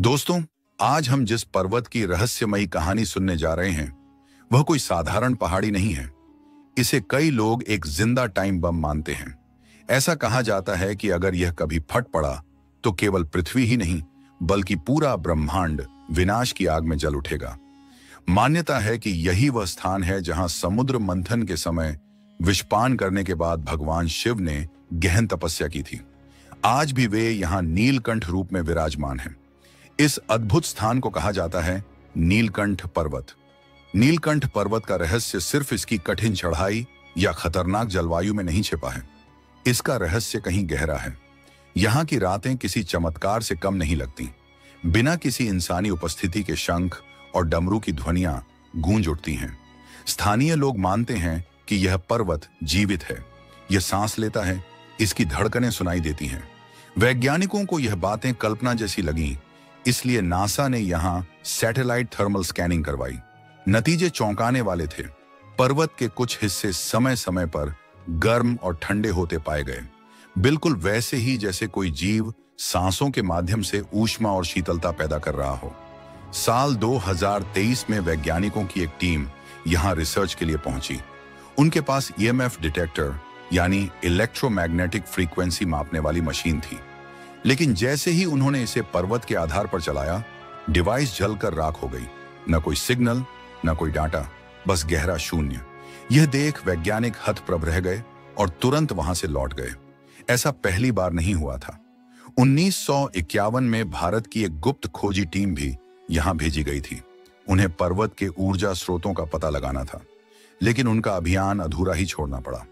दोस्तों, आज हम जिस पर्वत की रहस्यमयी कहानी सुनने जा रहे हैं वह कोई साधारण पहाड़ी नहीं है। इसे कई लोग एक जिंदा टाइम बम मानते हैं। ऐसा कहा जाता है कि अगर यह कभी फट पड़ा तो केवल पृथ्वी ही नहीं बल्कि पूरा ब्रह्मांड विनाश की आग में जल उठेगा। मान्यता है कि यही वह स्थान है जहां समुद्र मंथन के समय विषपान करने के बाद भगवान शिव ने गहन तपस्या की थी। आज भी वे यहाँ नीलकंठ रूप में विराजमान हैं। इस अद्भुत स्थान को कहा जाता है नीलकंठ पर्वत। नीलकंठ पर्वत का रहस्य सिर्फ इसकी कठिन चढ़ाई या खतरनाक जलवायु में नहीं छिपा है। इसका रहस्य कहीं गहरा है। यहाँ की रातें किसी चमत्कार से कम नहीं लगती। बिना किसी इंसानी उपस्थिति के शंख और डमरू की ध्वनियां गूंज उठती हैं। स्थानीय लोग मानते हैं कि यह पर्वत जीवित है, यह सांस लेता है, इसकी धड़कनें सुनाई देती हैं। वैज्ञानिकों को यह बातें कल्पना जैसी लगी, इसलिए नासा ने यहां सैटेलाइट थर्मल स्कैनिंग करवाई। नतीजे चौंकाने वाले थे। पर्वत के कुछ हिस्से समय समय पर गर्म और ठंडे होते पाए गए, बिल्कुल वैसे ही जैसे कोई जीव सांसों के माध्यम से ऊष्मा और शीतलता पैदा कर रहा हो। साल 2023 में वैज्ञानिकों की एक टीम यहां रिसर्च के लिए पहुंची। उनके पास ईएमएफ डिटेक्टर यानी इलेक्ट्रोमैग्नेटिक फ्रीक्वेंसी मापने वाली मशीन थी। लेकिन जैसे ही उन्होंने इसे पर्वत के आधार पर चलाया, डिवाइस जलकर राख हो गई। न कोई सिग्नल, न कोई डाटा, बस गहरा शून्य। यह देख वैज्ञानिक हतप्रभ रह गए और तुरंत वहां से लौट गए। ऐसा पहली बार नहीं हुआ था। 1951 में भारत की एक गुप्त खोजी टीम भी यहां भेजी गई थी। उन्हें पर्वत के ऊर्जा स्रोतों का पता लगाना था, लेकिन उनका अभियान अधूरा ही छोड़ना पड़ा।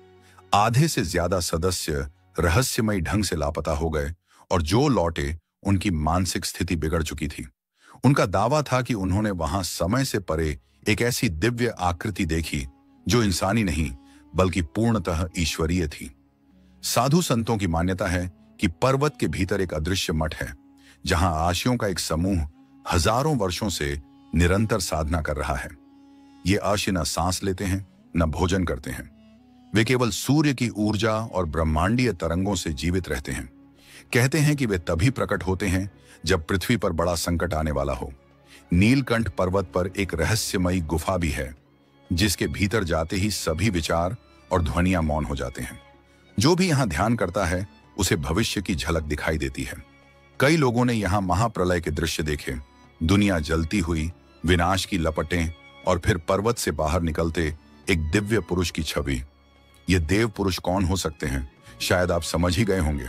आधे से ज्यादा सदस्य रहस्यमयी ढंग से लापता हो गए और जो लौटे उनकी मानसिक स्थिति बिगड़ चुकी थी। उनका दावा था कि उन्होंने वहां समय से परे एक ऐसी दिव्य आकृति देखी जो इंसानी नहीं बल्कि पूर्णतः ईश्वरीय थी। साधु संतों की मान्यता है कि पर्वत के भीतर एक अदृश्य मठ है, जहां आशियों का एक समूह हजारों वर्षों से निरंतर साधना कर रहा है। ये आशी न सांस लेते हैं, न भोजन करते हैं। वे केवल सूर्य की ऊर्जा और ब्रह्मांडीय तरंगों से जीवित रहते हैं। कहते हैं कि वे तभी प्रकट होते हैं जब पृथ्वी पर बड़ा संकट आने वाला हो। नीलकंठ पर्वत पर एक रहस्यमयी गुफा भी है, जिसके भीतर जाते ही सभी विचार और ध्वनियां मौन हो जाते हैं। जो भी यहां ध्यान करता है उसे भविष्य की झलक दिखाई देती है। कई लोगों ने यहां महाप्रलय के दृश्य देखे, दुनिया जलती हुई, विनाश की लपटें और फिर पर्वत से बाहर निकलते एक दिव्य पुरुष की छवि। ये देव पुरुष कौन हो सकते हैं, शायद आप समझ ही गए होंगे।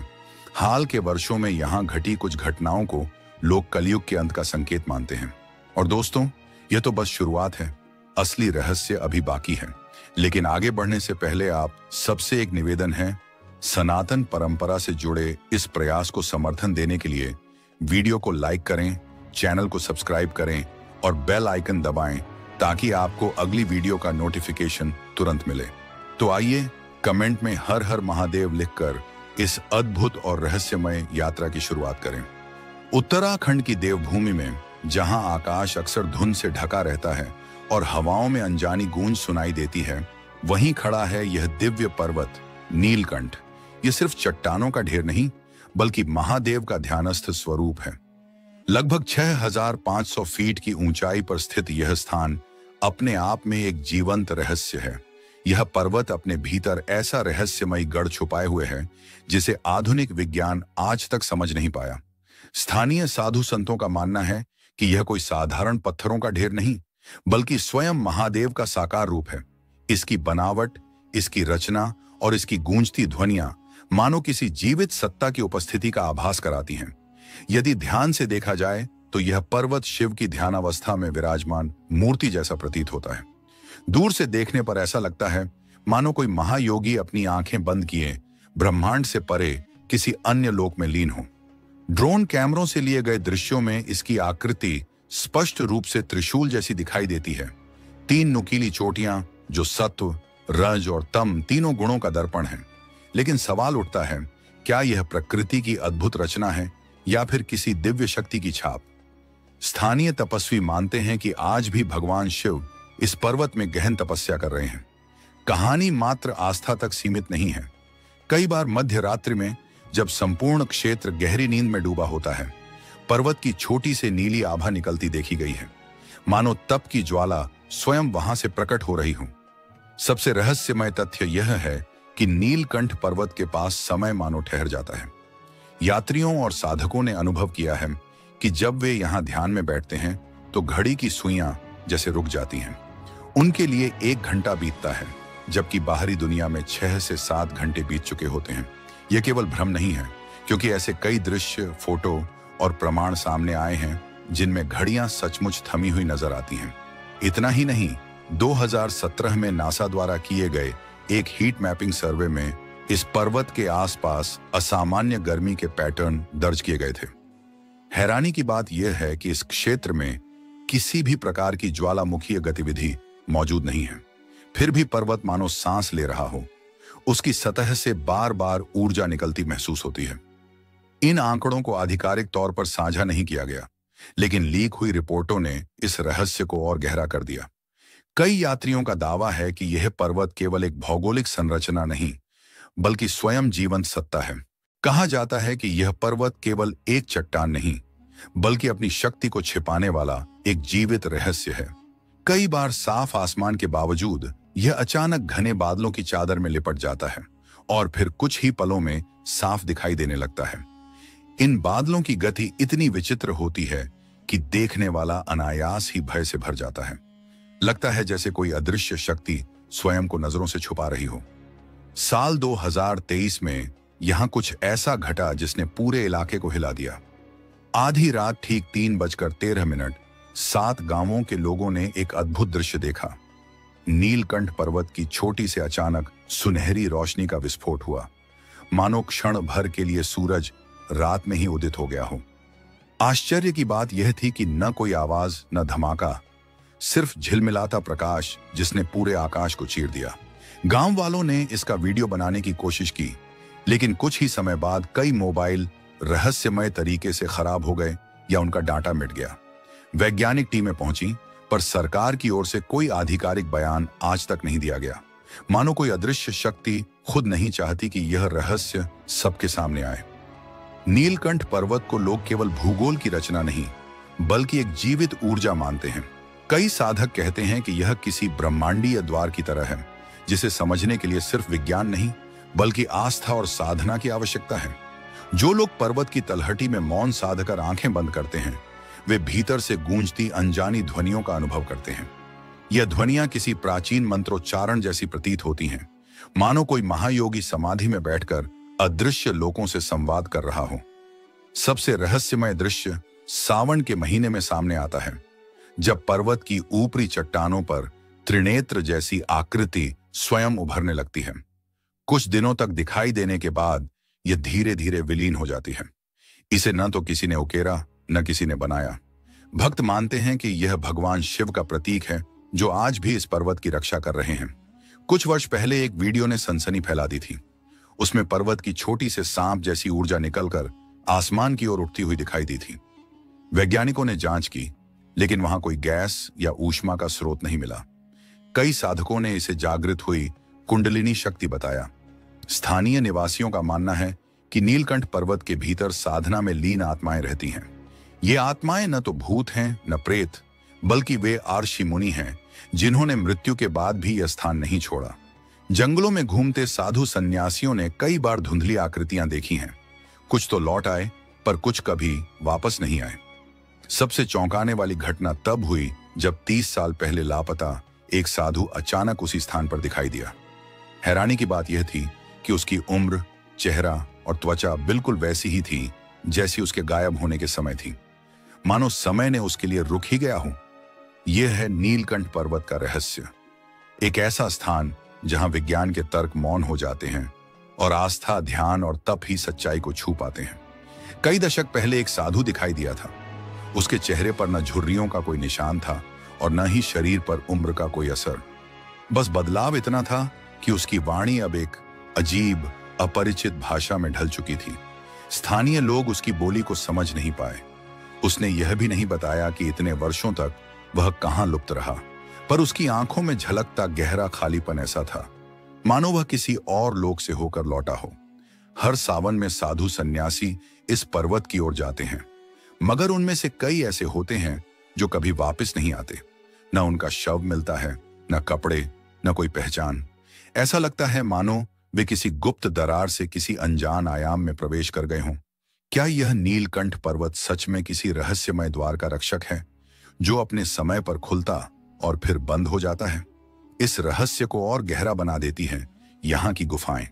हाल के वर्षों में यहां घटी कुछ घटनाओं को लोग कलयुग के अंत का संकेत मानते हैं। और दोस्तों, यह तो बस शुरुआत है। असली रहस्य अभी बाकी है। लेकिन आगे बढ़ने से पहले आप सबसे एक निवेदन है, सनातन परंपरा से जुड़े इस प्रयास को समर्थन देने के लिए वीडियो को लाइक करें, चैनल को सब्सक्राइब करें और बेल आइकन दबाएं ताकि आपको अगली वीडियो का नोटिफिकेशन तुरंत मिले। तो आइए कमेंट में हर हर महादेव लिखकर इस अद्भुत और रहस्यमय यात्रा की शुरुआत करें। उत्तराखंड की देवभूमि में, जहां आकाश अक्सर धुंध से ढका रहता है और हवाओं में अनजानी गूंज सुनाई देती है, वहीं खड़ा है यह दिव्य पर्वत नीलकंठ। यह सिर्फ चट्टानों का ढेर नहीं बल्कि महादेव का ध्यानस्थ स्वरूप है। लगभग 6500 फीट की ऊंचाई पर स्थित यह स्थान अपने आप में एक जीवंत रहस्य है। यह पर्वत अपने भीतर ऐसा रहस्यमयी गढ़ छुपाए हुए है जिसे आधुनिक विज्ञान आज तक समझ नहीं पाया। स्थानीय साधु संतों का मानना है कि यह कोई साधारण पत्थरों का ढेर नहीं बल्कि स्वयं महादेव का साकार रूप है। इसकी बनावट, इसकी रचना और इसकी गूंजती ध्वनियां मानो किसी जीवित सत्ता की उपस्थिति का आभास कराती हैं। यदि ध्यान से देखा जाए तो यह पर्वत शिव की ध्यानावस्था में विराजमान मूर्ति जैसा प्रतीत होता है। दूर से देखने पर ऐसा लगता है मानो कोई महायोगी अपनी आंखें बंद किए ब्रह्मांड से परे किसी अन्य लोक में लीन हो। ड्रोन कैमरों से लिए गए दृश्यों में इसकी आकृति स्पष्ट रूप से त्रिशूल जैसी दिखाई देती है। 3 नुकीली चोटियां जो सत्व, रज और तम तीनों गुणों का दर्पण है। लेकिन सवाल उठता है, क्या यह प्रकृति की अद्भुत रचना है या फिर किसी दिव्य शक्ति की छाप? स्थानीय तपस्वी मानते हैं कि आज भी भगवान शिव इस पर्वत में गहन तपस्या कर रहे हैं। कहानी मात्र आस्था तक सीमित नहीं है। कई बार मध्य रात्रि में जब संपूर्ण क्षेत्र गहरी नींद में डूबा होता है, पर्वत की छोटी से नीली आभा निकलती देखी गई है, मानो तप की ज्वाला स्वयं वहां से प्रकट हो रही हो। सबसे रहस्यमय तथ्य यह है कि नीलकंठ पर्वत के पास समय मानो ठहर जाता है। यात्रियों और साधकों ने अनुभव किया है कि जब वे यहां ध्यान में बैठते हैं तो घड़ी की सुइयां जैसे रुक जाती हैं। उनके लिए 1 घंटा बीतता है, जबकि बाहरी दुनिया में 6 से 7 घंटे बीत चुके होते हैं। यह केवल भ्रम नहीं है, क्योंकि ऐसे कई दृश्य, फोटो और प्रमाण सामने आए हैं जिनमें घड़ियां सचमुच थमी हुई नजर आती हैं। इतना ही नहीं, 2017 में नासा द्वारा किए गए एक हीट मैपिंग सर्वे में इस पर्वत के आसपास असामान्य गर्मी के पैटर्न दर्ज किए गए थे। हैरानी की बात यह है कि इस क्षेत्र में किसी भी प्रकार की ज्वालामुखीय गतिविधि मौजूद नहीं है, फिर भी पर्वत मानो सांस ले रहा हो। उसकी सतह से बार बार ऊर्जा निकलती महसूस होती है। इन आंकड़ों को आधिकारिक तौर पर साझा नहीं किया गया, लेकिन लीक हुई रिपोर्टों ने इस रहस्य को और गहरा कर दिया। कई यात्रियों का दावा है कि यह पर्वत केवल एक भौगोलिक संरचना नहीं, बल्कि स्वयं जीवंत सत्ता है। कहा जाता है कि यह पर्वत केवल एक चट्टान नहीं, बल्कि अपनी शक्ति को छिपाने वाला एक जीवित रहस्य है। कई बार साफ आसमान के बावजूद यह अचानक घने बादलों की चादर में लिपट जाता है और फिर कुछ ही पलों में साफ दिखाई देने लगता है। इन बादलों की गति इतनी विचित्र होती है कि देखने वाला अनायास ही भय से भर जाता है। लगता है जैसे कोई अदृश्य शक्ति स्वयं को नजरों से छुपा रही हो। साल 2023 में यहां कुछ ऐसा घटा जिसने पूरे इलाके को हिला दिया। आधी रात ठीक 3:13 7 गांवों के लोगों ने एक अद्भुत दृश्य देखा। नीलकंठ पर्वत की छोटी से अचानक सुनहरी रोशनी का विस्फोट हुआ, मानो क्षण भर के लिए सूरज रात में ही उदित हो गया हो। आश्चर्य की बात यह थी कि न कोई आवाज, न धमाका, सिर्फ झिलमिलाता प्रकाश जिसने पूरे आकाश को चीर दिया। गांव वालों ने इसका वीडियो बनाने की कोशिश की, लेकिन कुछ ही समय बाद कई मोबाइल रहस्यमय तरीके से खराब हो गए या उनका डाटा मिट गया। वैज्ञानिक टीमें पहुंची, पर सरकार की ओर से कोई आधिकारिक बयान आज तक नहीं दिया गया, मानो कोई अदृश्य शक्ति खुद नहीं चाहती कि यह रहस्य सबके सामने आए। नीलकंठ पर्वत को लोग केवल भूगोल की रचना नहीं, बल्कि एक जीवित ऊर्जा मानते हैं। कई साधक कहते हैं कि यह किसी ब्रह्मांडीय द्वार की तरह है, जिसे समझने के लिए सिर्फ विज्ञान नहीं, बल्कि आस्था और साधना की आवश्यकता है। जो लोग पर्वत की तलहटी में मौन साधकर आंखें बंद करते हैं, वे भीतर से गूंजती अनजानी ध्वनियों का अनुभव करते हैं। यह ध्वनियां किसी प्राचीन मंत्रोच्चारण जैसी प्रतीत होती हैं, मानो कोई महायोगी समाधि में बैठकर अदृश्य लोकों से संवाद कर रहा हो। सबसे रहस्यमय दृश्य सावन के महीने में सामने आता है, जब पर्वत की ऊपरी चट्टानों पर त्रिनेत्र जैसी आकृति स्वयं उभरने लगती है। कुछ दिनों तक दिखाई देने के बाद यह धीरे धीरे विलीन हो जाती है। इसे न तो किसी ने उकेरा, न किसी ने बनाया। भक्त मानते हैं कि यह भगवान शिव का प्रतीक है, जो आज भी इस पर्वत की रक्षा कर रहे हैं। कुछ वर्ष पहले एक वीडियो ने सनसनी फैला दी थी। उसमें पर्वत की छोटी से सांप जैसी ऊर्जा निकलकर आसमान की ओर उठती हुई दिखाई दी थी। वैज्ञानिकों ने जांच की, लेकिन वहां कोई गैस या ऊष्मा का स्रोत नहीं मिला। कई साधकों ने इसे जागृत हुई कुंडलिनी शक्ति बताया। स्थानीय निवासियों का मानना है कि नीलकंठ पर्वत के भीतर साधना में लीन आत्माएं रहती हैं। ये आत्माएं न तो भूत हैं, न प्रेत, बल्कि वे आर्षि मुनि हैं, जिन्होंने मृत्यु के बाद भी यह स्थान नहीं छोड़ा। जंगलों में घूमते साधु सन्यासियों ने कई बार धुंधली आकृतियां देखी हैं। कुछ तो लौट आए, पर कुछ कभी वापस नहीं आए। सबसे चौंकाने वाली घटना तब हुई जब 30 साल पहले लापता एक साधु अचानक उसी स्थान पर दिखाई दिया। हैरानी की बात यह थी कि उसकी उम्र, चेहरा और त्वचा बिल्कुल वैसी ही थी जैसी उसके गायब होने के समय थी, मानो समय ने उसके लिए रुक ही गया हो। यह है नीलकंठ पर्वत का रहस्य, एक ऐसा स्थान जहां विज्ञान के तर्क मौन हो जाते हैं और आस्था, ध्यान और तप ही सच्चाई को छू पाते हैं। कई दशक पहले एक साधु दिखाई दिया था। उसके चेहरे पर न झुर्रियों का कोई निशान था और न ही शरीर पर उम्र का कोई असर। बस बदलाव इतना था कि उसकी वाणी अब एक अजीब, अपरिचित भाषा में ढल चुकी थी। स्थानीय लोग उसकी बोली को समझ नहीं पाए। उसने यह भी नहीं बताया कि इतने वर्षों तक वह कहां लुप्त रहा, पर उसकी आंखों में झलकता गहरा खालीपन ऐसा था, मानो वह किसी और लोक से होकर लौटा हो। हर सावन में साधु सन्यासी इस पर्वत की ओर जाते हैं, मगर उनमें से कई ऐसे होते हैं जो कभी वापस नहीं आते। न उनका शव मिलता है, न कपड़े, न कोई पहचान। ऐसा लगता है मानो वे किसी गुप्त दरार से किसी अनजान आयाम में प्रवेश कर गए हों। क्या यह नीलकंठ पर्वत सच में किसी रहस्यमय द्वार का रक्षक है, जो अपने समय पर खुलता और फिर बंद हो जाता है? इस रहस्य को और गहरा बना देती हैं यहाँ की गुफाएं।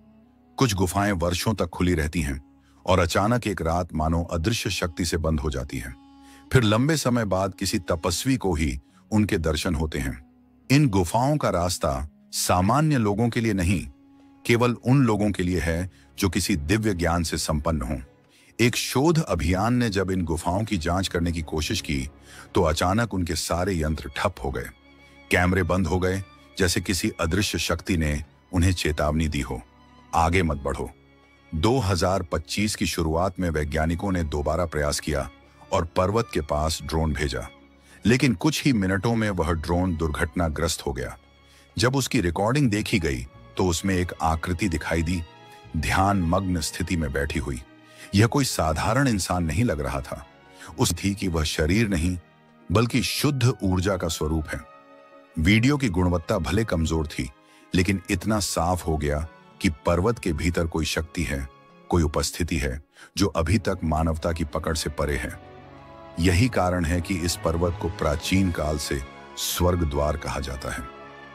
कुछ गुफाएं वर्षों तक खुली रहती हैं और अचानक एक रात मानो अदृश्य शक्ति से बंद हो जाती हैं। फिर लंबे समय बाद किसी तपस्वी को ही उनके दर्शन होते हैं। इन गुफाओं का रास्ता सामान्य लोगों के लिए नहीं, केवल उन लोगों के लिए है जो किसी दिव्य ज्ञान से संपन्न हों। एक शोध अभियान ने जब इन गुफाओं की जांच करने की कोशिश की तो अचानक उनके सारे यंत्र ठप हो गए। कैमरे बंद हो गए, जैसे किसी अदृश्य शक्ति ने उन्हें चेतावनी दी हो, आगे मत बढ़ो। 2025 की शुरुआत में वैज्ञानिकों ने दोबारा प्रयास किया और पर्वत के पास ड्रोन भेजा, लेकिन कुछ ही मिनटों में वह ड्रोन दुर्घटनाग्रस्त हो गया। जब उसकी रिकॉर्डिंग देखी गई तो उसमें एक आकृति दिखाई दी, ध्यान मग्न स्थिति में बैठी हुई। यह कोई साधारण इंसान नहीं लग रहा था। उस थी कि वह शरीर नहीं बल्कि शुद्ध ऊर्जा का स्वरूप है। वीडियो की गुणवत्ता भले कमजोर थी, लेकिन इतना साफ हो गया कि पर्वत के भीतर कोई शक्ति है, कोई उपस्थिति है जो अभी तक मानवता की पकड़ से परे है। यही कारण है कि इस पर्वत को प्राचीन काल से स्वर्ग द्वार कहा जाता है।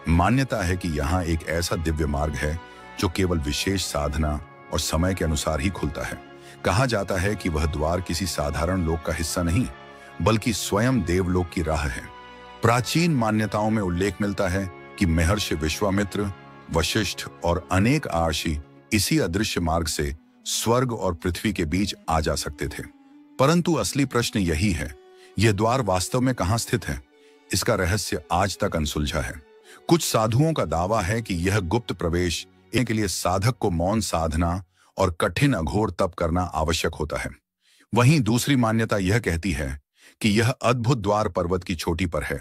मान्यता है कि यहाँ एक ऐसा दिव्य मार्ग है जो केवल विशेष साधना और समय के अनुसार ही खुलता है। कहा जाता है कि वह द्वार किसी साधारण लोक का हिस्सा नहीं, बल्कि स्वयं देवलोक की राह है। प्राचीन मान्यताओं में उल्लेख मिलता है कि महर्षि विश्वामित्र, वशिष्ठ और अनेक आर्षि इसी अदृश्य मार्ग से स्वर्ग और पृथ्वी के बीच आ जा सकते थे। परंतु असली प्रश्न यही है, यह द्वार वास्तव में कहाँ स्थित है? इसका रहस्य आज तक अनसुलझा है। कुछ साधुओं का दावा है कि यह गुप्त प्रवेश के लिए साधक को मौन साधना और कठिन अघोर तप करना आवश्यक होता है। वहीं दूसरी मान्यता यह कहती है कि यह अद्भुत द्वार पर्वत की चोटी पर है,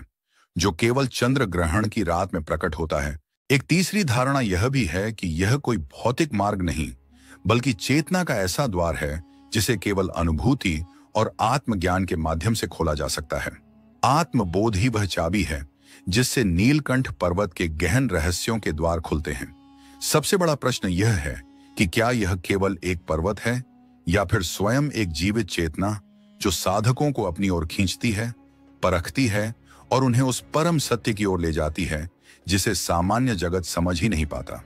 जो केवल चंद्र ग्रहण की रात में प्रकट होता है। एक तीसरी धारणा यह भी है कि यह कोई भौतिक मार्ग नहीं, बल्कि चेतना का ऐसा द्वार है जिसे केवल अनुभूति और आत्मज्ञान के माध्यम से खोला जा सकता है। आत्मबोध ही वह चाबी है जिससे नीलकंठ पर्वत के गहन रहस्यों के द्वार खुलते हैं। सबसे बड़ा प्रश्न यह है कि क्या यह केवल एक पर्वत है या फिर स्वयं एक जीवित चेतना जो साधकों को अपनी ओर खींचती है, परखती है और उन्हें उस परम सत्य की ओर ले जाती है जिसे सामान्य जगत समझ ही नहीं पाता।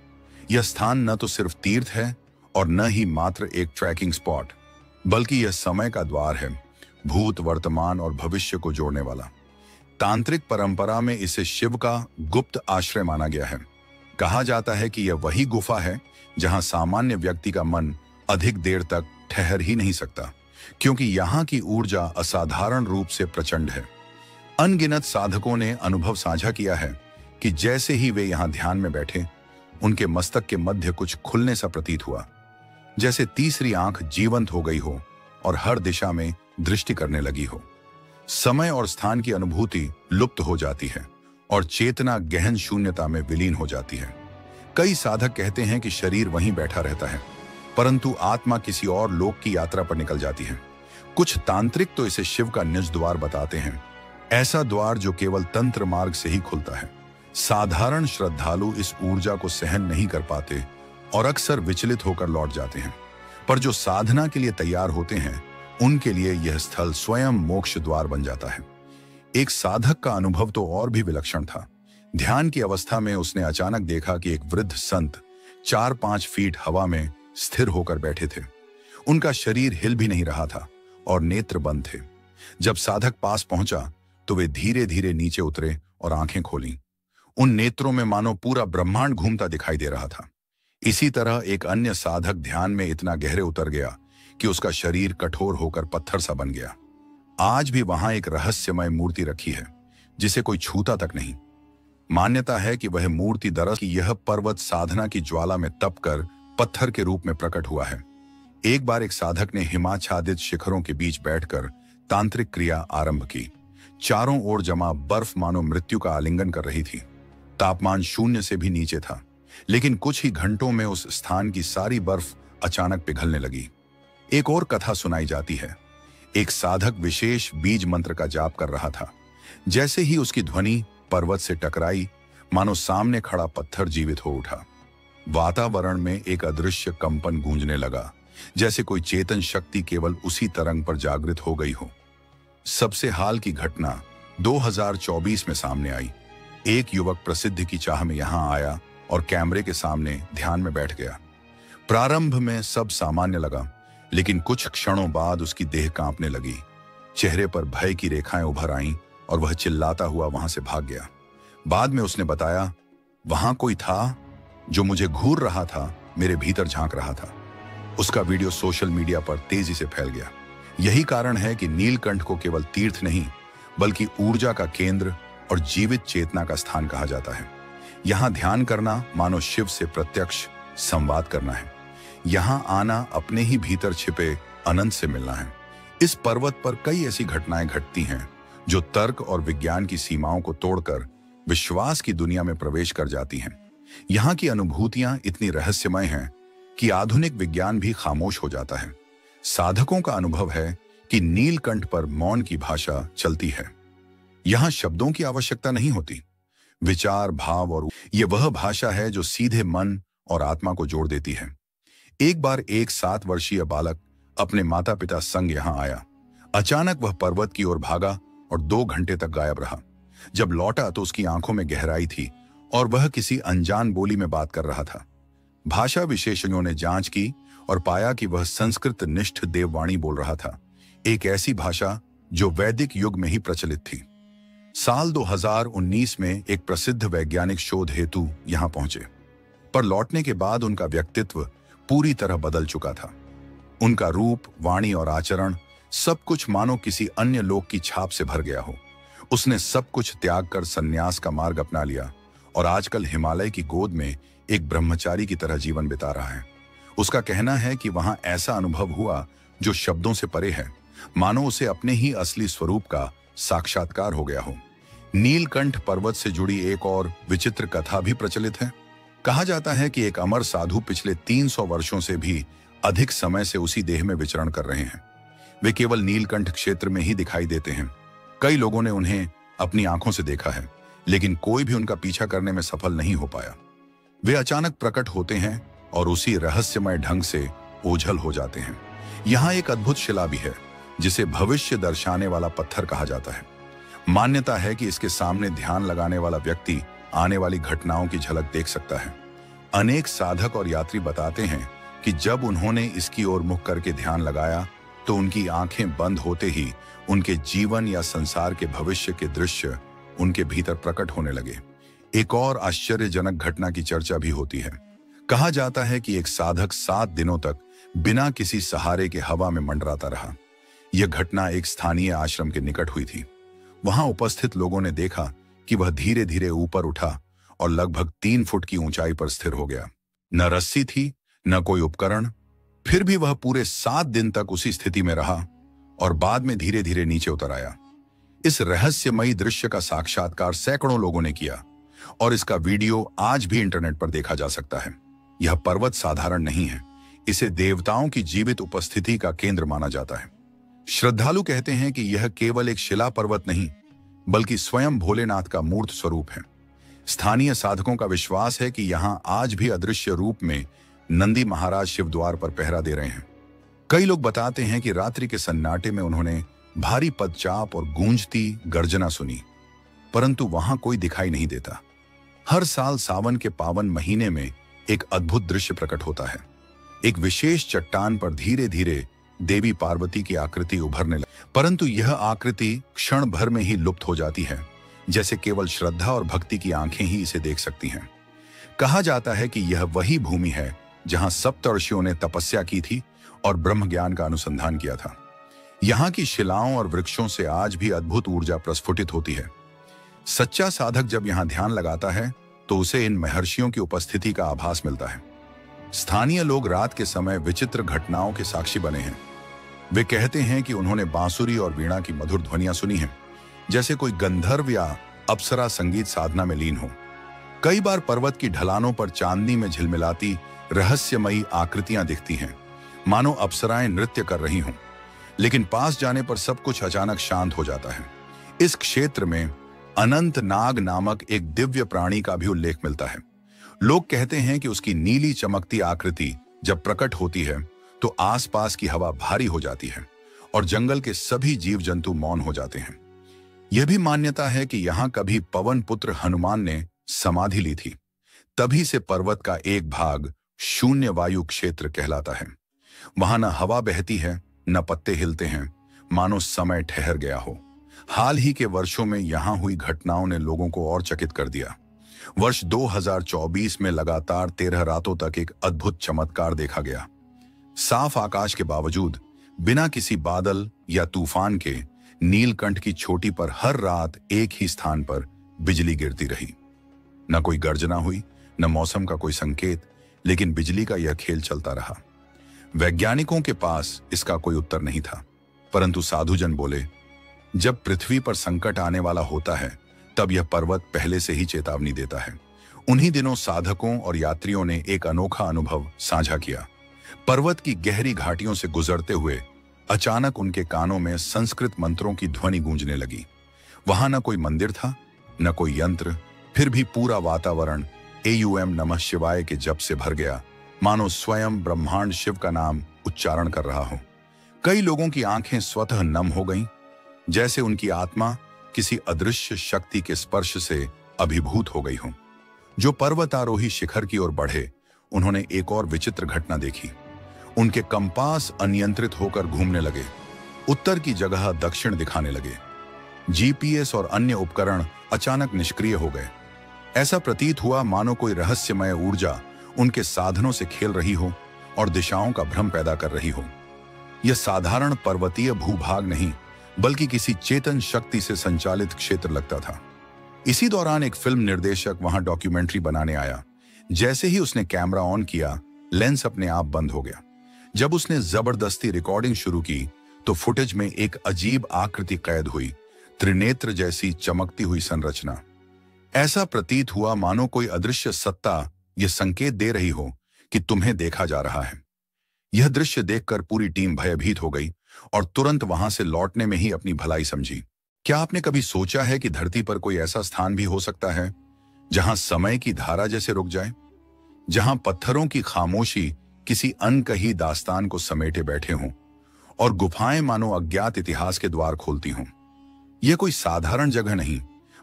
यह स्थान न तो सिर्फ तीर्थ है और न ही मात्र एक ट्रैकिंग स्पॉट, बल्कि यह समय का द्वार है, भूत, वर्तमान और भविष्य को जोड़ने वाला। तांत्रिक परंपरा में इसे शिव का गुप्त आश्रय माना गया है। कहा जाता है कि यह वही गुफा है जहां सामान्य व्यक्ति का मन अधिक देर तक ठहर ही नहीं सकता, क्योंकि यहाँ की ऊर्जा असाधारण रूप से प्रचंड है। अनगिनत साधकों ने अनुभव साझा किया है कि जैसे ही वे यहाँ ध्यान में बैठे, उनके मस्तक के मध्य कुछ खुलने सा प्रतीत हुआ, जैसे तीसरी आंख जीवंत हो गई हो और हर दिशा में दृष्टि करने लगी हो। समय और स्थान की अनुभूति लुप्त हो जाती है और चेतना गहन शून्यता में विलीन हो जाती है। कई साधक कहते हैं कि शरीर वहीं बैठा रहता है, परंतु आत्मा किसी और लोक की यात्रा पर निकल जाती है। कुछ तांत्रिक तो इसे शिव का निज द्वार बताते हैं, ऐसा द्वार जो केवल तंत्र मार्ग से ही खुलता है। साधारण श्रद्धालु इस ऊर्जा को सहन नहीं कर पाते और अक्सर विचलित होकर लौट जाते हैं, पर जो साधना के लिए तैयार होते हैं उनके लिए यह स्थल स्वयं मोक्ष द्वार बन जाता है। एक साधक का अनुभव तो और भी विलक्षण था। ध्यान की अवस्था में उसने अचानक देखा कि एक वृद्ध संत 4-5 फीट हवा में स्थिर होकर बैठे थे। उनका शरीर हिल भी नहीं रहा था और नेत्र बंद थे। जब साधक पास पहुंचा तो वे धीरे धीरे नीचे उतरे और आंखें खोलीं। उन नेत्रों में मानो पूरा ब्रह्मांड घूमता दिखाई दे रहा था। इसी तरह एक अन्य साधक ध्यान में इतना गहरे उतर गया कि उसका शरीर कठोर होकर पत्थर सा बन गया। आज भी वहां एक रहस्यमय मूर्ति रखी है जिसे कोई छूता तक नहीं। मान्यता है कि वह मूर्ति दरअसल यह पर्वत साधना की ज्वाला में तपकर पत्थर के रूप में प्रकट हुआ है। एक बार एक साधक ने हिमाच्छादित शिखरों के बीच बैठकर तांत्रिक क्रिया आरंभ की। चारों ओर जमा बर्फ मानो मृत्यु का आलिंगन कर रही थी। तापमान 0 से भी नीचे था, लेकिन कुछ ही घंटों में उस स्थान की सारी बर्फ अचानक पिघलने लगी। एक और कथा सुनाई जाती है। एक साधक विशेष बीज मंत्र का जाप कर रहा था। जैसे ही उसकी ध्वनि पर्वत से टकराई, मानो सामने खड़ा पत्थर जीवित हो उठा। वातावरण में एक अदृश्य कंपन गूंजने लगा, जैसे कोई चेतन शक्ति केवल उसी तरंग पर जागृत हो गई हो। सबसे हाल की घटना 2024 में सामने आई। एक युवक प्रसिद्धि की चाह में यहां आया और कैमरे के सामने ध्यान में बैठ गया। प्रारंभ में सब सामान्य लगा, लेकिन कुछ क्षणों बाद उसकी देह कांपने लगी। चेहरे पर भय की रेखाएं उभर आईं और वह चिल्लाता हुआ वहां से भाग गया। बाद में उसने बताया, वहां कोई था जो मुझे घूर रहा था, मेरे भीतर झांक रहा था। उसका वीडियो सोशल मीडिया पर तेजी से फैल गया। यही कारण है कि नीलकंठ को केवल तीर्थ नहीं, बल्कि ऊर्जा का केंद्र और जीवित चेतना का स्थान कहा जाता है। यहां ध्यान करना मानो शिव से प्रत्यक्ष संवाद करना है। यहां आना अपने ही भीतर छिपे अनंत से मिलना है। इस पर्वत पर कई ऐसी घटनाएं घटती हैं जो तर्क और विज्ञान की सीमाओं को तोड़कर विश्वास की दुनिया में प्रवेश कर जाती हैं। यहां की अनुभूतियां इतनी रहस्यमय हैं कि आधुनिक विज्ञान भी खामोश हो जाता है। साधकों का अनुभव है कि नीलकंठ पर मौन की भाषा चलती है। यहां शब्दों की आवश्यकता नहीं होती। विचार, भाव और ये वह भाषा है जो सीधे मन और आत्मा को जोड़ देती है। एक बार एक 7 वर्षीय बालक अपने माता पिता संग यहां आया। अचानक वह पर्वत की ओर भागा और 2 घंटे तक गायब रहा। जब लौटा तो उसकी आंखों में गहराई थी और वह किसी अनजान बोली में बात कर रहा था। भाषा विशेषज्ञों ने जांच की और पाया कि वह संस्कृत निष्ठ देववाणी बोल रहा था, एक ऐसी भाषा जो वैदिक युग में ही प्रचलित थी। साल 2019 में एक प्रसिद्ध वैज्ञानिक शोध हेतु यहां पहुंचे, पर लौटने के बाद उनका व्यक्तित्व पूरी तरह बदल चुका था। उनका रूप, वाणी और आचरण सब कुछ मानो किसी अन्य लोक की छाप से भर गया हो। उसने सब कुछ त्याग कर संन्यास का मार्ग अपना लिया और आजकल हिमालय की गोद में एक ब्रह्मचारी की तरह जीवन बिता रहा है। उसका कहना है कि वहां ऐसा अनुभव हुआ जो शब्दों से परे है, मानो उसे अपने ही असली स्वरूप का साक्षात्कार हो गया हो। नीलकंठ पर्वत से जुड़ी एक और विचित्र कथा भी प्रचलित है। कहा जाता है कि एक अमर साधु पिछले 300 वर्षों से भी अधिक समय से उसी देह में विचरण कर रहे हैं। वे केवल नीलकंठ क्षेत्र में ही दिखाई देते हैं। कई लोगों ने उन्हें अपनी आंखों से देखा है, लेकिन कोई भी उनका पीछा करने में सफल नहीं हो पाया। वे अचानक प्रकट होते हैं और उसी रहस्यमय ढंग से ओझल हो जाते हैं। यहाँ एक अद्भुत शिला भी है जिसे भविष्य दर्शाने वाला पत्थर कहा जाता है। मान्यता है कि इसके सामने ध्यान लगाने वाला व्यक्ति आने वाली घटनाओं की झलक देख सकता है। अनेक साधक और यात्री बताते हैं कि जब उन्होंने इसकी ओर मुख करके ध्यान लगाया तो उनकी आंखें बंद होते ही उनके जीवन या संसार के भविष्य के दृश्य उनके भीतर प्रकट होने लगे। एक और आश्चर्यजनक घटना की चर्चा भी होती है। कहा जाता है कि एक साधक 7 दिनों तक बिना किसी सहारे के हवा में मंडराता रहा। यह घटना एक स्थानीय आश्रम के निकट हुई थी। वहां उपस्थित लोगों ने देखा कि वह धीरे धीरे ऊपर उठा और लगभग 3 फुट की ऊंचाई पर स्थिर हो गया। न रस्सी थी, न कोई उपकरण। फिर भी वह पूरे 7 दिन तक उसी स्थिति में रहा और बाद में धीरे धीरे नीचे उतर आया। इस रहस्यमयी दृश्य का साक्षात्कार सैकड़ों लोगों ने किया और इसका वीडियो आज भी इंटरनेट पर देखा जा सकता है। यह पर्वत साधारण नहीं है, इसे देवताओं की जीवित उपस्थिति का केंद्र माना जाता है। श्रद्धालु कहते हैं कि यह केवल एक शिला पर्वत नहीं, बल्कि स्वयं भोलेनाथ का मूर्त स्वरूप है। स्थानीय साधकों का विश्वास है कि यहां आज भी अदृश्य रूप में नंदी महाराज शिवद्वार पर पहरा दे रहे हैं। कई लोग बताते हैं कि रात्रि के सन्नाटे में उन्होंने भारी पदचाप और गूंजती गर्जना सुनी, परंतु वहां कोई दिखाई नहीं देता। हर साल सावन के पावन महीने में एक अद्भुत दृश्य प्रकट होता है। एक विशेष चट्टान पर धीरे धीरे देवी पार्वती की आकृति उभरने लगी, परंतु यह आकृति क्षण भर में ही लुप्त हो जाती है, जैसे केवल श्रद्धा और भक्ति की आंखें ही इसे देख सकती हैं। कहा जाता है कि यह वही भूमि है जहां सप्तर्षियों ने तपस्या की थी और ब्रह्म ज्ञान का अनुसंधान किया था। यहाँ की शिलाओं और वृक्षों से आज भी अद्भुत ऊर्जा प्रस्फुटित होती है। सच्चा साधक जब यहाँ ध्यान लगाता है तो उसे इन महर्षियों की उपस्थिति का आभास मिलता है। स्थानीय लोग रात के समय विचित्र घटनाओं के साक्षी बने हैं। वे कहते हैं कि उन्होंने बांसुरी और वीणा की मधुर ध्वनियां सुनी हैं, जैसे कोई गंधर्व या अप्सरा संगीत साधना में लीन हो। कई बार पर्वत की ढलानों पर चांदनी में झिलमिलाती रहस्यमयी आकृतियां दिखती हैं, मानो अप्सराएं नृत्य कर रही हों। लेकिन पास जाने पर सब कुछ अचानक शांत हो जाता है। इस क्षेत्र में अनंत नाग नामक एक दिव्य प्राणी का भी उल्लेख मिलता है। लोग कहते हैं कि उसकी नीली चमकती आकृति जब प्रकट होती है तो आसपास की हवा भारी हो जाती है और जंगल के सभी जीव जंतु मौन हो जाते हैं। यह भी मान्यता है कि यहाँ कभी पवन पुत्र हनुमान ने समाधि ली थी। तभी से पर्वत का एक भाग शून्य वायु क्षेत्र कहलाता है। वहां न हवा बहती है, न पत्ते हिलते हैं, मानो समय ठहर गया हो। हाल ही के वर्षों में यहां हुई घटनाओं ने लोगों को और चकित कर दिया। वर्ष 2024 में लगातार 13 रातों तक एक अद्भुत चमत्कार देखा गया। साफ आकाश के बावजूद बिना किसी बादल या तूफान के नीलकंठ की चोटी पर हर रात एक ही स्थान पर बिजली गिरती रही। न कोई गर्जना हुई, न मौसम का कोई संकेत, लेकिन बिजली का यह खेल चलता रहा। वैज्ञानिकों के पास इसका कोई उत्तर नहीं था, परंतु साधुजन बोले, जब पृथ्वी पर संकट आने वाला होता है तब यह पर्वत पहले से ही चेतावनी देता है। उन्हीं दिनों साधकों और यात्रियों ने एक अनोखा अनुभव साझा किया। पर्वत की गहरी घाटियों से गुजरते हुए अचानक उनके कानों में संस्कृत मंत्रों की ध्वनि गूंजने लगी। वहां न कोई मंदिर था, न कोई यंत्र, फिर भी पूरा वातावरण एयूएम नमः शिवाय के जप से भर गया, मानो स्वयं ब्रह्मांड शिव का नाम उच्चारण कर रहा हो। कई लोगों की आंखें स्वतः नम हो गईं, जैसे उनकी आत्मा किसी अदृश्य शक्ति के स्पर्श से अभिभूत हो गई हो। जो पर्वतारोही शिखर की ओर बढ़े, उन्होंने एक और विचित्र घटना देखी। उनके कंपास अनियंत्रित होकर घूमने लगे, उत्तर की जगह दक्षिण दिखाने लगे। जीपीएस और अन्य उपकरण अचानक निष्क्रिय हो गए। ऐसा प्रतीत हुआ मानो कोई रहस्यमय ऊर्जा उनके साधनों से खेल रही हो और दिशाओं का भ्रम पैदा कर रही हो। यह साधारण पर्वतीय भूभाग नहीं, बल्कि किसी चेतन शक्ति से संचालित क्षेत्र लगता था। इसी दौरान एक फिल्म निर्देशक वहां डॉक्यूमेंट्री बनाने आया। जैसे ही उसने कैमरा ऑन किया, लेंस अपने आप बंद हो गया। जब उसने जबरदस्ती रिकॉर्डिंग शुरू की तो फुटेज में एक अजीब आकृति कैद हुई, त्रिनेत्र जैसी चमकती हुई संरचना। ऐसा प्रतीत हुआ मानो कोई अदृश्य सत्ता यह संकेत दे रही हो कि तुम्हें देखा जा रहा है। यह दृश्य देखकर पूरी टीम भयभीत हो गई और तुरंत वहां से लौटने में ही अपनी भलाई समझी। क्या आपने कभी सोचा है कि धरती पर कोई ऐसा स्थान भी हो सकता है जहां समय की धारा जैसे रुक जाए, जहां पत्थरों की खामोशी किसी अनकही दास्तान को समेटे बैठे हों और गुफाएं मानो अज्ञात इतिहास के द्वार खोलती हों? यह कोई साधारण जगह नहीं,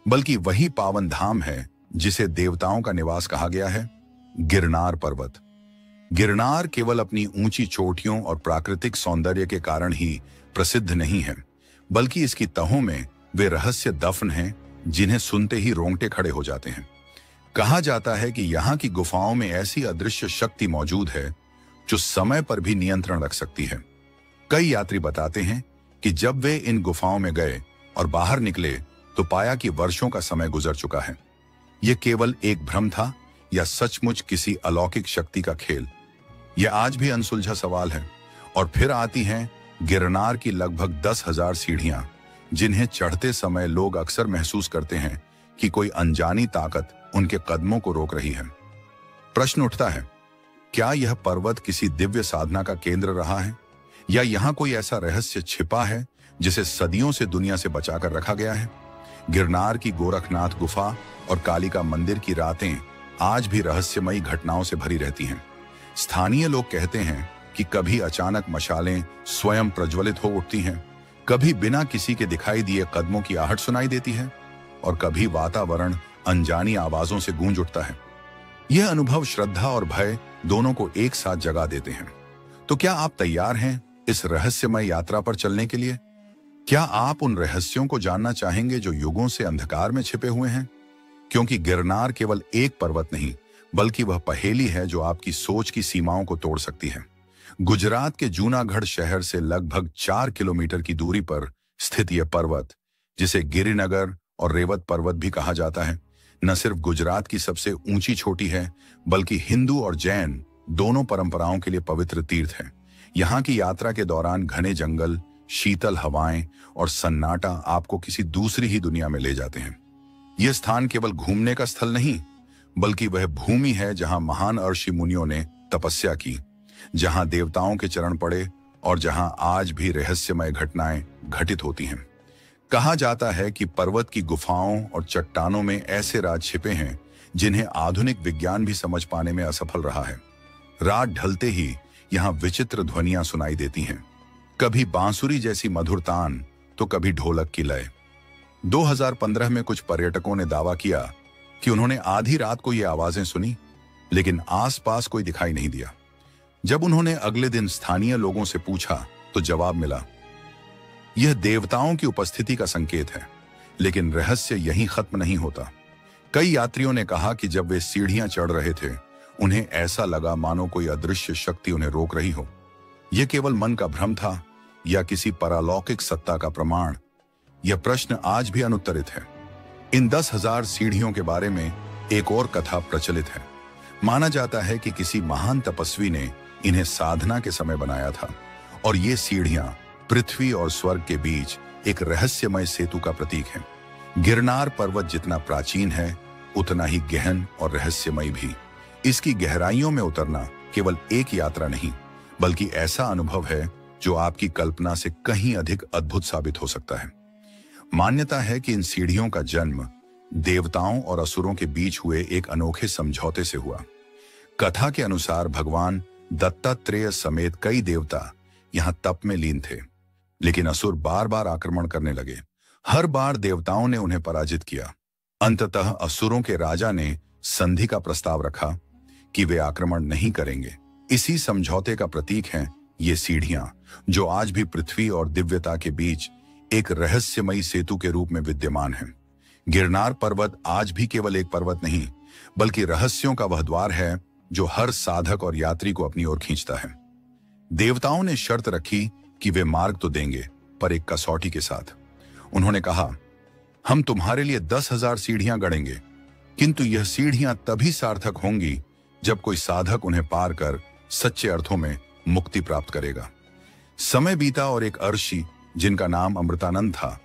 बल्कि वही पावन धाम है जिसे देवताओं का निवास कहा गया है, गिरनार पर्वत। गिरनार केवल अपनी ऊंची चोटियों और प्राकृतिक सौंदर्य के कारण ही प्रसिद्ध नहीं है, बल्कि इसकी तहों में वे रहस्य दफन हैं जिन्हें सुनते ही रोंगटे खड़े हो जाते हैं। कहा जाता है कि यहाँ की गुफाओं में ऐसी अदृश्य शक्ति मौजूद है जो समय पर भी नियंत्रण रख सकती है। कई यात्री बताते हैं कि जब वे इन गुफाओं में गए और बाहर निकले तो पाया कि वर्षों का समय गुजर चुका है। यह केवल एक भ्रम था या सचमुच किसी अलौकिक शक्ति का खेल? यह आज भी अनसुलझा सवाल है। और फिर आती हैं गिरनार की लगभग 10,000 सीढ़ियां, जिन्हें चढ़ते समय लोग अक्सर महसूस करते हैं कि कोई अनजानी ताकत उनके कदमों को रोक रही है। प्रश्न उठता है, क्या यह पर्वत किसी दिव्य साधना का केंद्र रहा है, या यहाँ कोई ऐसा रहस्य छिपा है जिसे सदियों से दुनिया से बचाकर रखा गया है? गिरनार की गोरखनाथ गुफा और कालिका मंदिर की रातें आज भी रहस्यमयी घटनाओं से भरी रहती हैं। स्थानीय लोग कहते हैं कि कभी अचानक मशालें स्वयं प्रज्वलित हो उठती हैं, कभी बिना किसी के दिखाई दिए कदमों की आहट सुनाई देती है, और कभी वातावरण अनजानी आवाजों से गूंज उठता है। यह अनुभव श्रद्धा और भय दोनों को एक साथ जगा देते हैं। तो क्या आप तैयार हैं इस रहस्यमय यात्रा पर चलने के लिए? क्या आप उन रहस्यों को जानना चाहेंगे जो युगों से अंधकार में छिपे हुए हैं? क्योंकि गिरनार केवल एक पर्वत नहीं, बल्कि वह पहेली है जो आपकी सोच की सीमाओं को तोड़ सकती है। गुजरात के जूनागढ़ शहर से लगभग 4 किलोमीटर की दूरी पर स्थित यह पर्वत, जिसे गिरिनगर और रेवत पर्वत भी कहा जाता है, न सिर्फ गुजरात की सबसे ऊंची चोटी है, बल्कि हिंदू और जैन दोनों परंपराओं के लिए पवित्र तीर्थ है। यहाँ की यात्रा के दौरान घने जंगल, शीतल हवाएं और सन्नाटा आपको किसी दूसरी ही दुनिया में ले जाते हैं। यह स्थान केवल घूमने का स्थल नहीं, बल्कि वह भूमि है जहां महान ऋषि मुनियों ने तपस्या की, जहां देवताओं के चरण पड़े और जहां आज भी रहस्यमय घटनाएं घटित होती हैं। कहा जाता है कि पर्वत की गुफाओं और चट्टानों में ऐसे राज छिपे हैं जिन्हें आधुनिक विज्ञान भी समझ पाने में असफल रहा है। रात ढलते ही यहाँ विचित्र ध्वनियां सुनाई देती हैं, कभी बांसुरी जैसी मधुर तान तो कभी ढोलक की लय। 2015 में कुछ पर्यटकों ने दावा किया कि उन्होंने आधी रात को ये आवाजें सुनी, लेकिन आसपास कोई दिखाई नहीं दिया। जब उन्होंने अगले दिन स्थानीय लोगों से पूछा तो जवाब मिला, यह देवताओं की उपस्थिति का संकेत है। लेकिन रहस्य यहीं खत्म नहीं होता। कई यात्रियों ने कहा कि जब वे सीढ़ियां चढ़ रहे थे, उन्हें ऐसा लगा मानो कोई अदृश्य शक्ति उन्हें रोक रही हो। यह केवल मन का भ्रम था या किसी परालौकिक सत्ता का प्रमाण? यह प्रश्न आज भी अनुत्तरित है। इन 10,000 सीढ़ियों के बारे में एक और कथा प्रचलित है। माना जाता है कि किसी महान तपस्वी ने इन्हें साधना के समय बनाया था, और ये सीढ़ियां पृथ्वी और स्वर्ग के बीच एक रहस्यमय सेतु का प्रतीक है। गिरनार पर्वत जितना प्राचीन है, उतना ही गहन और रहस्यमय भी। इसकी गहराइयों में उतरना केवल एक यात्रा नहीं, बल्कि ऐसा अनुभव है जो आपकी कल्पना से कहीं अधिक अद्भुत साबित हो सकता है। मान्यता है कि इन सीढ़ियों का जन्म देवताओं और असुरों के बीच हुए एक अनोखे समझौते से हुआ। कथा के अनुसार भगवान दत्तात्रेय समेत कई देवता यहां तप में लीन थे, लेकिन असुर बार बार आक्रमण करने लगे। हर बार देवताओं ने उन्हें पराजित किया। अंततः असुरों के राजा ने संधि का प्रस्ताव रखा कि वे आक्रमण नहीं करेंगे। इसी समझौते का प्रतीक हैं ये सीढ़ियां, जो आज भी पृथ्वी और दिव्यता के बीच एक रहस्यमयी सेतु के रूप में विद्यमान है। गिरनार पर्वत आज भी केवल एक पर्वत नहीं, बल्कि रहस्यों का वह द्वार है जो हर साधक और यात्री को अपनी ओर खींचता है। देवताओं ने शर्त रखी कि वे मार्ग तो देंगे, पर एक कसौटी के साथ। उन्होंने कहा, हम तुम्हारे लिए 10,000 सीढ़ियां गढ़ेंगे, किंतु यह सीढ़ियां तभी सार्थक होंगी जब कोई साधक उन्हें पार कर सच्चे अर्थों में मुक्ति प्राप्त करेगा। समय बीता और एक अर्षि, जिनका नाम अमृतानंद था,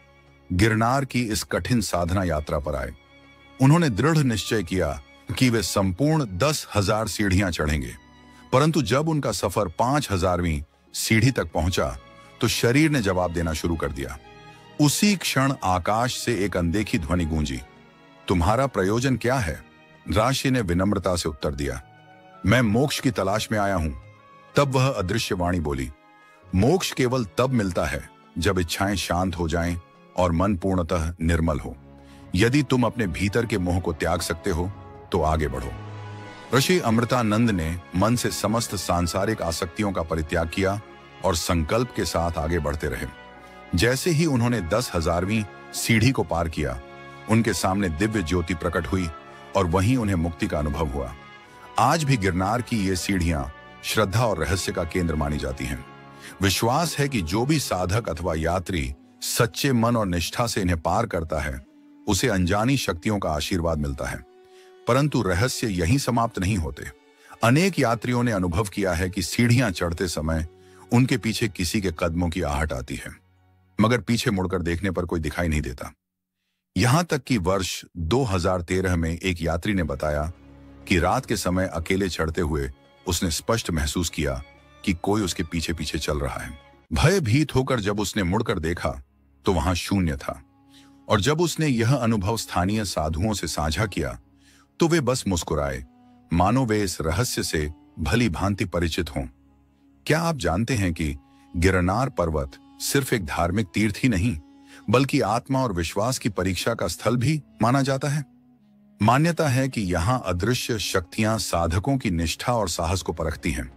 गिरनार की इस कठिन साधना यात्रा पर आए। उन्होंने दृढ़ निश्चय किया कि वे संपूर्ण 10,000 सीढ़ियां चढ़ेंगे, परंतु जब उनका सफर 5,000वीं सीढ़ी तक पहुंचा तो शरीर ने जवाब देना शुरू कर दिया। उसी क्षण आकाश से एक अनदेखी ध्वनि गूंजी, तुम्हारा प्रयोजन क्या है? राशि ने विनम्रता से उत्तर दिया, मैं मोक्ष की तलाश में आया हूं। तब वह अदृश्य वाणी बोली, मोक्ष केवल तब मिलता है जब इच्छाएं शांत हो जाएं और मन पूर्णतः निर्मल हो। यदि तुम अपने भीतर के मोह को त्याग सकते हो तो आगे बढ़ो। ऋषि अमृतानंद ने मन से समस्त सांसारिक आसक्तियों का परित्याग किया और संकल्प के साथ आगे बढ़ते रहे। जैसे ही उन्होंने 10,000वीं सीढ़ी को पार किया, उनके सामने दिव्य ज्योति प्रकट हुई और वहीं उन्हें मुक्ति का अनुभव हुआ। आज भी गिरनार की ये सीढ़ियां श्रद्धा और रहस्य का केंद्र मानी जाती हैं। विश्वास है कि जो भी साधक अथवा यात्री सच्चे मन और निष्ठा से इन्हें पार करता है, उसे अनजानी शक्तियों का आशीर्वाद मिलता है। परंतु रहस्य यहीं समाप्त नहीं होते। अनेक यात्रियों ने अनुभव किया है कि सीढ़ियां चढ़ते समय उनके पीछे किसी के कदमों की आहट आती है, मगर पीछे मुड़कर देखने पर कोई दिखाई नहीं देता। यहां तक कि वर्ष 2013 में एक यात्री ने बताया कि रात के समय अकेले चढ़ते हुए उसने स्पष्ट महसूस किया कि कोई उसके पीछे पीछे चल रहा है। भयभीत होकर जब उसने मुड़कर देखा तो वहां शून्य था, और जब उसने यह अनुभव स्थानीय साधुओं से साझा किया तो वे बस मुस्कुराए, मानो वे इस रहस्य से भली भांति परिचित हों। क्या आप जानते हैं कि गिरनार पर्वत सिर्फ एक धार्मिक तीर्थ ही नहीं, बल्कि आत्मा और विश्वास की परीक्षा का स्थल भी माना जाता है? मान्यता है कि यहाँ अदृश्य शक्तियां साधकों की निष्ठा और साहस को परखती हैं।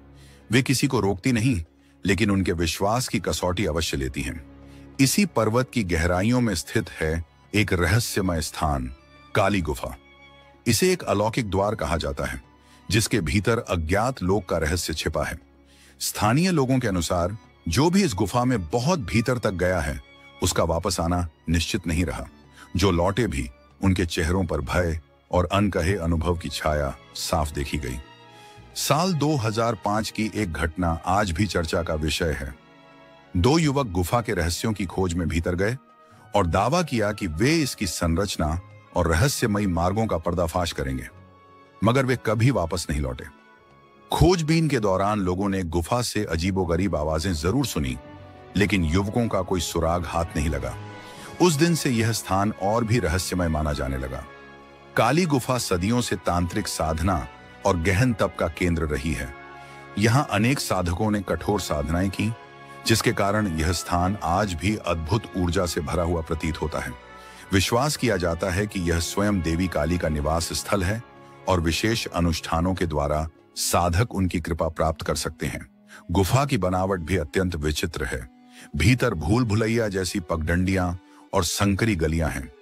वे किसी को रोकती नहीं, लेकिन उनके विश्वास की कसौटी अवश्य लेती हैं। इसी पर्वत की गहराइयों में स्थित है एक रहस्यमय स्थान, काली गुफा। इसे एक अलौकिक द्वार कहा जाता है, जिसके भीतर अज्ञात लोक का रहस्य छिपा है। स्थानीय लोगों के अनुसार जो भी इस गुफा में बहुत भीतर तक गया है, उसका वापस आना निश्चित नहीं रहा। जो लौटे भी, उनके चेहरों पर भय और अनकहे अनुभव की छाया साफ देखी गई। साल 2005 की एक घटना आज भी चर्चा का विषय है। 2 युवक गुफा के रहस्यों की खोज में भीतर गए और दावा किया कि वे इसकी संरचना और रहस्यमयी मार्गों का पर्दाफाश करेंगे, मगर वे कभी वापस नहीं लौटे। खोजबीन के दौरान लोगों ने गुफा से अजीबोगरीब आवाजें जरूर सुनी, लेकिन युवकों का कोई सुराग हाथ नहीं लगा। उस दिन से यह स्थान और भी रहस्यमय माना जाने लगा। काली गुफा सदियों से तांत्रिक साधना और गहन तप का केंद्र रही है। यहां अनेक साधकों ने कठोर साधनाएं की, जिसके कारण यह स्थान आज भी अद्भुत ऊर्जा से भरा हुआ प्रतीत होता है। विश्वास किया जाता है कि यह स्वयं देवी काली का निवास स्थल है और विशेष अनुष्ठानों के द्वारा साधक उनकी कृपा प्राप्त कर सकते हैं। गुफा की बनावट भी अत्यंत विचित्र है। भीतर भूल भुलैया जैसी पगडंडियां और संकरी गलियां हैं,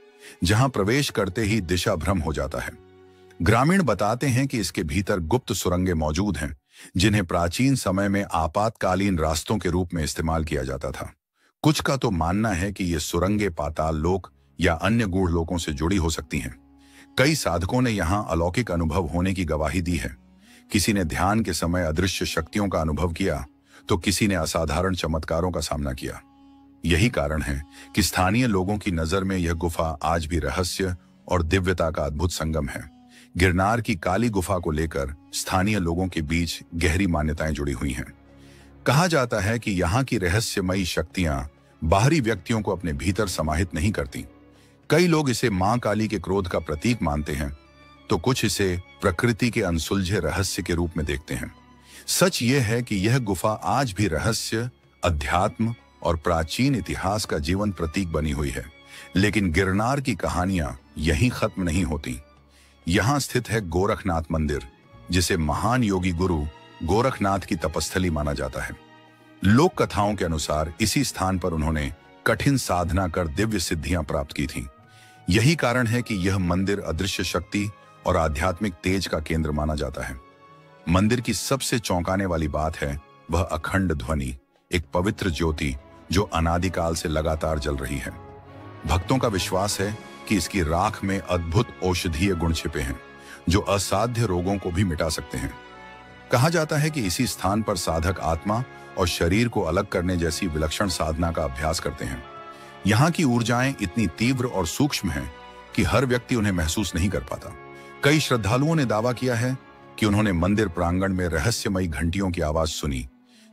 जहां प्रवेश करते ही दिशा भ्रम हो जाता है। ग्रामीण बताते हैं कि इसके भीतर गुप्त सुरंगें मौजूद हैं, जिन्हें प्राचीन समय में आपातकालीन रास्तों के रूप में इस्तेमाल किया जाता था। कुछ का तो मानना है कि ये सुरंगें पाताल लोक या अन्य गूढ़ लोकों से जुड़ी हो सकती हैं। कई साधकों ने यहां अलौकिक अनुभव होने की गवाही दी है। किसी ने ध्यान के समय अदृश्य शक्तियों का अनुभव किया, तो किसी ने असाधारण चमत्कारों का सामना किया। यही कारण है कि स्थानीय लोगों की नजर में यह गुफा आज भी रहस्य और दिव्यता का अद्भुत संगम है। गिरनार की काली गुफा को लेकर स्थानीय लोगों के बीच गहरी मान्यताएं जुड़ी हुई हैं। कहा जाता है कि यहाँ की रहस्यमयी शक्तियां बाहरी व्यक्तियों को अपने भीतर समाहित नहीं करती। कई लोग इसे मां काली के क्रोध का प्रतीक मानते हैं, तो कुछ इसे प्रकृति के अनसुलझे रहस्य के रूप में देखते हैं। सच यह है कि यह गुफा आज भी रहस्य, अध्यात्म और प्राचीन इतिहास का जीवन प्रतीक बनी हुई है। लेकिन गिरनार की कहानियां यहीं खत्म नहीं होती। यहां स्थित है गोरखनाथ मंदिर, जिसे महान योगी गुरु गोरखनाथ की तपस्थली माना जाता है। लोक कथाओं के अनुसार इसी स्थान पर उन्होंने कठिन साधना कर दिव्य सिद्धियां प्राप्त की थीं। यही कारण है कि यह मंदिर अदृश्य शक्ति और आध्यात्मिक तेज का केंद्र माना जाता है। मंदिर की सबसे चौंकाने वाली बात है वह अखंड ध्वनि, एक पवित्र ज्योति जो अनादिकाल से लगातार जल रही है। भक्तों का विश्वास है कि इसकी राख में अद्भुत औषधीय गुण छिपे हैं, जो असाध्य रोगों को भी मिटा सकते हैं। कहा जाता है कि इसी स्थान पर साधक आत्मा और शरीर को अलग करने जैसी विलक्षण साधना का अभ्यास करते हैं। यहाँ की ऊर्जाएं इतनी तीव्र और सूक्ष्म हैं कि हर व्यक्ति उन्हें महसूस नहीं कर पाता। कई श्रद्धालुओं ने दावा किया है कि उन्होंने मंदिर प्रांगण में रहस्यमयी घंटियों की आवाज सुनी,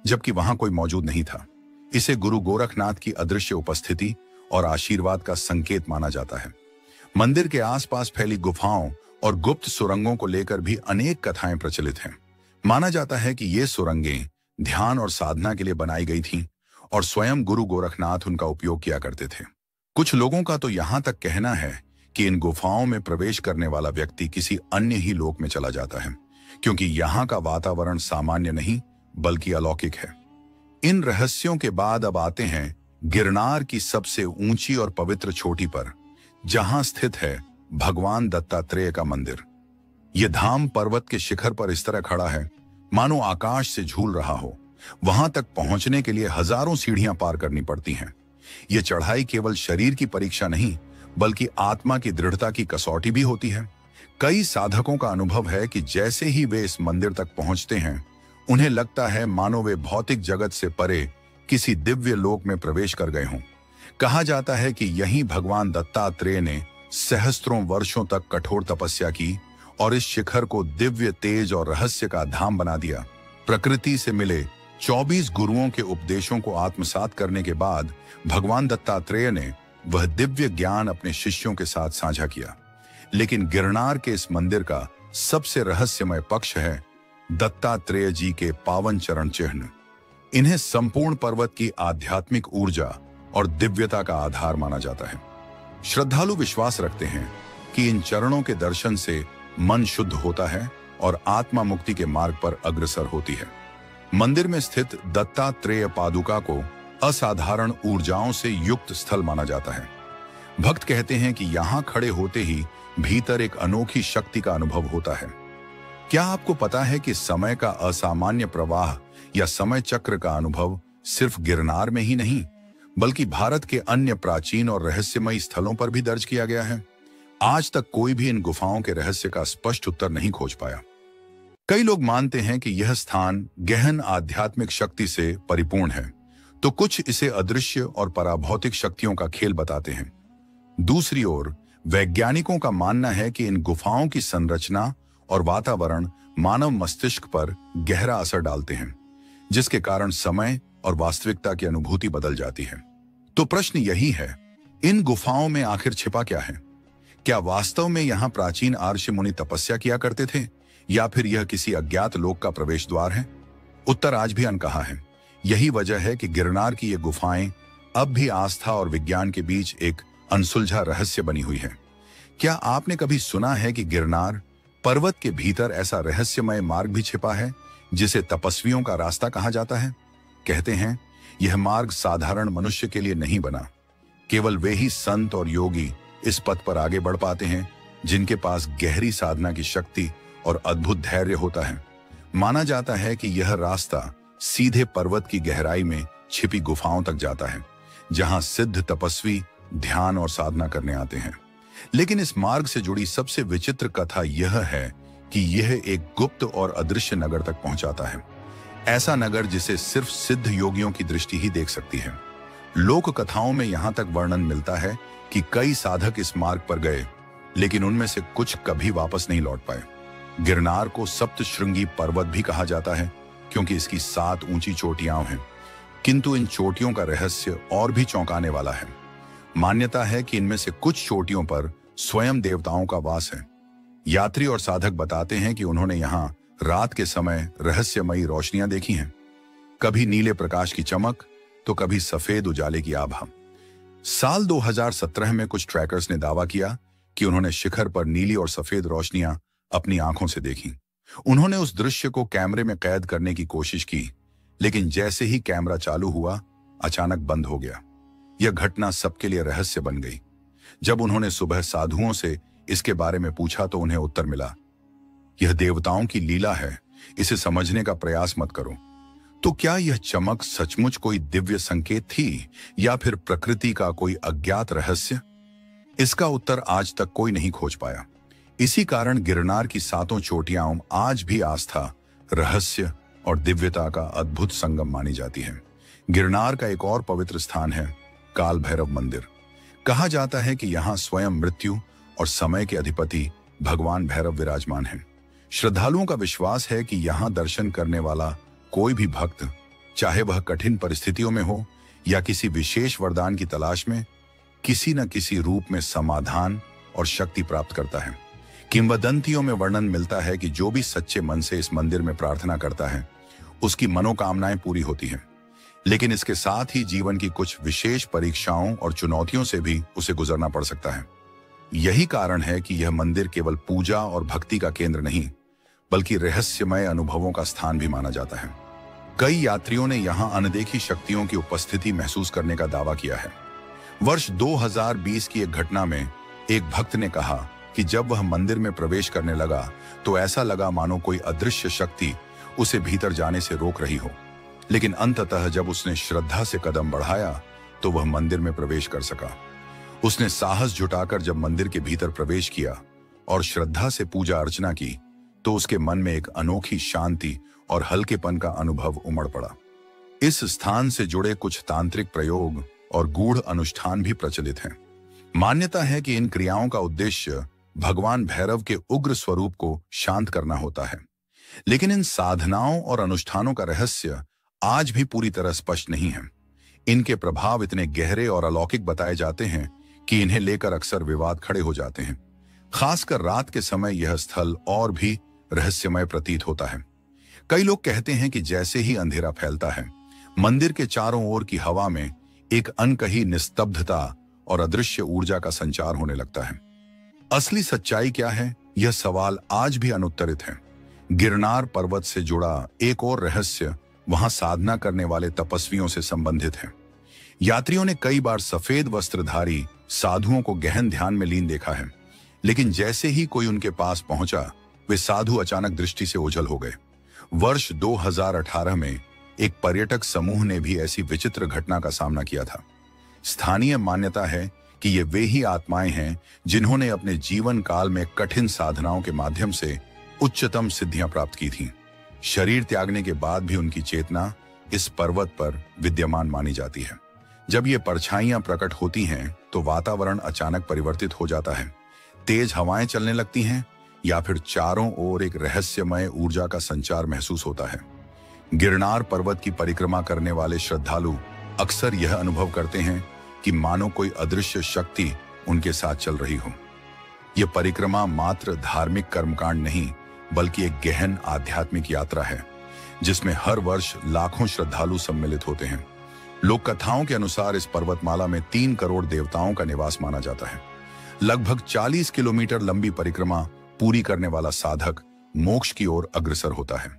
जबकि वहां कोई मौजूद नहीं था। इसे गुरु गोरखनाथ की अदृश्य उपस्थिति और आशीर्वाद का संकेत माना जाता है। मंदिर के आसपास फैली गुफाओं और गुप्त सुरंगों को लेकर भी अनेक कथाएं प्रचलित हैं। माना जाता है कि ये सुरंगें ध्यान और साधना के लिए बनाई गई थीं और स्वयं गुरु गोरखनाथ उनका उपयोग किया करते थे। कुछ लोगों का तो यहां तक कहना है कि इन गुफाओं में प्रवेश करने वाला व्यक्ति किसी अन्य ही लोक में चला जाता है, क्योंकि यहाँ का वातावरण सामान्य नहीं बल्कि अलौकिक है। इन रहस्यों के बाद अब आते हैं गिरनार की सबसे ऊंची और पवित्र चोटी पर, जहां स्थित है भगवान दत्तात्रेय का मंदिर। यह धाम पर्वत के शिखर पर इस तरह खड़ा है मानो आकाश से झूल रहा हो। वहां तक पहुंचने के लिए हजारों सीढ़ियां पार करनी पड़ती हैं। यह चढ़ाई केवल शरीर की परीक्षा नहीं बल्कि आत्मा की दृढ़ता की कसौटी भी होती है। कई साधकों का अनुभव है कि जैसे ही वे इस मंदिर तक पहुंचते हैं, उन्हें लगता है मानो वे भौतिक जगत से परे किसी दिव्य लोक में प्रवेश कर गए हों। कहा जाता है कि यहीं भगवान दत्तात्रेय ने सहस्त्रों वर्षों तक कठोर तपस्या की और इस शिखर को दिव्य तेज और रहस्य का धाम बना दिया। प्रकृति से मिले 24 गुरुओं के उपदेशों को आत्मसात करने के बाद भगवान दत्तात्रेय ने वह दिव्य ज्ञान अपने शिष्यों के साथ साझा किया। लेकिन गिरनार के इस मंदिर का सबसे रहस्यमय पक्ष है दत्तात्रेय जी के पावन चरण चिन्ह। इन्हें संपूर्ण पर्वत की आध्यात्मिक ऊर्जा और दिव्यता का आधार माना जाता है। श्रद्धालु विश्वास रखते हैं कि इन चरणों के दर्शन से मन शुद्ध होता है और आत्मा मुक्ति के मार्ग पर अग्रसर होती है। मंदिर में स्थित दत्तात्रेय पादुका को असाधारण ऊर्जाओं से युक्त स्थल माना जाता है। भक्त कहते हैं कि यहाँ खड़े होते ही भीतर एक अनोखी शक्ति का अनुभव होता है। क्या आपको पता है कि समय का असामान्य प्रवाह या समय चक्र का अनुभव सिर्फ गिरनार में ही नहीं बल्कि भारत के अन्य प्राचीन और रहस्यमयी स्थलों पर भी दर्ज किया गया है? आज तक कोई भी इन गुफाओं के रहस्य का स्पष्ट उत्तर नहीं खोज पाया। कई लोग मानते हैं कि यह स्थान गहन आध्यात्मिक शक्ति से परिपूर्ण है, तो कुछ इसे अदृश्य और पराभौतिक शक्तियों का खेल बताते हैं। दूसरी ओर वैज्ञानिकों का मानना है कि इन गुफाओं की संरचना और वातावरण मानव मस्तिष्क पर गहरा असर डालते हैं, जिसके कारण समय और वास्तविकता की अनुभूति बदल जाती है। तो प्रश्न यही है, इन गुफाओं में आखिर छिपा क्या है? क्या वास्तव में यहाँ प्राचीन ऋषि मुनि तपस्या किया करते थे, या फिर यह किसी अज्ञात लोक का प्रवेश द्वार है? उत्तर आज भी अनकहा है। यही वजह है कि गिरनार की ये गुफाएं अब भी आस्था और विज्ञान के बीच एक अनसुलझा रहस्य बनी हुई है। क्या आपने कभी सुना है कि गिरनार पर्वत के भीतर ऐसा रहस्यमय मार्ग भी छिपा है जिसे तपस्वियों का रास्ता कहा जाता है? कहते हैं यह मार्ग साधारण मनुष्य के लिए नहीं बना। केवल वे ही संत और योगी इस पथ पर आगे बढ़ पाते हैं जिनके पास गहरी साधना की शक्ति और अद्भुत धैर्य होता है। माना जाता है कि यह रास्ता सीधे पर्वत की गहराई में छिपी गुफाओं तक जाता है, जहां सिद्ध तपस्वी ध्यान और साधना करने आते हैं। लेकिन इस मार्ग से जुड़ी सबसे विचित्र कथा यह है कि यह एक गुप्त और अदृश्य नगर तक पहुंचाता है। ऐसा नगर जिसे सिर्फ सिद्ध योगियों की दृष्टि ही देख सकती है। लोक कथाओं में यहां तक वर्णन मिलता है कि कई साधक इस मार्ग पर गए, लेकिन उनमें से कुछ कभी वापस नहीं लौट पाए। गिरनार को सप्तशृंगी पर्वत भी कहा जाता है क्योंकि इसकी 7 ऊंची चोटियां हैं, किंतु इन चोटियों का रहस्य और भी चौंकाने वाला है। मान्यता है कि इनमें से कुछ चोटियों पर स्वयं देवताओं का वास है। यात्री और साधक बताते हैं कि उन्होंने यहाँ रात के समय रहस्यमयी रोशनियां देखी हैं, कभी नीले प्रकाश की चमक तो कभी सफेद उजाले की आभा। साल 2017 में कुछ ट्रैकर्स ने दावा किया कि उन्होंने शिखर पर नीली और सफेद रोशनियां अपनी आंखों से देखी। उन्होंने उस दृश्य को कैमरे में कैद करने की कोशिश की, लेकिन जैसे ही कैमरा चालू हुआ, अचानक बंद हो गया। यह घटना सबके लिए रहस्य बन गई। जब उन्होंने सुबह साधुओं से इसके बारे में पूछा तो उन्हें उत्तर मिला, यह देवताओं की लीला है, इसे समझने का प्रयास मत करो। तो क्या यह चमक सचमुच कोई दिव्य संकेत थी या फिर प्रकृति का कोई अज्ञात रहस्य? इसका उत्तर आज तक कोई नहीं खोज पाया। इसी कारण गिरनार की 7 चोटियां आज भी आस्था, रहस्य और दिव्यता का अद्भुत संगम मानी जाती है। गिरनार का एक और पवित्र स्थान है काल भैरव मंदिर। कहा जाता है कि यहाँ स्वयं मृत्यु और समय के अधिपति भगवान भैरव विराजमान हैं। श्रद्धालुओं का विश्वास है कि यहाँ दर्शन करने वाला कोई भी भक्त, चाहे वह कठिन परिस्थितियों में हो या किसी विशेष वरदान की तलाश में, किसी न किसी रूप में समाधान और शक्ति प्राप्त करता है। किंवदंतियों में वर्णन मिलता है कि जो भी सच्चे मन से इस मंदिर में प्रार्थना करता है, उसकी मनोकामनाएं पूरी होती हैं। लेकिन इसके साथ ही जीवन की कुछ विशेष परीक्षाओं और चुनौतियों से भी उसे गुजरना पड़ सकता है। यही कारण है कि यह मंदिर केवल पूजा और भक्ति का केंद्र नहीं, बल्कि रहस्यमय अनुभवों का स्थान भी माना जाता है। कई यात्रियों ने यहाँ अनदेखी शक्तियों की उपस्थिति महसूस करने का दावा किया है। वर्ष 2020 की एक घटना में एक भक्त ने कहा कि जब वह मंदिर में प्रवेश करने लगा तो ऐसा लगा मानो कोई अदृश्य शक्ति उसे भीतर जाने से रोक रही हो। लेकिन अंततः जब उसने श्रद्धा से कदम बढ़ाया तो वह मंदिर में प्रवेश कर सका। उसने साहस जुटाकर जब मंदिर के भीतर प्रवेश किया और श्रद्धा से पूजा अर्चना की तो उसके मन में एक अनोखी शांति और हल्केपन का अनुभव उमड़ पड़ा। इस स्थान से जुड़े कुछ तांत्रिक प्रयोग और गूढ़ अनुष्ठान भी प्रचलित हैं। मान्यता है कि इन क्रियाओं का उद्देश्य भगवान भैरव के उग्र स्वरूप को शांत करना होता है। लेकिन इन साधनाओं और अनुष्ठानों का रहस्य आज भी पूरी तरह स्पष्ट नहीं है। इनके प्रभाव इतने गहरे और अलौकिक बताए जाते हैं कि इन्हें लेकर अक्सर विवाद खड़े हो जाते हैं। खासकर रात के समय यह स्थल और भी रहस्यमय प्रतीत होता है। कई लोग कहते हैं कि जैसे ही अंधेरा फैलता है, मंदिर के चारों ओर की हवा में एक अनकही निस्तब्धता और अदृश्य ऊर्जा का संचार होने लगता है। असली सच्चाई क्या है, यह सवाल आज भी अनुत्तरित है। गिरनार पर्वत से जुड़ा एक और रहस्य वहां साधना करने वाले तपस्वियों से संबंधित है। यात्रियों ने कई बार सफेद वस्त्रधारी साधुओं को गहन ध्यान में लीन देखा है, लेकिन जैसे ही कोई उनके पास पहुंचा, वे साधु अचानक दृष्टि से ओझल हो गए। वर्ष 2018 में एक पर्यटक समूह ने भी ऐसी विचित्र घटना का सामना किया था। स्थानीय मान्यता है कि ये वे ही आत्माएं हैं जिन्होंने अपने जीवन काल में कठिन साधनाओं के माध्यम से उच्चतम सिद्धियां प्राप्त की थीं। शरीर त्यागने के बाद भी उनकी चेतना इस पर्वत पर विद्यमान मानी जाती है। जब ये परछाइयां प्रकट होती हैं तो वातावरण अचानक परिवर्तित हो जाता है। तेज हवाएं चलने लगती हैं, या फिर चारों ओर एक रहस्यमय ऊर्जा का संचार महसूस होता है। गिरनार पर्वत की परिक्रमा करने वाले श्रद्धालु अक्सर यह अनुभव करते हैं कि मानो कोई अदृश्य शक्ति उनके साथ चल रही हो। यह परिक्रमा मात्र धार्मिक कर्मकांड नहीं, बल्कि एक गहन आध्यात्मिक यात्रा है जिसमें हर वर्ष लाखों श्रद्धालु सम्मिलित होते हैं। लोक कथाओं के अनुसार इस पर्वतमाला में 3 करोड़ देवताओं का निवास माना जाता है। लगभग 40 किलोमीटर लंबी परिक्रमा पूरी करने वाला साधक मोक्ष की ओर अग्रसर होता है।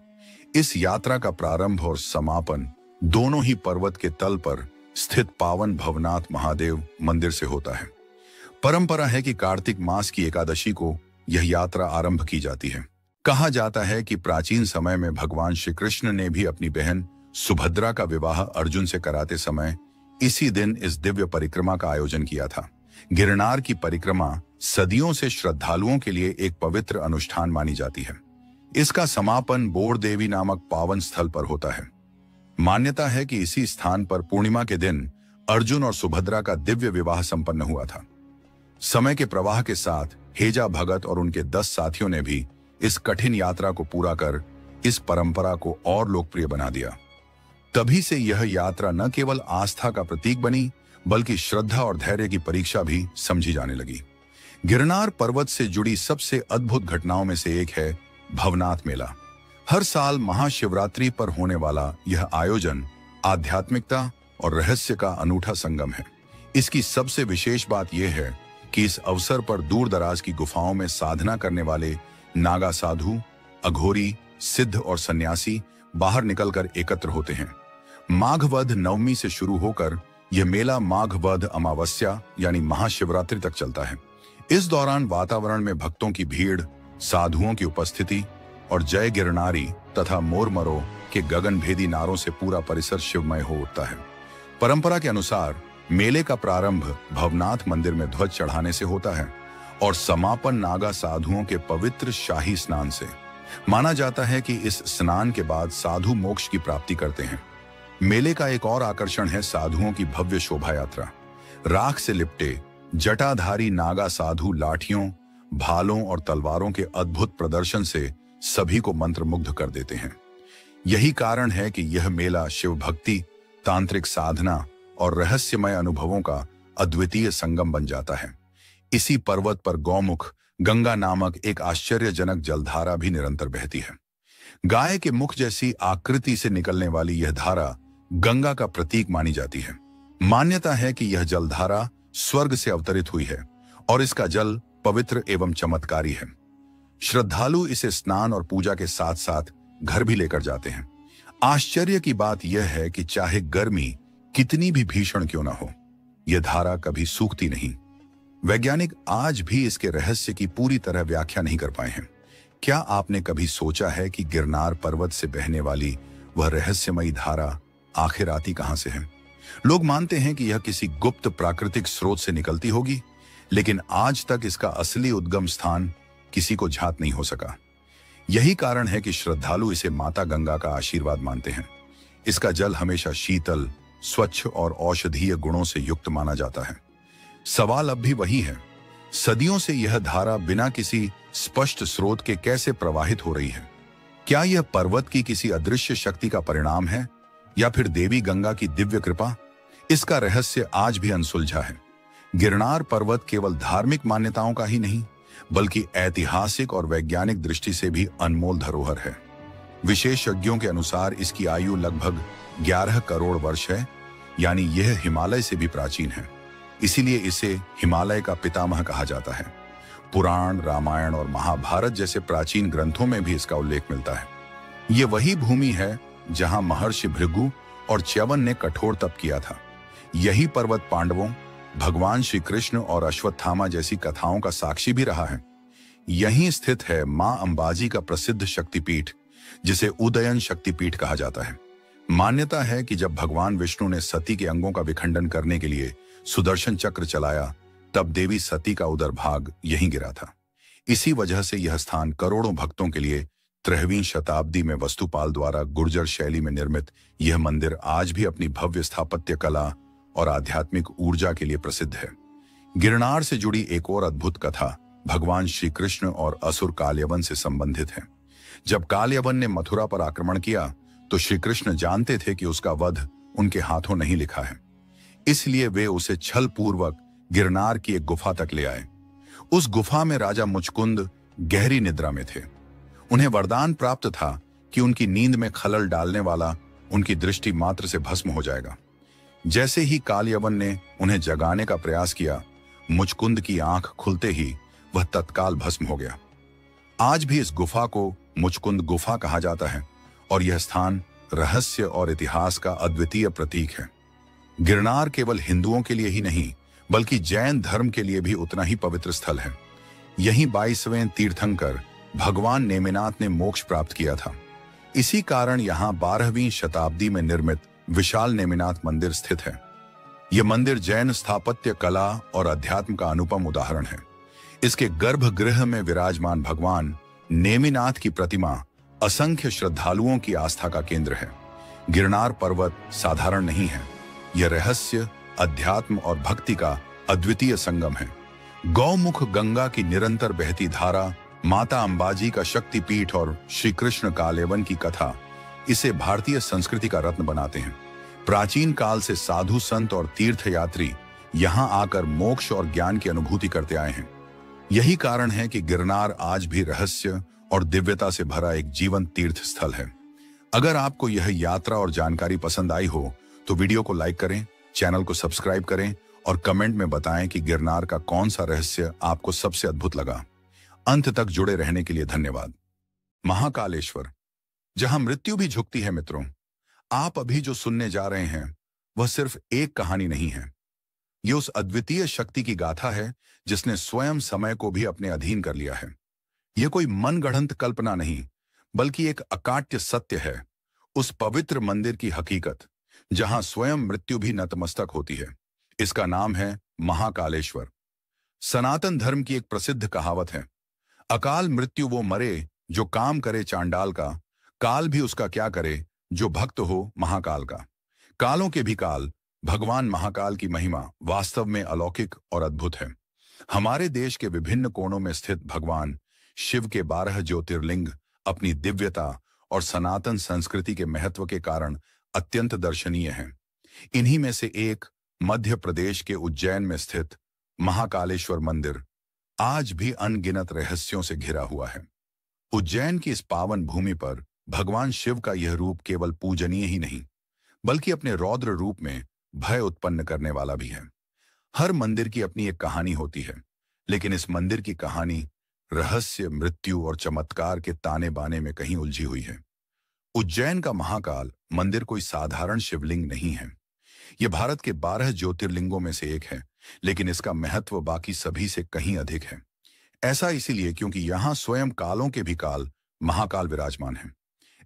इस यात्रा का प्रारंभ और समापन दोनों ही पर्वत के तल पर स्थित पावन भवनाथ महादेव मंदिर से होता है। परंपरा है कि कार्तिक मास की एकादशी को यह यात्रा आरंभ की जाती है। कहा जाता है कि प्राचीन समय में भगवान श्री कृष्ण ने भी अपनी बहन सुभद्रा का विवाह अर्जुन से कराते समय इसी दिन इस दिव्य परिक्रमा का आयोजन किया था। गिरनार की परिक्रमा सदियों से श्रद्धालुओं के लिए एक पवित्र अनुष्ठान मानी जाती है। इसका समापन बोर देवी नामक पावन स्थल पर होता है। मान्यता है कि इसी स्थान पर पूर्णिमा के दिन अर्जुन और सुभद्रा का दिव्य विवाह संपन्न हुआ था। समय के प्रवाह के साथ हेजा भगत और उनके 10 साथियों ने भी इस कठिन यात्रा को पूरा कर इस परंपरा को और लोकप्रिय बना दिया। तभी से यह यात्रा न केवल आस्था का प्रतीक बनी, बल्कि श्रद्धा और धैर्य की परीक्षा भी समझी जाने लगी। गिरनार पर्वत से जुड़ी सबसे अद्भुत घटनाओं में से एक है भवनाथ मेला। हर साल महाशिवरात्रि पर होने वाला यह आयोजन आध्यात्मिकता और रहस्य का अनूठा संगम है। इसकी सबसे विशेष बात यह है कि इस अवसर पर दूर दराज की गुफाओं में साधना करने वाले नागा साधु, अघोरी, सिद्ध और सन्यासी बाहर निकलकर एकत्र होते हैं। माघ वध नवमी से शुरू होकर यह मेला माघ वध अमावस्या यानी महाशिवरात्रि तक चलता है। इस दौरान वातावरण में भक्तों की भीड़, साधुओं की उपस्थिति और जय गिरनारी तथा मोरमरो के गगनभेदी नारों से पूरा परिसर शिवमय हो उठता है। परंपरा के अनुसार मेले का प्रारंभ भवनाथ मंदिर में ध्वज चढ़ाने से होता है और समापन नागा साधुओं के पवित्र शाही स्नान से। माना जाता है कि इस स्नान के बाद साधु मोक्ष की प्राप्ति करते हैं। मेले का एक और आकर्षण है साधुओं की भव्य शोभा यात्रा। राख से लिपटे जटाधारी नागा साधु लाठियों, भालों और तलवारों के अद्भुत प्रदर्शन से सभी को मंत्रमुग्ध कर देते हैं। यही कारण है कि यह मेला शिव भक्ति, तांत्रिक साधना और रहस्यमय अनुभवों का अद्वितीय संगम बन जाता है। इसी पर्वत पर गौमुख गंगा नामक एक आश्चर्यजनक जलधारा भी निरंतर बहती है। गाय के मुख जैसी आकृति से निकलने वाली यह धारा गंगा का प्रतीक मानी जाती है। मान्यता है कि यह जलधारा स्वर्ग से अवतरित हुई है और इसका जल पवित्र एवं चमत्कारी है। श्रद्धालु इसे स्नान और पूजा के साथ साथ घर भी लेकर जाते हैं। आश्चर्य की बात यह है कि चाहे गर्मी कितनी भी भीषण क्यों न हो, यह धारा कभी सूखती नहीं। वैज्ञानिक आज भी इसके रहस्य की पूरी तरह व्याख्या नहीं कर पाए हैं। क्या आपने कभी सोचा है कि गिरनार पर्वत से बहने वाली वह रहस्यमयी धारा आखिर आती कहां से है? लोग मानते हैं कि यह किसी गुप्त प्राकृतिक स्रोत से निकलती होगी, लेकिन आज तक इसका असली उद्गम स्थान किसी को ज्ञात नहीं हो सका। यही कारण है कि श्रद्धालु इसे माता गंगा का आशीर्वाद मानते हैं। इसका जल हमेशा शीतल, स्वच्छ और औषधीय गुणों से युक्त माना जाता है। सवाल अब भी वही है, सदियों से यह धारा बिना किसी स्पष्ट स्रोत के कैसे प्रवाहित हो रही है? क्या यह पर्वत की किसी अदृश्य शक्ति का परिणाम है या फिर देवी गंगा की दिव्य कृपा? इसका रहस्य आज भी अनसुलझा है। गिरनार पर्वत केवल धार्मिक मान्यताओं का ही नहीं, बल्कि ऐतिहासिक और वैज्ञानिक दृष्टि से भी अनमोल धरोहर है। विशेषज्ञों के अनुसार इसकी आयु लगभग 11 करोड़ वर्ष है, यानी यह हिमालय से भी प्राचीन है। इसीलिए इसे हिमालय का पितामह कहा जाता है। पुराण, रामायण और महाभारत जैसे प्राचीन ग्रंथों में भी इसका उल्लेख मिलता है। ये वही भूमि है जहां महर्षि भृगु और च्यवन ने कठोर तप किया था। यही पर्वत पांडवों, भगवान श्री कृष्ण और अश्वत्थामा जैसी कथाओं का साक्षी भी रहा है। यहीं स्थित है मां अंबाजी का प्रसिद्ध शक्तिपीठ, जिसे उदयन शक्तिपीठ कहा जाता है। मान्यता है कि जब भगवान विष्णु ने सती के अंगों का विखंडन करने के लिए सुदर्शन चक्र चलाया, तब देवी सती का उदर भाग यहीं गिरा था। इसी वजह से यह स्थान करोड़ों भक्तों के लिए 13वीं शताब्दी में वस्तुपाल द्वारा गुर्जर शैली में निर्मित यह मंदिर आज भी अपनी भव्य स्थापत्य कला और आध्यात्मिक ऊर्जा के लिए प्रसिद्ध है। गिरनार से जुड़ी एक और अद्भुत कथा भगवान श्री कृष्ण और असुर कालयवन से संबंधित है। जब कालयवन ने मथुरा पर आक्रमण किया तो श्री कृष्ण जानते थे कि उसका वध उनके हाथों नहीं लिखा है, इसलिए वे उसे छल पूर्वक गिरनार की एक गुफा तक ले आए। उस गुफा में राजा मुचकुंद गहरी निद्रा में थे। उन्हें वरदान प्राप्त था कि उनकी नींद में खलल डालने वाला उनकी दृष्टि मात्र से भस्म हो जाएगा। जैसे ही कालयवन ने उन्हें जगाने का प्रयास किया, मुचकुंद की आंख खुलते ही वह तत्काल भस्म हो गया। आज भी इस गुफा को मुचकुंद गुफा कहा जाता है और यह स्थान रहस्य और इतिहास का अद्वितीय प्रतीक है। गिरनार केवल हिंदुओं के लिए ही नहीं बल्कि जैन धर्म के लिए भी उतना ही पवित्र स्थल है। यहीं 22वें तीर्थंकर भगवान नेमिनाथ ने मोक्ष प्राप्त किया था। इसी कारण यहाँ 12वीं शताब्दी में निर्मित विशाल नेमिनाथ मंदिर स्थित है। यह मंदिर जैन स्थापत्य कला और अध्यात्म का अनुपम उदाहरण है। इसके गर्भगृह में विराजमान भगवान नेमिनाथ की प्रतिमा असंख्य श्रद्धालुओं की आस्था का केंद्र है। गिरनार पर्वत साधारण नहीं है, यह रहस्य, अध्यात्म और भक्ति का अद्वितीय संगम है। गौमुख गंगा की निरंतर बहती धारा, माता अंबाजी का शक्तिपीठ और श्री कृष्ण कालयवन की कथा इसे भारतीय संस्कृति का रत्न बनाते हैं। प्राचीन काल से साधु संत और तीर्थयात्री यहाँ आकर मोक्ष और ज्ञान की अनुभूति करते आए हैं। यही कारण है कि गिरनार आज भी रहस्य और दिव्यता से भरा एक जीवंत तीर्थ स्थल है। अगर आपको यह यात्रा और जानकारी पसंद आई हो तो वीडियो को लाइक करें, चैनल को सब्सक्राइब करें और कमेंट में बताएं कि गिरनार का कौन सा रहस्य आपको सबसे अद्भुत लगा। अंत तक जुड़े रहने के लिए धन्यवाद। महाकालेश्वर, जहां मृत्यु भी झुकती है मित्रों, आप अभी जो सुनने जा रहे हैं वह सिर्फ एक कहानी नहीं है। यह उस अद्वितीय शक्ति की गाथा है जिसने स्वयं समय को भी अपने अधीन कर लिया है। यह कोई मनगढ़ंत कल्पना नहीं बल्कि एक अकाट्य सत्य है, उस पवित्र मंदिर की हकीकत जहां स्वयं मृत्यु भी नतमस्तक होती है। इसका नाम है महाकालेश्वर। सनातन धर्म की एक प्रसिद्ध कहावत है, अकाल मृत्यु वो मरे जो काम करे चांडाल का, काल भी उसका क्या करे जो भक्त हो महाकाल का। कालों के भी काल भगवान महाकाल की महिमा वास्तव में अलौकिक और अद्भुत है। हमारे देश के विभिन्न कोणों में स्थित भगवान शिव के 12 ज्योतिर्लिंग अपनी दिव्यता और सनातन संस्कृति के महत्व के कारण अत्यंत दर्शनीय हैं। इन्हीं में से एक मध्य प्रदेश के उज्जैन में स्थित महाकालेश्वर मंदिर आज भी अनगिनत रहस्यों से घिरा हुआ है। उज्जैन की इस पावन भूमि पर भगवान शिव का यह रूप केवल पूजनीय ही नहीं बल्कि अपने रौद्र रूप में भय उत्पन्न करने वाला भी है। हर मंदिर की अपनी एक कहानी होती है, लेकिन इस मंदिर की कहानी रहस्य, मृत्यु और चमत्कार के ताने बाने में कहीं उलझी हुई है। उज्जैन का महाकाल मंदिर कोई साधारण शिवलिंग नहीं है। यह भारत के 12 ज्योतिर्लिंगों में से एक है, लेकिन इसका महत्व बाकी सभी से कहीं अधिक है। ऐसा इसीलिए क्योंकि यहाँ स्वयं कालों के भी काल महाकाल विराजमान है।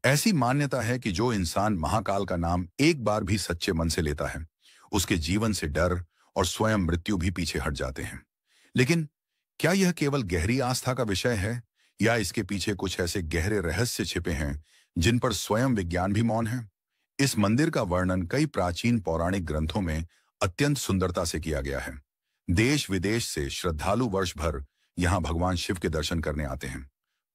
ऐसी मान्यता है कि जो इंसान महाकाल का नाम एक बार भी सच्चे मन से लेता है, उसके जीवन से डर और स्वयं मृत्यु भी पीछे हट जाते हैं। लेकिन क्या यह केवल गहरी आस्था का विषय है या इसके पीछे कुछ ऐसे गहरे रहस्य छिपे हैं जिन पर स्वयं विज्ञान भी मौन है? इस मंदिर का वर्णन कई प्राचीन पौराणिक ग्रंथों में अत्यंत सुंदरता से किया गया है। देश विदेश से श्रद्धालु वर्ष भर यहाँ भगवान शिव के दर्शन करने आते हैं।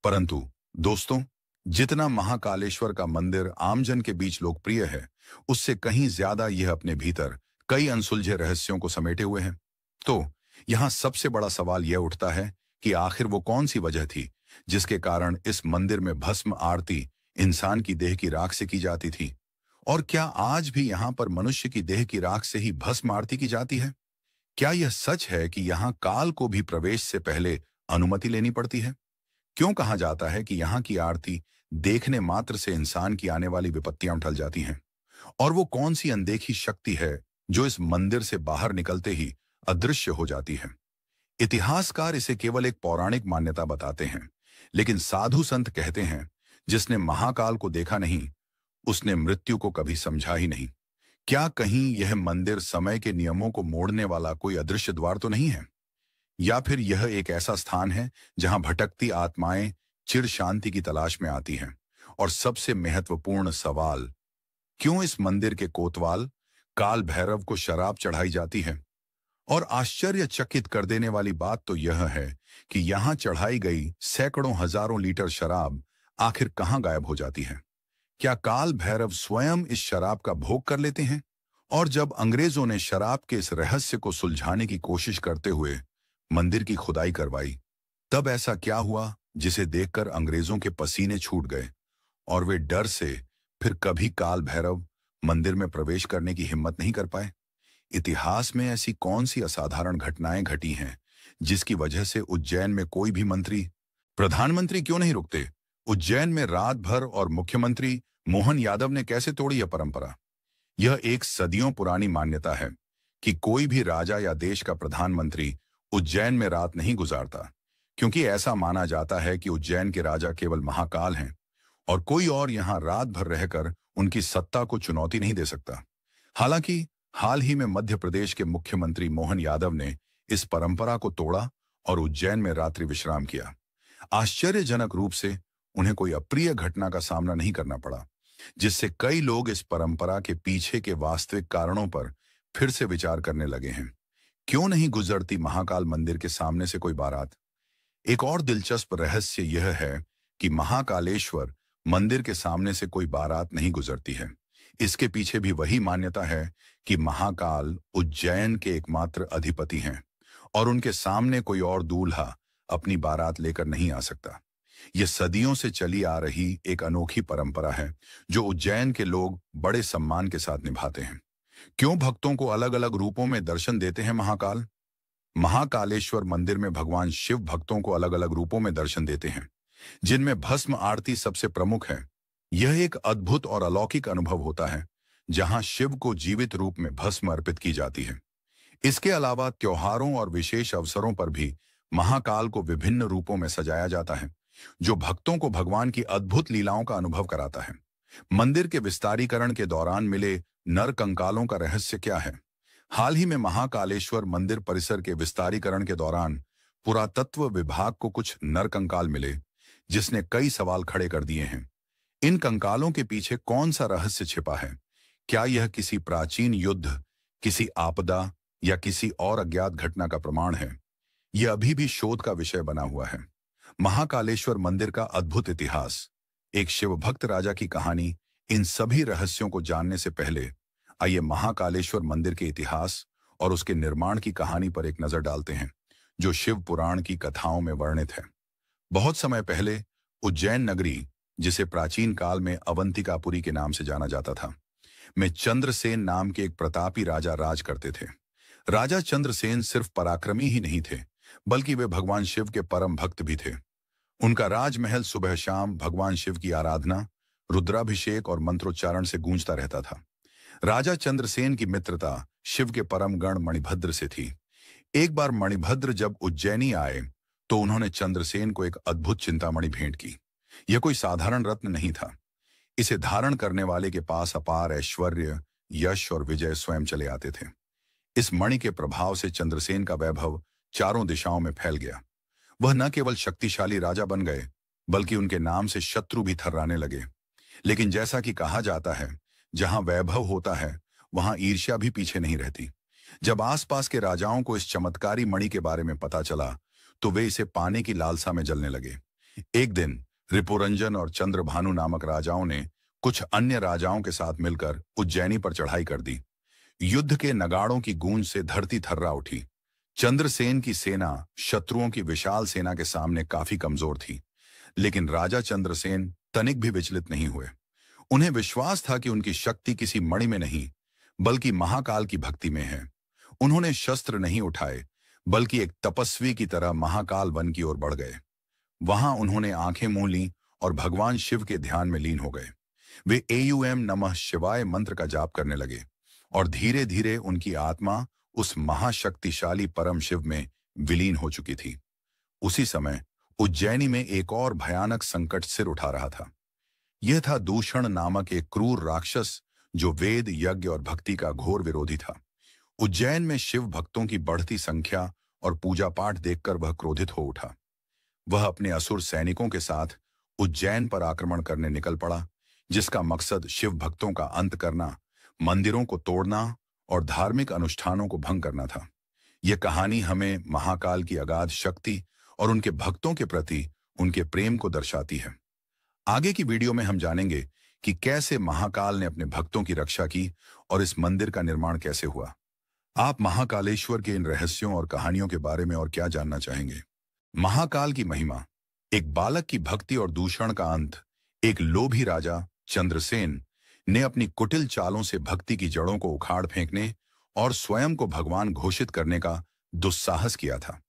परंतु दोस्तों, जितना महाकालेश्वर का मंदिर आमजन के बीच लोकप्रिय है, उससे कहीं ज्यादा यह अपने भीतर कई अनसुलझे रहस्यों को समेटे हुए है। तो यहाँ सबसे बड़ा सवाल यह उठता है कि आखिर वो कौन सी वजह थी जिसके कारण इस मंदिर में भस्म आरती इंसान की देह की राख से की जाती थी, और क्या आज भी यहाँ पर मनुष्य की देह की राख से ही भस्म आरती की जाती है? क्या यह सच है कि यहाँ काल को भी प्रवेश से पहले अनुमति लेनी पड़ती है? क्यों कहा जाता है कि यहाँ की आरती देखने मात्र से इंसान की आने वाली विपत्तियां टल जाती हैं? और वो कौन सी अनदेखी शक्ति है जो इस मंदिर से बाहर निकलते ही अदृश्य हो जाती है? इतिहासकार इसे केवल एक पौराणिक मान्यता बताते हैं, लेकिन साधु संत कहते हैं जिसने महाकाल को देखा नहीं, उसने मृत्यु को कभी समझा ही नहीं। क्या कहीं यह मंदिर समय के नियमों को मोड़ने वाला कोई अदृश्य द्वार तो नहीं है? या फिर यह एक ऐसा स्थान है जहां भटकती आत्माएं चिर शांति की तलाश में आती हैं? और सबसे महत्वपूर्ण सवाल, क्यों इस मंदिर के कोतवाल काल भैरव को शराब चढ़ाई जाती है? और आश्चर्यचकित कर देने वाली बात तो यह है कि यहां चढ़ाई गई सैकड़ों हजारों लीटर शराब आखिर कहां गायब हो जाती है। क्या काल भैरव स्वयं इस शराब का भोग कर लेते हैं? और जब अंग्रेजों ने शराब के इस रहस्य को सुलझाने की कोशिश करते हुए मंदिर की खुदाई करवाई, तब ऐसा क्या हुआ जिसे देखकर अंग्रेजों के पसीने छूट गए और वे डर से फिर कभी काल भैरव मंदिर में प्रवेश करने की हिम्मत नहीं कर पाए? इतिहास में ऐसी कौन सी असाधारण घटनाएं घटी हैं जिसकी वजह से उज्जैन में कोई भी मंत्री, प्रधानमंत्री क्यों नहीं रुकते? उज्जैन में रात भर और मुख्यमंत्री मोहन यादव ने कैसे तोड़ी यह परंपरा? यह एक सदियों पुरानी मान्यता है कि कोई भी राजा या देश का प्रधानमंत्री उज्जैन में रात नहीं गुजारता, क्योंकि ऐसा माना जाता है कि उज्जैन के राजा केवल महाकाल हैं और कोई और यहां रात भर रहकर उनकी सत्ता को चुनौती नहीं दे सकता। हालांकि हाल ही में मध्य प्रदेश के मुख्यमंत्री मोहन यादव ने इस परंपरा को तोड़ा और उज्जैन में रात्रि विश्राम किया। आश्चर्यजनक रूप से उन्हें कोई अप्रिय घटना का सामना नहीं करना पड़ा, जिससे कई लोग इस परंपरा के पीछे के वास्तविक कारणों पर फिर से विचार करने लगे हैं। क्यों नहीं गुजरती महाकाल मंदिर के सामने से कोई बारात? एक और दिलचस्प रहस्य यह है कि महाकालेश्वर मंदिर के सामने से कोई बारात नहीं गुजरती है। इसके पीछे भी वही मान्यता है कि महाकाल उज्जैन के एकमात्र अधिपति हैं और उनके सामने कोई और दूल्हा अपनी बारात लेकर नहीं आ सकता। यह सदियों से चली आ रही एक अनोखी परंपरा है जो उज्जैन के लोग बड़े सम्मान के साथ निभाते हैं। क्यों भक्तों को अलग अलग रूपों में दर्शन देते हैं महाकाल? महाकालेश्वर मंदिर में भगवान शिव भक्तों को अलग अलग रूपों में दर्शन देते हैं, जिनमें भस्म आरती सबसे प्रमुख है। यह एक अद्भुत और अलौकिक अनुभव होता है जहां शिव को जीवित रूप में भस्म अर्पित की जाती है। इसके अलावा त्योहारों और विशेष अवसरों पर भी महाकाल को विभिन्न रूपों में सजाया जाता है, जो भक्तों को भगवान की अद्भुत लीलाओं का अनुभव कराता है। मंदिर के विस्तारीकरण के दौरान मिले नर कंकालों का रहस्य क्या है? हाल ही में महाकालेश्वर मंदिर परिसर के विस्तारीकरण के दौरान पुरातत्व विभाग को कुछ नर कंकाल मिले, जिसने कई सवाल खड़े कर दिए हैं। इन कंकालों के पीछे कौन सा रहस्य छिपा है? क्या यह किसी प्राचीन युद्ध, किसी आपदा या किसी और अज्ञात घटना का प्रमाण है? यह अभी भी शोध का विषय बना हुआ है। महाकालेश्वर मंदिर का अद्भुत इतिहास, एक शिवभक्त राजा की कहानी। इन सभी रहस्यों को जानने से पहले आइए महाकालेश्वर मंदिर के इतिहास और उसके निर्माण की कहानी पर एक नजर डालते हैं, जो शिव पुराण की कथाओं में वर्णित है। बहुत समय पहले उज्जैन नगरी, जिसे प्राचीन काल में अवंतिकापुरी के नाम से जाना जाता था, में चंद्रसेन नाम के एक प्रतापी राजा राज करते थे। राजा चंद्रसेन सिर्फ पराक्रमी ही नहीं थे, बल्कि वे भगवान शिव के परम भक्त भी थे। उनका राजमहल सुबह शाम भगवान शिव की आराधना, रुद्राभिषेक और मंत्रोच्चारण से गूंजता रहता था। राजा चंद्रसेन की मित्रता शिव के परम गण मणिभद्र से थी। एक बार मणिभद्र जब उज्जैनी आए तो उन्होंने चंद्रसेन को एक अद्भुत चिंतामणि भेंट की। यह कोई साधारण रत्न नहीं था। इसे धारण करने वाले के पास अपार ऐश्वर्य, यश और विजय स्वयं चले आते थे। इस मणि के प्रभाव से चंद्रसेन का वैभव चारों दिशाओं में फैल गया। वह न केवल शक्तिशाली राजा बन गए, बल्कि उनके नाम से शत्रु भी थर्राने लगे। लेकिन जैसा कि कहा जाता है, जहां वैभव होता है वहां ईर्ष्या भी पीछे नहीं रहती। जब आसपास के राजाओं को इस चमत्कारी मणि के बारे में पता चला तो वे इसे पाने की लालसा में जलने लगे। एक दिन रिपुरंजन और चंद्रभानु नामक राजाओं ने कुछ अन्य राजाओं के साथ मिलकर उज्जैनी पर चढ़ाई कर दी। युद्ध के नगाड़ों की गूंज से धरती थर्रा उठी। चंद्रसेन की सेना शत्रुओं की विशाल सेना के सामने काफी कमजोर थी, लेकिन राजा चंद्रसेन तनिक भी विचलित नहीं हुए। उन्हें विश्वास था कि उनकी शक्ति किसी मणि में नहीं, बल्कि महाकाल की भक्ति में है। उन्होंने शस्त्र नहीं उठाए, बल्कि एक तपस्वी की तरह महाकाल वन की ओर बढ़ गए। वहां उन्होंने आंखें मूंद लीं और भगवान शिव के ध्यान में लीन हो गए। वे एयूएम नमः शिवाय मंत्र का जाप करने लगे और धीरे धीरे उनकी आत्मा उस महाशक्तिशाली परम शिव में विलीन हो चुकी थी। उसी समय उज्जैनी में एक और भयानक संकट सिर उठा रहा था। यह था दूषण नामक एक क्रूर राक्षस, जो वेद, यज्ञ और भक्ति का घोर विरोधी था। उज्जैन में शिव भक्तों की बढ़ती संख्या और पूजा पाठ देखकर वह क्रोधित हो उठा। वह अपने असुर सैनिकों के साथ उज्जैन पर आक्रमण करने निकल पड़ा, जिसका मकसद शिव भक्तों का अंत करना, मंदिरों को तोड़ना और धार्मिक अनुष्ठानों को भंग करना था। यह कहानी हमें महाकाल की अगाध शक्ति और उनके भक्तों के प्रति उनके प्रेम को दर्शाती है। आगे की वीडियो में हम जानेंगे कि कैसे महाकाल ने अपने भक्तों की रक्षा की और इस मंदिर का निर्माण कैसे हुआ। आप महाकालेश्वर के इन रहस्यों और कहानियों के बारे में और क्या जानना चाहेंगे? महाकाल की महिमा। एक बालक की भक्ति और दूषण का अंत। एक लोभी राजा चंद्रसेन ने अपनी कुटिल चालों से भक्ति की जड़ों को उखाड़ फेंकने और स्वयं को भगवान घोषित करने का दुस्साहस किया था।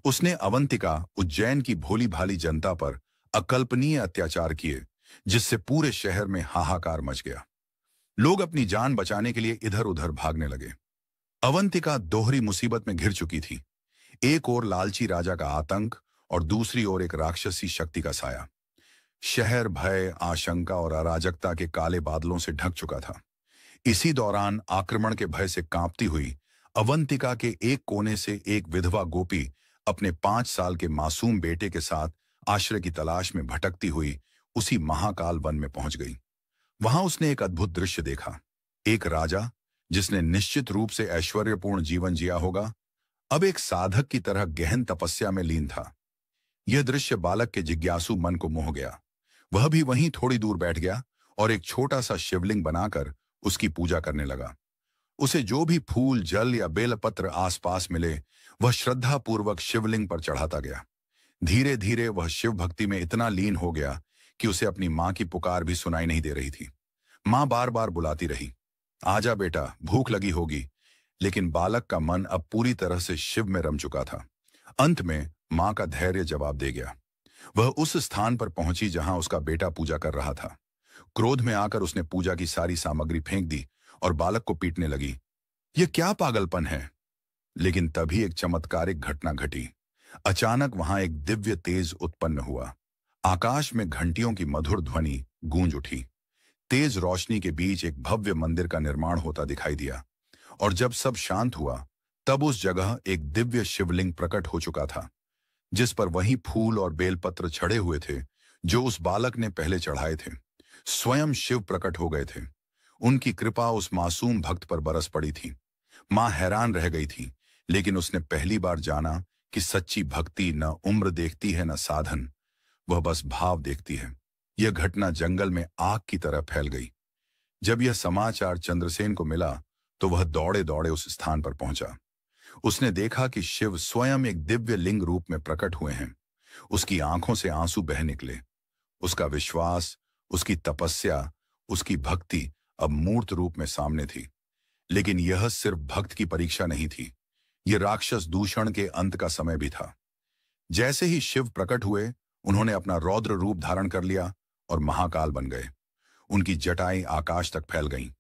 उसने अवंतिका उज्जैन की भोली भाली जनता पर अकल्पनीय अत्याचार किए, जिससे पूरे शहर में हाहाकार मच गया। लोग अपनी जान बचाने के लिए इधर उधर भागने लगे। अवंतिका दोहरी मुसीबत में घिर चुकी थी। एक ओर लालची राजा का आतंक और दूसरी ओर एक राक्षसी शक्ति का साया। शहर भय, आशंका और अराजकता के काले बादलों से ढक चुका था। इसी दौरान आक्रमण के भय से कांपती हुई अवंतिका के एक कोने से एक विधवा गोपी अपने 5 साल के मासूम बेटे के साथ आश्रय की तलाश में भटकती हुई उसी महाकाल वन में पहुंच गई। वहां उसने एक अद्भुत दृश्य देखा। एक राजा, जिसने निश्चित रूप से ऐश्वर्यपूर्ण जीवन जिया होगा, अब एक साधक की तरह गहन तपस्या में लीन था। यह दृश्य बालक के जिज्ञासु मन को मोह गया। वह भी वहीं थोड़ी दूर बैठ गया और एक छोटा सा शिवलिंग बनाकर उसकी पूजा करने लगा। उसे जो भी फूल, जल या बेलपत्र आसपास मिले, वह श्रद्धापूर्वक शिवलिंग पर चढ़ाता गया। धीरे धीरे वह शिव भक्ति में इतना लीन हो गया कि उसे अपनी मां की पुकार भी सुनाई नहीं दे रही थी। मां बार बार बुलाती रही, आजा बेटा, भूख लगी होगी, लेकिन बालक का मन अब पूरी तरह से शिव में रम चुका था। अंत में मां का धैर्य जवाब दे गया। वह उस स्थान पर पहुंची जहां उसका बेटा पूजा कर रहा था। क्रोध में आकर उसने पूजा की सारी सामग्री फेंक दी और बालक को पीटने लगी। यह क्या पागलपन है? लेकिन तभी एक चमत्कारिक घटना घटी। अचानक वहां एक दिव्य तेज उत्पन्न हुआ। आकाश में घंटियों की मधुर ध्वनि गूंज उठी। तेज रोशनी के बीच एक भव्य मंदिर का निर्माण होता दिखाई दिया, और जब सब शांत हुआ, तब उस जगह एक दिव्य शिवलिंग प्रकट हो चुका था, जिस पर वही फूल और बेलपत्र चढ़े हुए थे जो उस बालक ने पहले चढ़ाए थे। स्वयं शिव प्रकट हो गए थे। उनकी कृपा उस मासूम भक्त पर बरस पड़ी थी। मां हैरान रह गई थी, लेकिन उसने पहली बार जाना कि सच्ची भक्ति न उम्र देखती है, न साधन, वह बस भाव देखती है। यह घटना जंगल में आग की तरह फैल गई। जब यह समाचार चंद्रसेन को मिला, तो वह दौड़े दौड़े उस स्थान पर पहुंचा। उसने देखा कि शिव स्वयं एक दिव्य लिंग रूप में प्रकट हुए हैं। उसकी आंखों से आंसू बह निकले। उसका विश्वास, उसकी तपस्या, उसकी भक्ति अब मूर्त रूप में सामने थी। लेकिन यह सिर्फ भक्त की परीक्षा नहीं थी, यह राक्षस दूषण के अंत का समय भी था। जैसे ही शिव प्रकट हुए, उन्होंने अपना रौद्र रूप धारण कर लिया और महाकाल बन गए। उनकी जटाएं आकाश तक फैल गईं।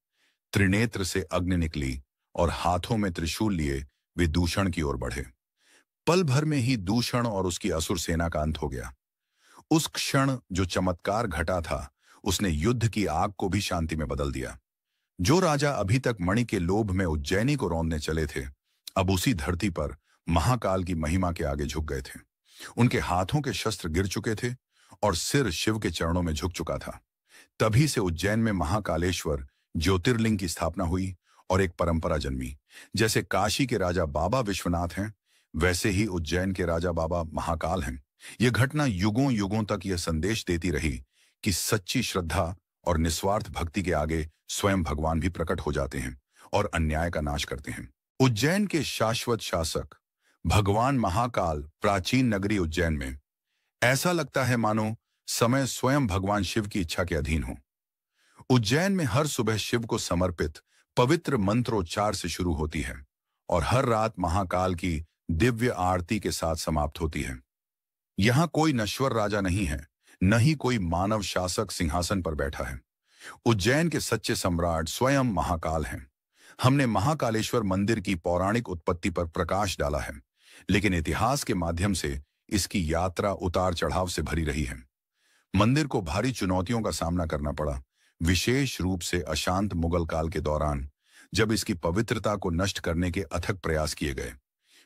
त्रिनेत्र से अग्नि निकली और हाथों में त्रिशूल लिए वे दूषण की ओर बढ़े। पल भर में ही दूषण और उसकी असुर सेना का अंत हो गया। उस क्षण जो चमत्कार घटा था, उसने युद्ध की आग को भी शांति में बदल दिया। जो राजा अभी तक मणि के लोभ में उज्जैनी को रौंदने चले थे, अब उसी धरती पर महाकाल की महिमा के आगे झुक गए थे। उनके हाथों के शस्त्र गिर चुके थे और सिर शिव के चरणों में झुक चुका था। तभी से उज्जैन में महाकालेश्वर ज्योतिर्लिंग की स्थापना हुई और एक परंपरा जन्मी। जैसे काशी के राजा बाबा विश्वनाथ हैं, वैसे ही उज्जैन के राजा बाबा महाकाल हैं। यह घटना युगों युगों तक यह संदेश देती रही कि सच्ची श्रद्धा और निस्वार्थ भक्ति के आगे स्वयं भगवान भी प्रकट हो जाते हैं और अन्याय का नाश करते हैं। उज्जैन के शाश्वत शासक भगवान महाकाल प्राचीन नगरी उज्जैन में। ऐसा लगता है मानो समय स्वयं भगवान शिव की इच्छा के अधीन हो। उज्जैन में हर सुबह शिव को समर्पित पवित्र मंत्रोच्चार से शुरू होती है और हर रात महाकाल की दिव्य आरती के साथ समाप्त होती है। यहां कोई नश्वर राजा नहीं है, न ही कोई मानव शासक सिंहासन पर बैठा है। उज्जैन के सच्चे सम्राट स्वयं महाकाल हैं। हमने महाकालेश्वर मंदिर की पौराणिक उत्पत्ति पर प्रकाश डाला है, लेकिन इतिहास के माध्यम से इसकी यात्रा उतार चढ़ाव से भरी रही है। मंदिर को भारी चुनौतियों का सामना करना पड़ा, विशेष रूप से अशांत मुगल काल के दौरान, जब इसकी पवित्रता को नष्ट करने के अथक प्रयास किए गए।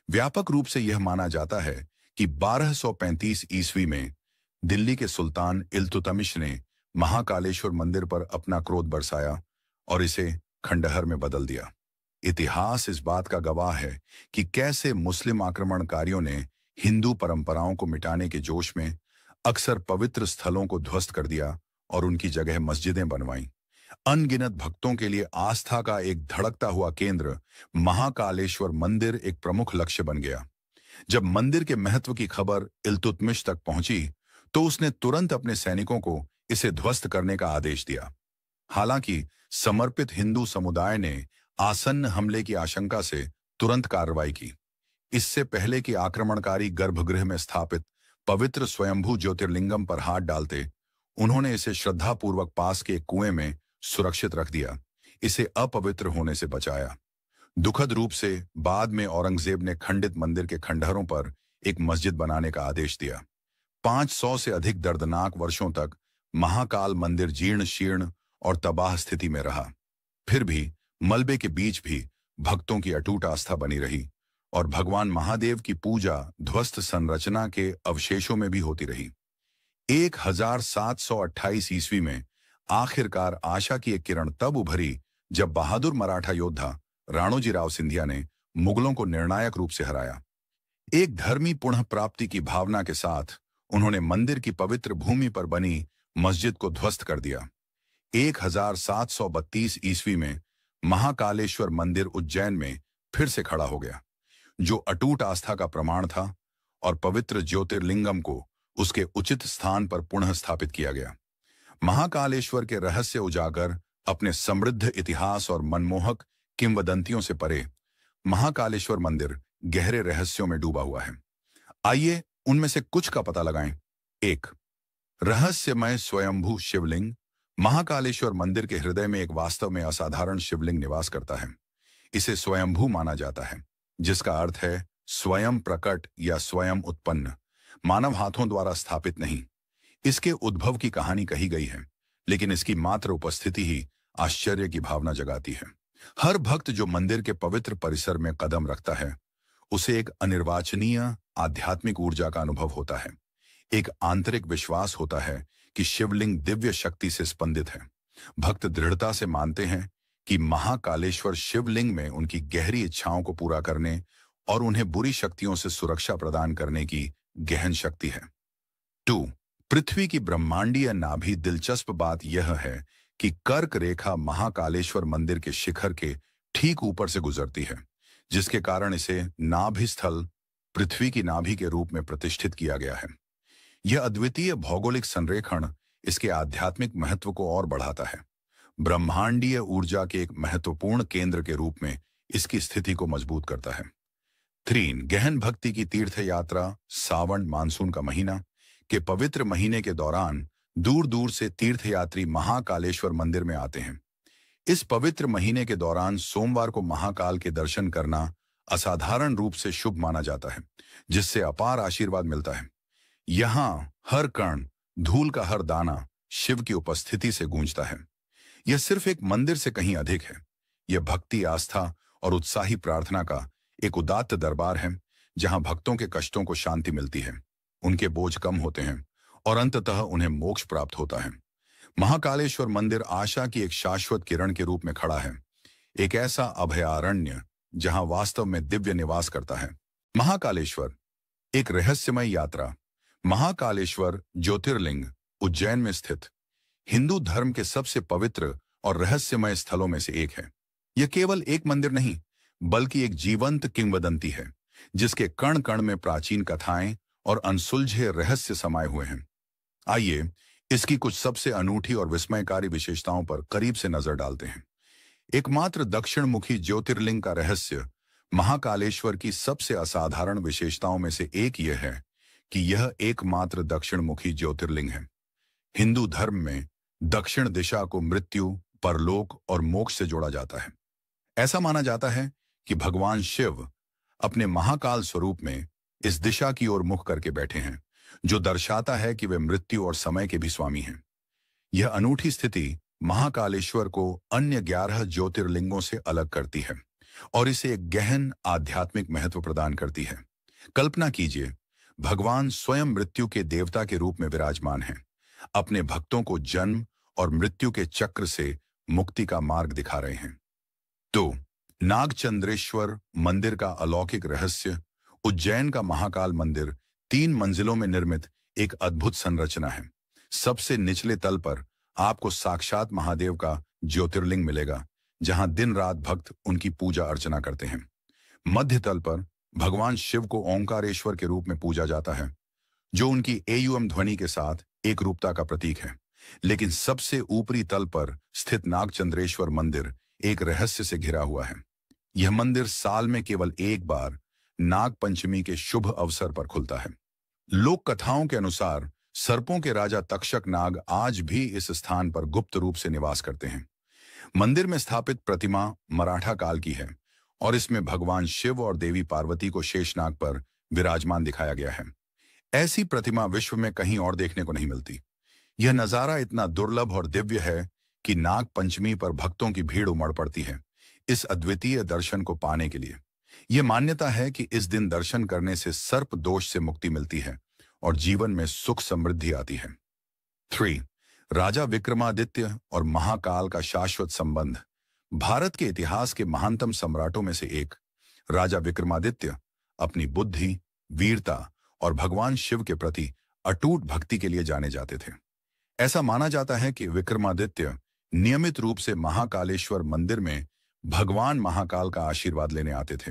व्यापक रूप से यह माना जाता है कि 1235 ईस्वी में दिल्ली के सुल्तान इल्तुतमिश ने महाकालेश्वर मंदिर पर अपना क्रोध बरसाया और इसे खंडहर में बदल दिया। इतिहास इस बात का गवाह है कि कैसे मुस्लिम आक्रमणकारियों ने हिंदू परंपराओं को मिटाने के जोश में अक्सर पवित्र स्थलों को ध्वस्त कर दिया और उनकी जगह मस्जिदें बनवाईं। अनगिनत भक्तों के लिए आस्था का एक धड़कता हुआ केंद्र महाकालेश्वर मंदिर एक प्रमुख लक्ष्य बन गया। जब मंदिर के महत्व की खबर इल्तुतमिश तक पहुंची तो उसने तुरंत अपने सैनिकों को इसे ध्वस्त करने का आदेश दिया। हालांकि समर्पित हिंदू समुदाय ने आसन्न हमले की आशंका से तुरंत कार्रवाई की। इससे पहले कि आक्रमणकारी गर्भगृह में स्थापित पवित्र स्वयंभू ज्योतिर्लिंगम पर हाथ डालते, उन्होंने इसे श्रद्धापूर्वक पास के एक कुएं में सुरक्षित रख दिया, इसे अपवित्र होने से बचाया। दुखद रूप से बाद में औरंगजेब ने खंडित मंदिर के खंडहरों पर एक मस्जिद बनाने का आदेश दिया। 500 से अधिक दर्दनाक वर्षों तक महाकाल मंदिर जीर्ण शीर्ण और तबाह स्थिति में रहा। फिर भी मलबे के बीच भी भक्तों की अटूट आस्था बनी रही और भगवान महादेव की पूजा ध्वस्त संरचना के अवशेषों में भी होती रही। 1728 ईस्वी में आखिरकार आशा की एक किरण तब उभरी जब बहादुर मराठा योद्धा राणोजी राव सिंधिया ने मुगलों को निर्णायक रूप से हराया। एक धर्मी पुनः प्राप्ति की भावना के साथ उन्होंने मंदिर की पवित्र भूमि पर बनी मस्जिद को ध्वस्त कर दिया। 1732 ईस्वी में महाकालेश्वर मंदिर उज्जैन में फिर से खड़ा हो गया, जो अटूट आस्था का प्रमाण था, और पवित्र ज्योतिर्लिंगम को उसके उचित स्थान पर पुनः स्थापित किया गया। महाकालेश्वर के रहस्य उजागर अपने समृद्ध इतिहास और मनमोहक किंवदंतियों से परे, महाकालेश्वर मंदिर गहरे रहस्यों में डूबा हुआ है। आइए उनमें से कुछ का पता लगाएं। 1. रहस्यमय स्वयंभू शिवलिंग। महाकालेश्वर मंदिर के हृदय में एक वास्तव में असाधारण शिवलिंग निवास करता है। इसे स्वयंभू माना जाता है, जिसका अर्थ है स्वयं प्रकट या स्वयं उत्पन्न, मानव हाथों द्वारा स्थापित नहीं। इसके उद्भव की कहानी कही गई है, लेकिन इसकी मात्र उपस्थिति ही आश्चर्य की भावना जगाती है। हर भक्त जो मंदिर के पवित्र परिसर में कदम रखता है, उसे एक अनिर्वाचनीय आध्यात्मिक ऊर्जा का अनुभव होता है। एक आंतरिक विश्वास होता है कि शिवलिंग दिव्य शक्ति से स्पंदित है। भक्त दृढ़ता से मानते हैं कि महाकालेश्वर शिवलिंग में उनकी गहरी इच्छाओं को पूरा करने और उन्हें बुरी शक्तियों से सुरक्षा प्रदान करने की गहन शक्ति है। 2. पृथ्वी की ब्रह्मांडीय नाभि। दिलचस्प बात यह है कि कर्क रेखा महाकालेश्वर मंदिर के शिखर के ठीक ऊपर से गुजरती है, जिसके कारण इसे नाभि स्थल, पृथ्वी की नाभि के रूप में प्रतिष्ठित किया गया है। यह अद्वितीय भौगोलिक संरेखण इसके आध्यात्मिक महत्व को और बढ़ाता है। ब्रह्मांडीय ऊर्जा के एक महत्वपूर्ण केंद्र के रूप में इसकी स्थिति को मजबूत करता है। 3. गहन भक्ति की तीर्थ यात्रा। सावन, मानसून का महीना के पवित्र महीने के दौरान दूर दूर से तीर्थयात्री महाकालेश्वर मंदिर में आते हैं। इस पवित्र महीने के दौरान सोमवार को महाकाल के दर्शन करना असाधारण रूप से शुभ माना जाता है, जिससे अपार आशीर्वाद मिलता है। यहाँ हर कण, धूल का हर दाना शिव की उपस्थिति से गूंजता है। यह सिर्फ एक मंदिर से कहीं अधिक है। यह भक्ति, आस्था और उत्साही प्रार्थना का एक उदात्त दरबार है, जहां भक्तों के कष्टों को शांति मिलती है, उनके बोझ कम होते हैं और अंततः उन्हें मोक्ष प्राप्त होता है। महाकालेश्वर मंदिर आशा की एक शाश्वत किरण के रूप में खड़ा है, एक ऐसा अभयारण्य जहां वास्तव में दिव्य निवास करता है। महाकालेश्वर एक रहस्यमय यात्रा। महाकालेश्वर ज्योतिर्लिंग उज्जैन में स्थित हिंदू धर्म के सबसे पवित्र और रहस्यमय स्थलों में से एक है। यह केवल एक मंदिर नहीं, बल्कि एक जीवंत किंवदंती है, जिसके कण कण में प्राचीन कथाएं और अनसुलझे रहस्य समाये हुए हैं। आइए इसकी कुछ सबसे अनूठी और विस्मयकारी विशेषताओं पर करीब से नजर डालते हैं। एकमात्र दक्षिण मुखी ज्योतिर्लिंग का रहस्य। महाकालेश्वर की सबसे असाधारण विशेषताओं में से एक यह है कि यह एकमात्र दक्षिण मुखी ज्योतिर्लिंग है। हिंदू धर्म में दक्षिण दिशा को मृत्यु, परलोक और मोक्ष से जोड़ा जाता है। ऐसा माना जाता है कि भगवान शिव अपने महाकाल स्वरूप में इस दिशा की ओर मुख करके बैठे हैं, जो दर्शाता है कि वे मृत्यु और समय के भी स्वामी हैं। यह अनूठी स्थिति महाकालेश्वर को अन्य 11 ज्योतिर्लिंगों से अलग करती है और इसे एक गहन आध्यात्मिक महत्व प्रदान करती है। कल्पना कीजिए, भगवान स्वयं मृत्यु के देवता के रूप में विराजमान हैं, अपने भक्तों को जन्म और मृत्यु के चक्र से मुक्ति का मार्ग दिखा रहे हैं। तो नागचंद्रेश्वर मंदिर का अलौकिक रहस्य। उज्जैन का महाकाल मंदिर 3 मंजिलों में निर्मित एक अद्भुत संरचना है। सबसे निचले तल पर आपको साक्षात महादेव का ज्योतिर्लिंग मिलेगा, जहां दिन रात भक्त उनकी पूजा अर्चना करते हैं। मध्य तल पर भगवान शिव को ओंकारेश्वर के रूप में पूजा जाता है, जो उनकी एयुएम ध्वनि के साथ एक रूपता का प्रतीक है। लेकिन सबसे ऊपरी तल पर स्थित नागचंद्रेश्वर मंदिर एक रहस्य से घिरा हुआ है। यह मंदिर साल में केवल एक बार नाग पंचमी के शुभ अवसर पर खुलता है। लोक कथाओं के अनुसार सर्पों के राजा तक्षक नाग आज भी इस स्थान पर गुप्त रूप से निवास करते हैं। मंदिर में स्थापित प्रतिमा मराठा काल की है और इसमें भगवान शिव और देवी पार्वती को शेषनाग पर विराजमान दिखाया गया है। ऐसी प्रतिमा विश्व में कहीं और देखने को नहीं मिलती। यह नजारा इतना दुर्लभ और दिव्य है कि नाग पंचमी पर भक्तों की भीड़ उमड़ पड़ती है इस अद्वितीय दर्शन को पाने के लिए। यह मान्यता है कि इस दिन दर्शन करने से सर्प दोष से मुक्ति मिलती है और जीवन में सुख समृद्धि आती है। 3. राजा विक्रमादित्य और महाकाल का शाश्वत संबंध। भारत के इतिहास के महानतम सम्राटों में से एक राजा विक्रमादित्य अपनी बुद्धि, वीरता और भगवान शिव के प्रति अटूट भक्ति के लिए जाने जाते थे। ऐसा माना जाता है कि विक्रमादित्य नियमित रूप से महाकालेश्वर मंदिर में भगवान महाकाल का आशीर्वाद लेने आते थे।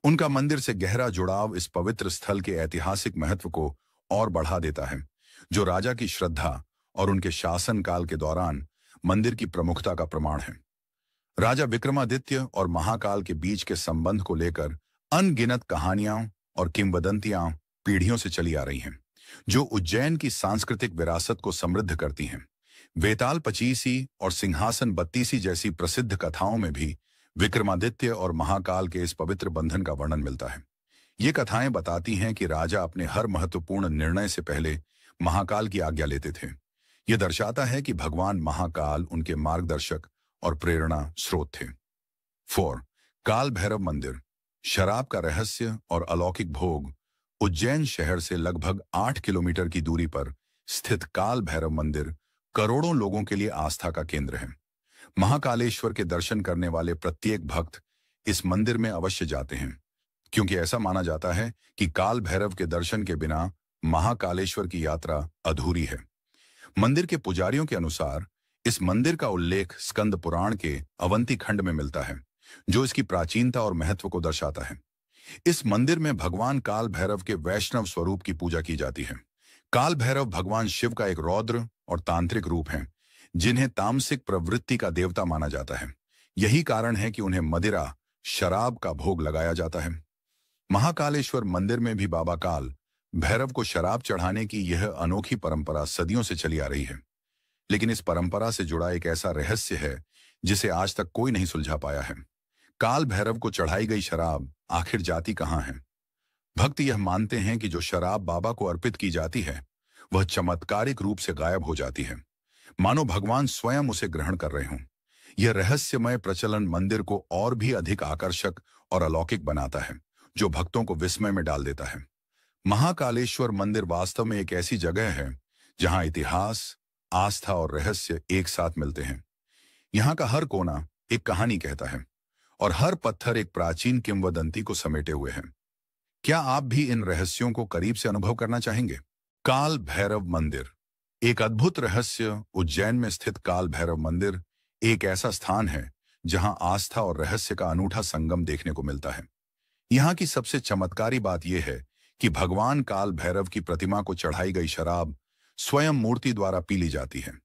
उनका मंदिर से गहरा जुड़ाव इस पवित्र स्थल के ऐतिहासिक महत्व को और बढ़ा देता है, जो राजा की श्रद्धा और उनके शासन काल के दौरान मंदिर की प्रमुखता का प्रमाण है। राजा विक्रमादित्य और महाकाल के बीच के संबंध को लेकर अनगिनत कहानियां और किंवदंतियां पीढ़ियों से चली आ रही हैं, जो उज्जैन की सांस्कृतिक विरासत को समृद्ध करती हैं। वेताल पचीसी और सिंहासन बत्तीसी जैसी प्रसिद्ध कथाओं में भी विक्रमादित्य और महाकाल के इस पवित्र बंधन का वर्णन मिलता है। ये कथाएं बताती हैं कि राजा अपने हर महत्वपूर्ण निर्णय से पहले महाकाल की आज्ञा लेते थे। यह दर्शाता है कि भगवान महाकाल उनके मार्गदर्शक और प्रेरणा स्रोत थे। 4. काल भैरव मंदिर। शराब का रहस्य और अलौकिक भोग। उज्जैन शहर से लगभग 8 किलोमीटर की दूरी पर स्थित काल भैरव मंदिर करोड़ों लोगों के लिए आस्था का केंद्र है। महाकालेश्वर के दर्शन करने वाले प्रत्येक भक्त इस मंदिर में अवश्य जाते हैं, क्योंकि ऐसा माना जाता है कि काल भैरव के दर्शन के बिना महाकालेश्वर की यात्रा अधूरी है। मंदिर के पुजारियों के अनुसार इस मंदिर का उल्लेख स्कंद पुराण के अवंती खंड में मिलता है, जो इसकी प्राचीनता और महत्व को दर्शाता है। इस मंदिर में भगवान काल भैरव के वैष्णव स्वरूप की पूजा की जाती है। काल भैरव भगवान शिव का एक रौद्र और तांत्रिक रूप है, जिन्हें तामसिक प्रवृत्ति का देवता माना जाता है। यही कारण है कि उन्हें मदिरा, शराब का भोग लगाया जाता है। महाकालेश्वर मंदिर में भी बाबा काल भैरव को शराब चढ़ाने की यह अनोखी परंपरा सदियों से चली आ रही है। लेकिन इस परंपरा से जुड़ा एक ऐसा रहस्य है जिसे आज तक कोई नहीं सुलझा पाया है। काल भैरव को चढ़ाई गई शराब आखिर जाती कहां है? भक्त यह मानते हैं कि जो शराब बाबा को अर्पित की जाती है, वह चमत्कारिक रूप से गायब हो जाती है, मानो भगवान स्वयं उसे ग्रहण कर रहे हों। यह रहस्यमय प्रचलन मंदिर को और भी अधिक आकर्षक और अलौकिक बनाता है, जो भक्तों को विस्मय में डाल देता है। महाकालेश्वर मंदिर वास्तव में एक ऐसी जगह है जहां इतिहास, आस्था और रहस्य एक साथ मिलते हैं। यहाँ का हर कोना एक कहानी कहता है और हर पत्थर एक प्राचीन किंवदंती को समेटे हुए है। क्या आप भी इन रहस्यों को करीब से अनुभव करना चाहेंगे? काल भैरव मंदिर। एक अद्भुत रहस्य। उज्जैन में स्थित काल भैरव मंदिर एक ऐसा स्थान है जहां आस्था और रहस्य का अनूठा संगम देखने को मिलता है। यहाँ की सबसे चमत्कारी बात यह है कि भगवान काल भैरव की प्रतिमा को चढ़ाई गई शराब स्वयं मूर्ति द्वारा पी ली जाती है।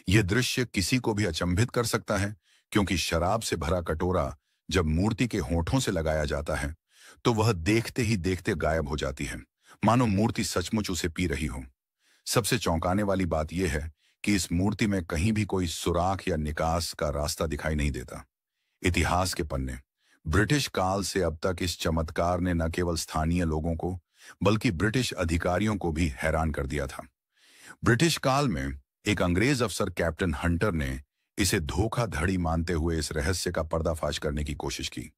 यह दृश्य किसी को भी अचंभित कर सकता है, क्योंकि शराब से भरा कटोरा जब मूर्ति के होठों से लगाया जाता है तो वह देखते ही देखते गायब हो जाती है, मानो मूर्ति सचमुच उसे पी रही हो। सबसे चौंकाने वाली बात यह है कि इस मूर्ति में कहीं भी कोई सुराख या निकास का रास्ता दिखाई नहीं देता। इतिहास के पन्ने। ब्रिटिश काल से अब तक इस चमत्कार ने न केवल स्थानीय लोगों को बल्कि ब्रिटिश अधिकारियों को भी हैरान कर दिया था। ब्रिटिश काल में एक अंग्रेज अफसर कैप्टन हंटर ने इसे धोखाधड़ी मानते हुए इस रहस्य का पर्दाफाश करने की कोशिश की।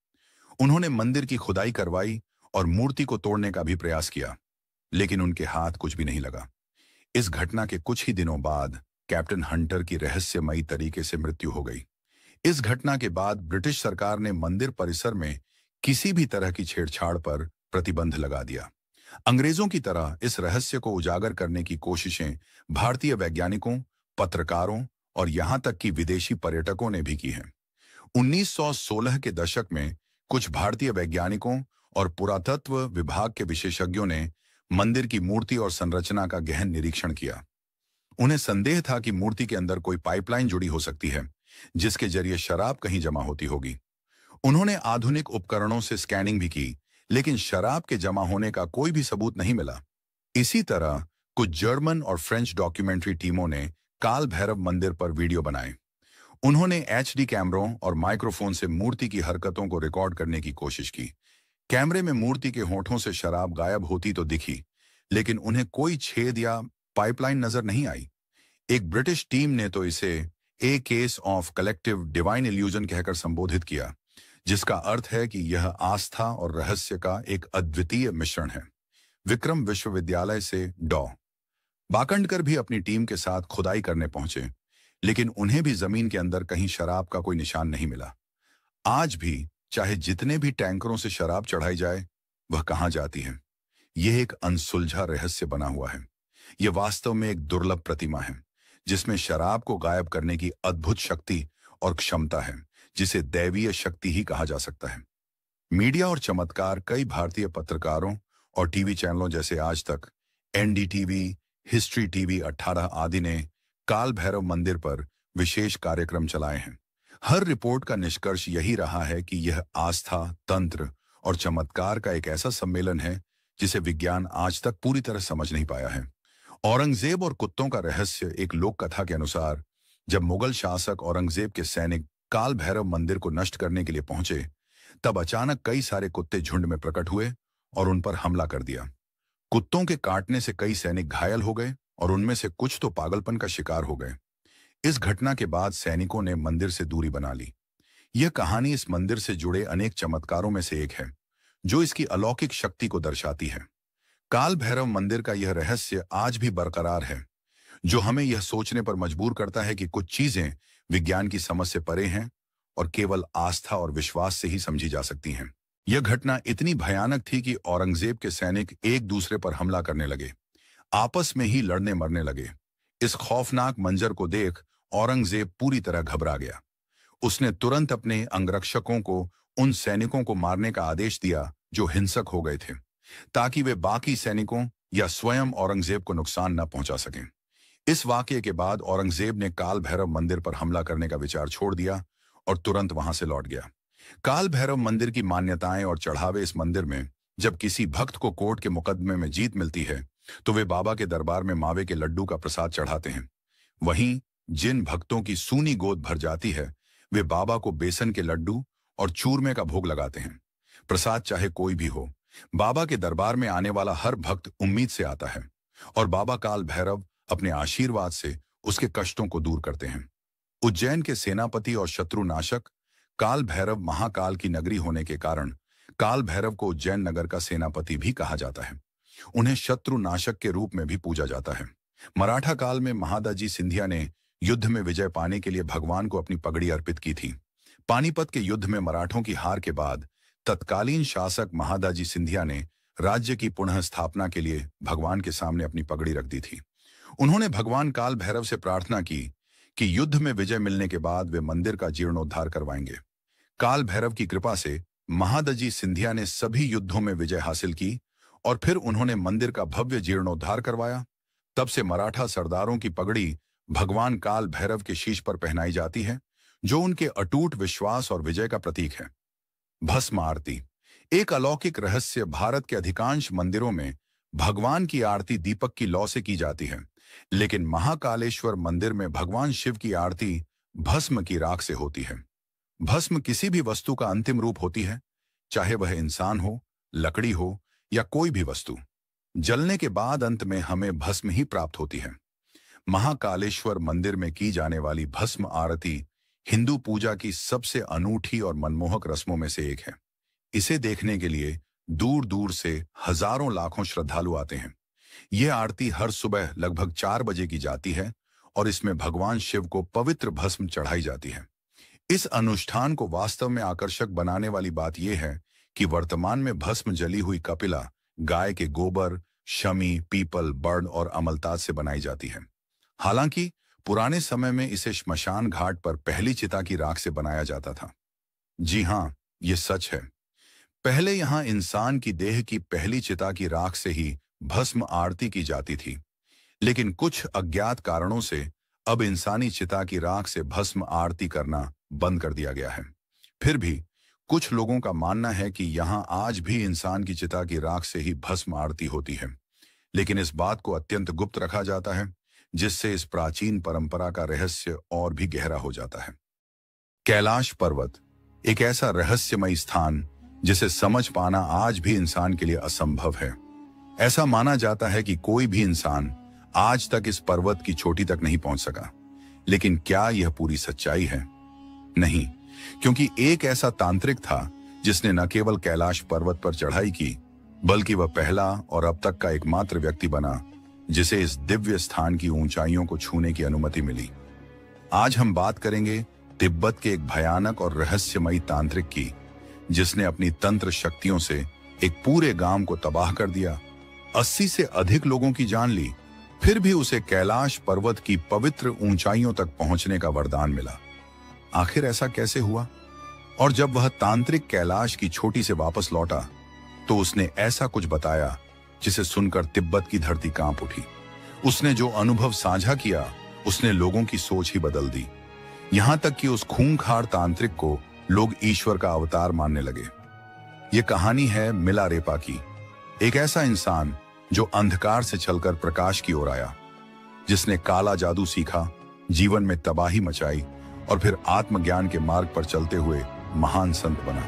उन्होंने मंदिर की खुदाई करवाई और मूर्ति को तोड़ने का भी प्रयास किया, लेकिन उनके हाथ कुछ भी नहीं लगा। इस घटना के कुछ ही दिनों बाद कैप्टन हंटर की रहस्यमयी तरीके से मृत्यु हो गई। इस घटना के बाद ब्रिटिश सरकार ने मंदिर परिसर में किसी भी तरह की छेड़छाड़ पर प्रतिबंध लगा दिया। अंग्रेजों की तरह इस रहस्य को उजागर करने की कोशिशें भारतीय वैज्ञानिकों, पत्रकारों और यहां तक कि विदेशी पर्यटकों ने भी की हैं। 1916 के दशक में कुछ भारतीय वैज्ञानिकों और पुरातत्व विभाग के विशेषज्ञों ने मंदिर की मूर्ति और संरचना का गहन निरीक्षण किया। उन्हें संदेह था कि मूर्ति के अंदर कोई पाइपलाइन जुड़ी हो सकती है, जिसके जरिए शराब कहीं जमा होती होगी। उन्होंने आधुनिक उपकरणों से स्कैनिंग भी की, लेकिन शराब के जमा होने का कोई भी सबूत नहीं मिला। इसी तरह कुछ जर्मन और फ्रेंच डॉक्यूमेंट्री टीमों ने काल भैरव मंदिर पर वीडियो बनाए। उन्होंने एचडी कैमरों और माइक्रोफोन से मूर्ति की हरकतों को रिकॉर्ड करने की कोशिश की। कैमरे में मूर्ति के होठों से शराब गायब होती तो दिखी, लेकिन उन्हें कोई छेद या पाइपलाइन नजर नहीं आई। एक ब्रिटिश टीम ने तो इसे a case of collective divine illusion कहकर संबोधित किया, जिसका अर्थ है कि यह आस्था और रहस्य का एक अद्वितीय मिश्रण है। विक्रम विश्वविद्यालय से डॉ. बाकंडकर भी अपनी टीम के साथ खुदाई करने पहुंचे, लेकिन उन्हें भी जमीन के अंदर कहीं शराब का कोई निशान नहीं मिला। आज भी चाहे जितने भी टैंकरों से शराब चढ़ाई जाए, वह कहां जाती है? यह एक अनसुलझा रहस्य बना हुआ है। यह वास्तव में एक दुर्लभ प्रतिमा है, जिसमें शराब को गायब करने की अद्भुत शक्ति और क्षमता है, जिसे दैवीय शक्ति ही कहा जा सकता है। मीडिया और चमत्कार कई भारतीय पत्रकारों और टीवी चैनलों जैसे आज तक, एनडीटीवी, हिस्ट्री टीवी 18 आदि ने काल भैरव मंदिर पर विशेष कार्यक्रम चलाए हैं। हर रिपोर्ट का निष्कर्ष यही रहा है कि यह आस्था, तंत्र और चमत्कार का एक ऐसा सम्मेलन है जिसे विज्ञान आज तक पूरी तरह समझ नहीं पाया है। औरंगजेब और कुत्तों का रहस्य एक लोक कथा के अनुसार, जब मुगल शासक औरंगजेब के सैनिक काल भैरव मंदिर को नष्ट करने के लिए पहुंचे, तब अचानक कई सारे कुत्ते झुंड में प्रकट हुए और उन पर हमला कर दिया। कुत्तों के काटने से कई सैनिक घायल हो गए और उनमें से कुछ तो पागलपन का शिकार हो गए। इस घटना के बाद सैनिकों ने मंदिर से दूरी बना ली। यह कहानी इस मंदिर से जुड़े अनेक चमत्कारों में से एक है, जो इसकी अलौकिक शक्ति को दर्शाती है। काल भैरव मंदिर का यह रहस्य आज भी बरकरार है, जो हमें यह सोचने पर मजबूर करता है कि कुछ चीजें विज्ञान की समझ से परे हैं और केवल आस्था और विश्वास से ही समझी जा सकती हैं। यह घटना इतनी भयानक थी कि औरंगजेब के सैनिक एक दूसरे पर हमला करने लगे, आपस में ही लड़ने मरने लगे। इस खौफनाक मंजर को देख औरंगजेब पूरी तरह घबरा गया। उसने तुरंत अपने अंगरक्षकों को उन सैनिकों को मारने का आदेश दिया जो हिंसक हो गए थे, ताकि वे बाकी सैनिकों या स्वयं औरंगजेब को नुकसान न पहुंचा सकें। इस वाकये के बाद औरंगजेब ने काल भैरव मंदिर पर हमला करने का विचार छोड़ दिया और तुरंत वहां से लौट गया। काल भैरव मंदिर की मान्यताएं और चढ़ावे इस मंदिर में, जब किसी भक्त को कोर्ट के मुकदमे में जीत मिलती है, तो वे बाबा के दरबार में मावे के लड्डू का प्रसाद चढ़ाते हैं। वहीं जिन भक्तों की सूनी गोद भर जाती है, वे बाबा को बेसन के लड्डू और चूरमे का भोग लगाते हैं। प्रसाद चाहे कोई भी हो, बाबा के दरबार में आने वाला हर भक्त उम्मीद से आता है और बाबा काल भैरव अपने आशीर्वाद से उसके कष्टों को दूर करते हैं। उज्जैन के सेनापति और शत्रुनाशक काल भैरव महाकाल की नगरी होने के कारण काल भैरव को उज्जैन नगर का सेनापति भी कहा जाता है। उन्हें शत्रुनाशक के रूप में भी पूजा जाता है। मराठा काल में महादाजी सिंधिया ने युद्ध में विजय पाने के लिए भगवान को अपनी पगड़ी अर्पित की थी। पानीपत के युद्ध में मराठों की हार के बाद तत्कालीन शासक महादाजी सिंधिया ने राज्य की पुनः स्थापना के लिए भगवान के सामने अपनी पगड़ी रख दी थी। उन्होंने भगवान काल भैरव से प्रार्थना की कि युद्ध में विजय मिलने के बाद वे मंदिर का जीर्णोद्धार करवाएंगे। काल भैरव की कृपा से महादाजी सिंधिया ने सभी युद्धों में विजय हासिल की और फिर उन्होंने मंदिर का भव्य जीर्णोद्धार करवाया। तब से मराठा सरदारों की पगड़ी भगवान काल भैरव के शीश पर पहनाई जाती है, जो उनके अटूट विश्वास और विजय का प्रतीक है। भस्म आरती एक अलौकिक रहस्य। भारत के अधिकांश मंदिरों में भगवान की आरती दीपक की लौ से की जाती है, लेकिन महाकालेश्वर मंदिर में भगवान शिव की आरती भस्म की राख से होती है। भस्म किसी भी वस्तु का अंतिम रूप होती है, चाहे वह इंसान हो, लकड़ी हो या कोई भी वस्तु। जलने के बाद अंत में हमें भस्म ही प्राप्त होती है। महाकालेश्वर मंदिर में की जाने वाली भस्म आरती हिंदू पूजा की सबसे अनूठी और मनमोहक रस्मों में से एक है। इसे देखने के लिए दूर दूर से हजारों लाखों श्रद्धालु आते हैं। यह आरती हर सुबह लगभग 4 बजे की जाती है और इसमें भगवान शिव को पवित्र भस्म चढ़ाई जाती है। इस अनुष्ठान को वास्तव में आकर्षक बनाने वाली बात यह है कि वर्तमान में भस्म जली हुई कपिला गाय के गोबर, शमी, पीपल, बर्ड और अमलताज से बनाई जाती है। हालांकि पुराने समय में इसे श्मशान घाट पर पहली चिता की राख से बनाया जाता था। जी हाँ, ये सच है। पहले यहां इंसान की देह की पहली चिता की राख से ही भस्म आरती की जाती थी, लेकिन कुछ अज्ञात कारणों से अब इंसानी चिता की राख से भस्म आरती करना बंद कर दिया गया है। फिर भी कुछ लोगों का मानना है कि यहां आज भी इंसान की चिता की राख से ही भस्म आरती होती है, लेकिन इस बात को अत्यंत गुप्त रखा जाता है, जिससे इस प्राचीन परंपरा का रहस्य और भी गहरा हो जाता है। कैलाश पर्वत एक ऐसा रहस्यमय स्थान जिसे समझ पाना आज भी इंसान के लिए असंभव है। ऐसा माना जाता है कि कोई भी इंसान आज तक इस पर्वत की चोटी तक नहीं पहुंच सका, लेकिन क्या यह पूरी सच्चाई है? नहीं, क्योंकि एक ऐसा तांत्रिक था जिसने न केवल कैलाश पर्वत पर चढ़ाई की, बल्कि वह पहला और अब तक का एकमात्र व्यक्ति बना जिसे इस दिव्य स्थान की ऊंचाइयों को छूने की अनुमति मिली। आज हम बात करेंगे तिब्बत के एक भयानक और रहस्यमयी तांत्रिक की, जिसने अपनी तंत्र शक्तियों से एक पूरे गांव को तबाह कर दिया, 80 से अधिक लोगों की जान ली, फिर भी उसे कैलाश पर्वत की पवित्र ऊंचाइयों तक पहुंचने का वरदान मिला। आखिर ऐसा कैसे हुआ? और जब वह तांत्रिक कैलाश की चोटी से वापस लौटा, तो उसने ऐसा कुछ बताया जिसे सुनकर तिब्बत की धरती कांप उठी। उसने जो अनुभव साझा किया, उसने लोगों की सोच ही बदल दी। यहां तक कि उस खूंखार तांत्रिक को लोग ईश्वर का अवतार मानने लगे। यह कहानी है मिलारेपा की, एक ऐसा इंसान जो अंधकार से चलकर प्रकाश की ओर आया, जिसने काला जादू सीखा, जीवन में तबाही मचाई और फिर आत्मज्ञान के मार्ग पर चलते हुए महान संत बना।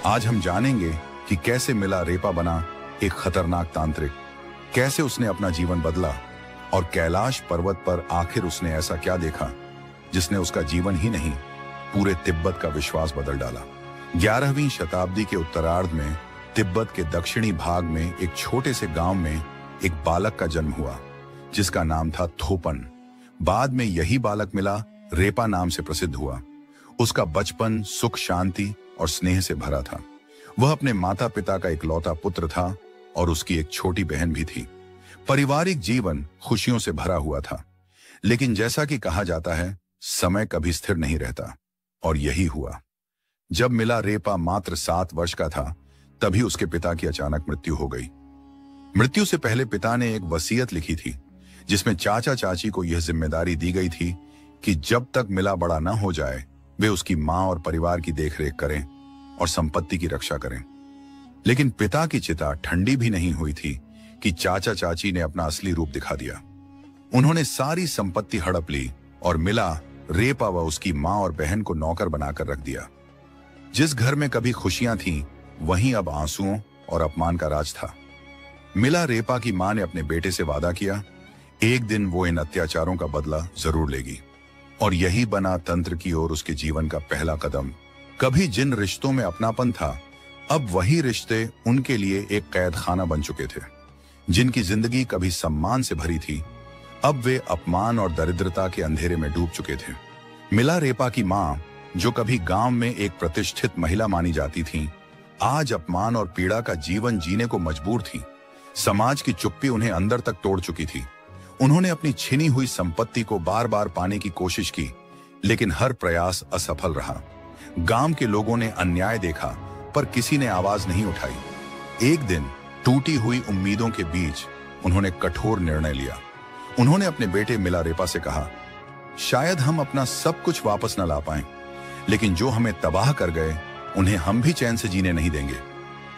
आज हम जानेंगे कि कैसे मिलारेपा बना एक खतरनाक तांत्रिक, कैसे उसने अपना जीवन बदला और कैलाश पर्वत पर आखिर उसने ऐसा क्या देखा जिसने उसका जीवन ही नहीं, पूरे तिब्बत का विश्वास बदल डाला। 11वीं शताब्दी के उत्तरार्ध में तिब्बत के दक्षिणी भाग में एक छोटे से गांव में एक बालक का जन्म हुआ, जिसका नाम था थोपन। बाद में यही बालक मिला रेपा नाम से प्रसिद्ध हुआ। उसका बचपन सुख, शांति और स्नेह से भरा था। वह अपने माता पिता का इकलौता पुत्र था और उसकी एक छोटी बहन भी थी। पारिवारिक जीवन खुशियों से भरा हुआ था, लेकिन जैसा कि कहा जाता है, समय कभी स्थिर नहीं रहता, और यही हुआ। जब मिलारेपा मात्र 7 वर्ष का था, तभी उसके पिता की अचानक मृत्यु हो गई। मृत्यु से पहले पिता ने एक वसीयत लिखी थी, जिसमें चाचा चाची को यह जिम्मेदारी दी गई थी कि जब तक मिला बड़ा न हो जाए, वे उसकी मां और परिवार की देखरेख करें और संपत्ति की रक्षा करें। लेकिन पिता की चिता ठंडी भी नहीं हुई थी कि चाचा चाची ने अपना असली रूप दिखा दिया। उन्होंने सारी संपत्ति हड़प ली और मिला रेपा व उसकी मां और बहन को नौकर बनाकर रख दिया। जिस घर में कभी खुशियां थीं, वहीं अब आंसुओं और अपमान का राज था। मिला रेपा की मां ने अपने बेटे से वादा किया, एक दिन वो इन अत्याचारों का बदला जरूर लेगी। और यही बना तंत्र की ओर उसके जीवन का पहला कदम। कभी जिन रिश्तों में अपनापन था, अब वही रिश्ते उनके लिए एक कैद खाना बन चुके थे। जिनकी जिंदगी कभी सम्मान से भरी थी, अब वे अपमान और दरिद्रता के अंधेरे में डूब चुके थे। मिलारेपा की मां, जो कभी गांव में एक प्रतिष्ठित महिला मानी जाती थी, आज अपमान और पीड़ा का जीवन जीने को मजबूर थी। समाज की चुप्पी उन्हें अंदर तक तोड़ चुकी थी। उन्होंने अपनी छिनी हुई संपत्ति को बार बार पाने की कोशिश की, लेकिन हर प्रयास असफल रहा। गांव के लोगों ने अन्याय देखा, पर किसी ने आवाज नहीं उठाई। एक दिन टूटी हुई उम्मीदों के बीच उन्होंने कठोर निर्णय लिया। उन्होंने अपने बेटे मिलारेपा से कहा, शायद हम अपना सब कुछ वापस न ला पाएं, लेकिन जो हमें तबाह कर गए, उन्हें हम भी चैन से जीने नहीं देंगे।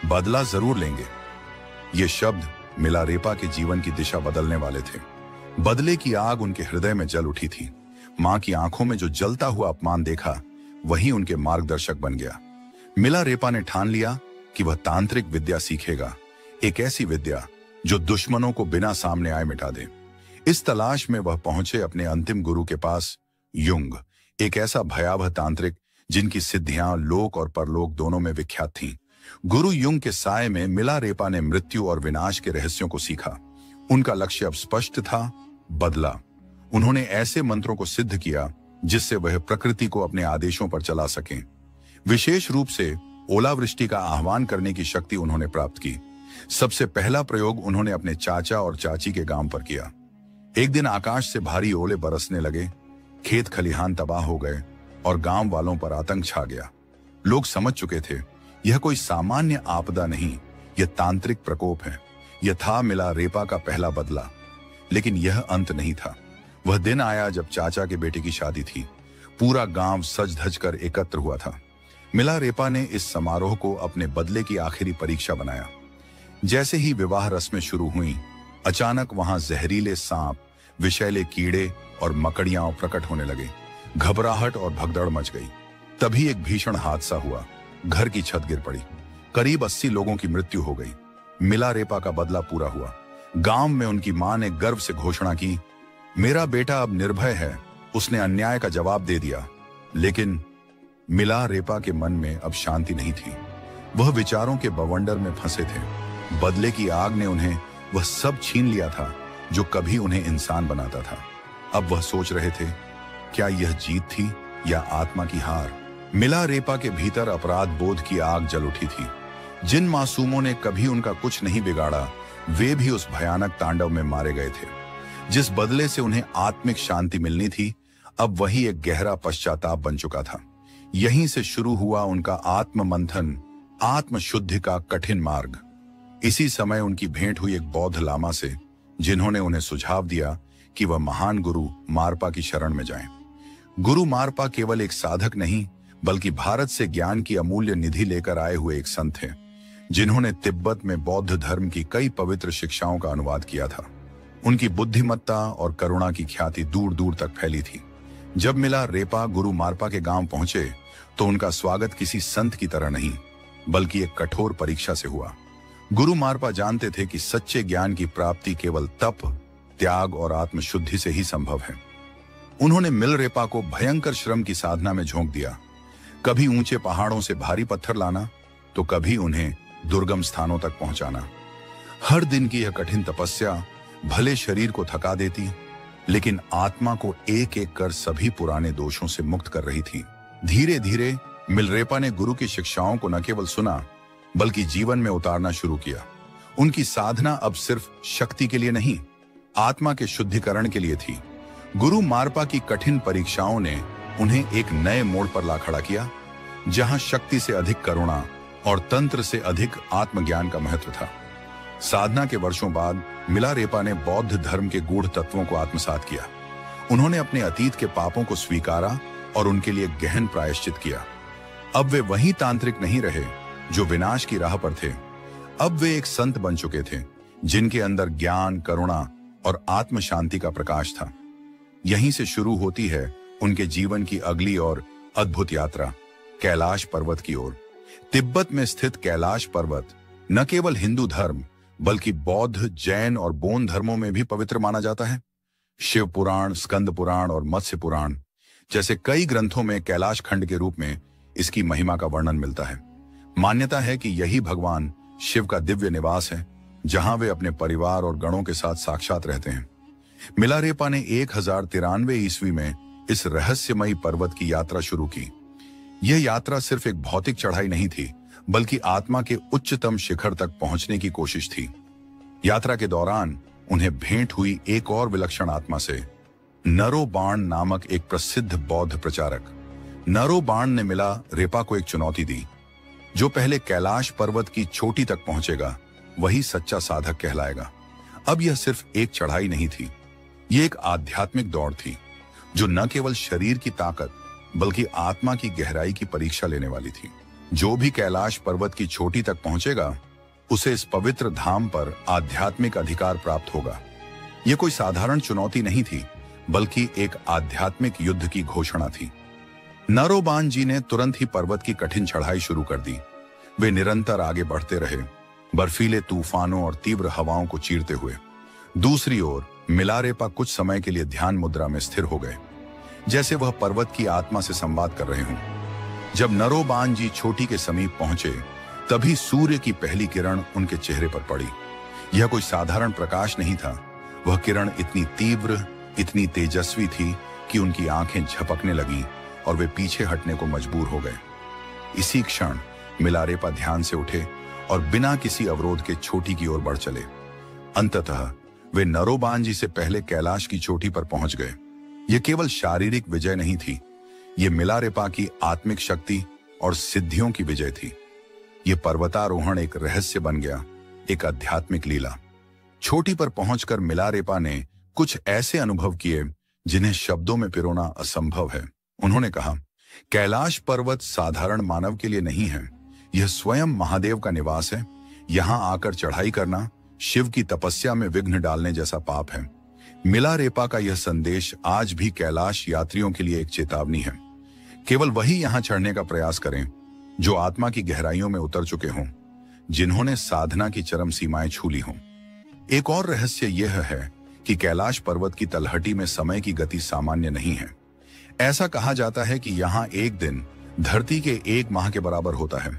बदला जरूर लेंगे। ये शब्द मिलारेपा के जीवन की दिशा बदलने वाले थे। बदले की आग उनके हृदय में जल उठी थी। मां की आंखों में जो जलता हुआ अपमान देखा, वही उनके मार्गदर्शक बन गया। मिलारेपा ने ठान लिया कि वह तांत्रिक विद्या सीखेगा, एक ऐसी विद्या जो दुश्मनों को बिना सामने आए मिटा दे। इस तलाश में वह पहुंचे अपने अंतिम गुरु के पास, युंग, एक ऐसा भयावह तांत्रिक जिनकी सिद्धियां लोक और परलोक दोनों में विख्यात थीं। गुरु युंग के साए में मिलारेपा ने मृत्यु और विनाश के रहस्यों को सीखा। उनका लक्ष्य अब स्पष्ट था, बदला। उन्होंने ऐसे मंत्रों को सिद्ध किया जिससे वह प्रकृति को अपने आदेशों पर चला सकें। विशेष रूप से ओलावृष्टि का आह्वान करने की शक्ति उन्होंने प्राप्त की। सबसे पहला प्रयोग उन्होंने अपने चाचा और चाची के गांव पर किया। एक दिन आकाश से भारी ओले बरसने लगे, खेत खलिहान तबाह हो गए और गांव वालों पर आतंक छा गया। लोग समझ चुके थे यह कोई सामान्य आपदा नहीं, यह तांत्रिक प्रकोप है। यह था मिला रेपा का पहला बदला। लेकिन यह अंत नहीं था। वह दिन आया जब चाचा के बेटे की शादी थी। पूरा गांव सज धज कर एकत्र हुआ था। मिला रेपा ने इस समारोह को अपने बदले की आखिरी परीक्षा बनाया। जैसे ही विवाह रस्में शुरू हुई, अचानक वहां जहरीले सांप, विषैले कीड़े और मकड़ियां प्रकट होने लगे। घबराहट और भगदड़ मच गई। तभी एक भीषण हादसा हुआ। घर की छत गिर पड़ी। करीब 80 लोगों की मृत्यु हो गई। मिला रेपा का बदला पूरा हुआ। गांव में उनकी मां ने गर्व से घोषणा की, मेरा बेटा अब निर्भय है। उसने अन्याय का जवाब दे दिया। लेकिन मिला रेपा के मन में अब शांति नहीं थी। वह विचारों के बवंडर में फंसे थे। बदले की आग ने उन्हें वह सब छीन लिया था जो कभी उन्हें इंसान बनाता था। अब वह सोच रहे थे, क्या यह जीत थी या आत्मा की हार? मिला रेपा के भीतर अपराध बोध की आग जल उठी थी। जिन मासूमों ने कभी उनका कुछ नहीं बिगाड़ा, वे भी उस भयानक तांडव में मारे गए थे। जिस बदले से उन्हें आत्मिक शांति मिलनी थी, अब वही एक गहरा पश्चाताप बन चुका था। यहीं से शुरू हुआ उनका आत्म मंथन, आत्म शुद्धि का कठिन मार्ग। इसी समय उनकी भेंट हुई एक बौद्ध लामा से, जिन्होंने उन्हें सुझाव दिया कि वह महान गुरु मारपा की शरण में जाएं। गुरु मारपा केवल एक साधक नहीं, बल्कि भारत से ज्ञान की अमूल्य निधि लेकर आए हुए एक संत हैं, जिन्होंने तिब्बत में बौद्ध धर्म की कई पवित्र शिक्षाओं का अनुवाद किया था। उनकी बुद्धिमत्ता और करुणा की ख्याति दूर दूर तक फैली थी। जब मिला रेपा गुरु मारपा के गांव पहुंचे तो उनका स्वागत किसी संत की तरह नहीं, बल्कि एक कठोर परीक्षा से हुआ। गुरु मारपा जानते थे कि सच्चे ज्ञान की प्राप्ति केवल तप, त्याग और आत्मशुद्धि से ही संभव है। उन्होंने मिल रेपा को भयंकर श्रम की साधना में झोंक दिया। कभी ऊंचे पहाड़ों से भारी पत्थर लाना, तो कभी उन्हें दुर्गम स्थानों तक पहुंचाना। हर दिन की यह कठिन तपस्या भले शरीर को थका देती, लेकिन आत्मा को एक एक कर सभी पुराने दोषों से मुक्त कर रही थी। धीरे धीरे मिलरेपा ने गुरु की शिक्षाओं को न केवल सुना, बल्कि जीवन में उतारना शुरू किया। उनकी साधना अब सिर्फ शक्ति के लिए नहीं, आत्मा के शुद्धिकरण के लिए थी। गुरु मारपा की कठिन परीक्षाओं ने उन्हें एक नए मोड़ पर ला खड़ा किया, जहां शक्ति से अधिक करुणा और तंत्र से अधिक आत्मज्ञान का महत्व था। साधना के वर्षों बाद मिला रेपा ने बौद्ध धर्म के गूढ़ तत्वों को आत्मसात किया। उन्होंने अपने अतीत के पापों को स्वीकारा और उनके लिए गहन प्रायश्चित किया। अब वे वही तांत्रिक नहीं रहे जो विनाश की राह पर थे। अब वे एक संत बन चुके थे, जिनके अंदर ज्ञान, करुणा और आत्म शांति का प्रकाश था। यहीं से शुरू होती है उनके जीवन की अगली और अद्भुत यात्रा, कैलाश पर्वत की ओर। तिब्बत में स्थित कैलाश पर्वत न केवल हिंदू धर्म, बल्कि बौद्ध, जैन और बोन धर्मों में भी पवित्र माना जाता है। शिव पुराण, स्कंद पुराण और मत्स्य पुराण जैसे कई ग्रंथों में कैलाश खंड के रूप में इसकी महिमा का वर्णन मिलता है। मान्यता है कि यही भगवान शिव का दिव्य निवास है, जहां वे अपने परिवार और गणों के साथ साक्षात रहते हैं। मिलारेपा ने 1093 ईस्वी में इस रहस्यमयी पर्वत की यात्रा शुरू की। यह यात्रा सिर्फ एक भौतिक चढ़ाई नहीं थी, बल्कि आत्मा के उच्चतम शिखर तक पहुंचने की कोशिश थी। यात्रा के दौरान उन्हें भेंट हुई एक और विलक्षण आत्मा से, नरोबाण नामक एक प्रसिद्ध बौद्ध प्रचारक। नरोबाण ने मिला रेपा को एक चुनौती दी, जो पहले कैलाश पर्वत की चोटी तक पहुंचेगा वही सच्चा साधक कहलाएगा। अब यह सिर्फ एक चढ़ाई नहीं थी, यह एक आध्यात्मिक दौड़ थी, जो न केवल शरीर की ताकत बल्कि आत्मा की गहराई की परीक्षा लेने वाली थी। जो भी कैलाश पर्वत की चोटी तक पहुंचेगा, उसे इस पवित्र धाम पर आध्यात्मिक अधिकार प्राप्त होगा। यह कोई साधारण चुनौती नहीं थी, बल्कि एक आध्यात्मिक युद्ध की घोषणा थी। नरोबान जी ने तुरंत ही पर्वत की कठिन चढ़ाई शुरू कर दी। वे निरंतर आगे बढ़ते रहे, बर्फीले तूफानों और तीव्र हवाओं को चीरते हुए। दूसरी ओर मिलारेपा कुछ समय के लिए ध्यान मुद्रा में स्थिर हो गए, जैसे वह पर्वत की आत्मा से संवाद कर रहे हों। जब नरोबान जी चोटी के समीप पहुंचे, तभी सूर्य की पहली किरण उनके चेहरे पर पड़ी। यह कोई साधारण प्रकाश नहीं था, वह किरण इतनी तीव्र, इतनी तेजस्वी थी कि उनकी आंखें झपकने लगीं और वे पीछे हटने को मजबूर हो गए। इसी क्षण मिलारेपा ध्यान से उठे और बिना किसी अवरोध के चोटी की ओर बढ़ चले। अंततः वे नरोबांजी से पहले कैलाश की चोटी पर पहुंच गए। यह केवल शारीरिक विजय नहीं थी, ये मिलारेपा की आत्मिक शक्ति और सिद्धियों की विजय थी। यह पर्वतारोहण एक रहस्य बन गया, एक आध्यात्मिक लीला। चोटी पर पहुंचकर मिलारेपा ने कुछ ऐसे अनुभव किए जिन्हें शब्दों में पिरोना असंभव है। उन्होंने कहा, कैलाश पर्वत साधारण मानव के लिए नहीं है, यह स्वयं महादेव का निवास है। यहां आकर चढ़ाई करना शिव की तपस्या में विघ्न डालने जैसा पाप है। मिलारेपा का यह संदेश आज भी कैलाश यात्रियों के लिए एक चेतावनी है। केवल वही यहां चढ़ने का प्रयास करें जो आत्मा की गहराइयों में उतर चुके हों, जिन्होंने साधना की चरम सीमाएं छू ली हों। एक और रहस्य यह है कि कैलाश पर्वत की तलहटी में समय की गति सामान्य नहीं है। ऐसा कहा जाता है कि यहां एक दिन धरती के 1 माह के बराबर होता है।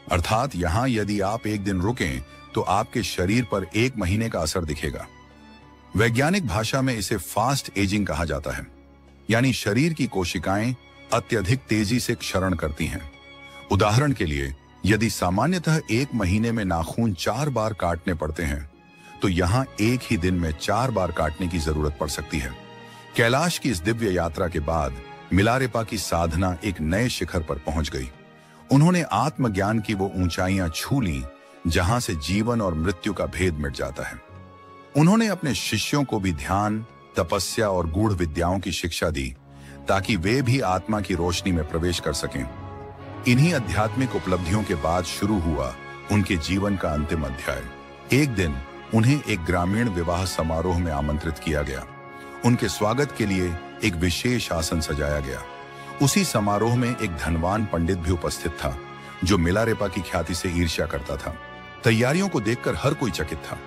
अर्थात यहां यदि आप एक दिन रुकें तो आपके शरीर पर 1 महीने का असर दिखेगा। वैज्ञानिक भाषा में इसे फास्ट एजिंग कहा जाता है, यानी शरीर की कोशिकाएं अत्यधिक तेजी से क्षरण करती हैं। उदाहरण के लिए, यदि सामान्यतः 1 महीने में नाखून 4 बार काटने पड़ते हैं, तो यहां एक ही दिन में 4 बार काटने की जरूरत पड़ सकती है। कैलाश की इस दिव्य यात्रा के बाद मिलारेपा की साधना एक नए शिखर पर पहुंच गई। उन्होंने आत्मज्ञान की वो ऊंचाइयां छू ली जहां से जीवन और मृत्यु का भेद मिट जाता है। उन्होंने अपने शिष्यों को भी ध्यान, तपस्या और गूढ़ विद्याओं की शिक्षा दी ताकि वे भी आत्मा की रोशनी में प्रवेश कर सकें। इन्हीं आध्यात्मिक उपलब्धियों के बाद शुरू हुआ उनके जीवन का अंतिम अध्याय। एक दिन उन्हें एक ग्रामीण विवाह समारोह में आमंत्रित किया गया। उनके स्वागत के लिए एक विशेष आसन सजाया गया। उसी समारोह में एक धनवान पंडित भी उपस्थित था, जो मिलारेपा की ख्याति से ईर्ष्या करता था। तैयारियों को देखकर हर कोई चकित था।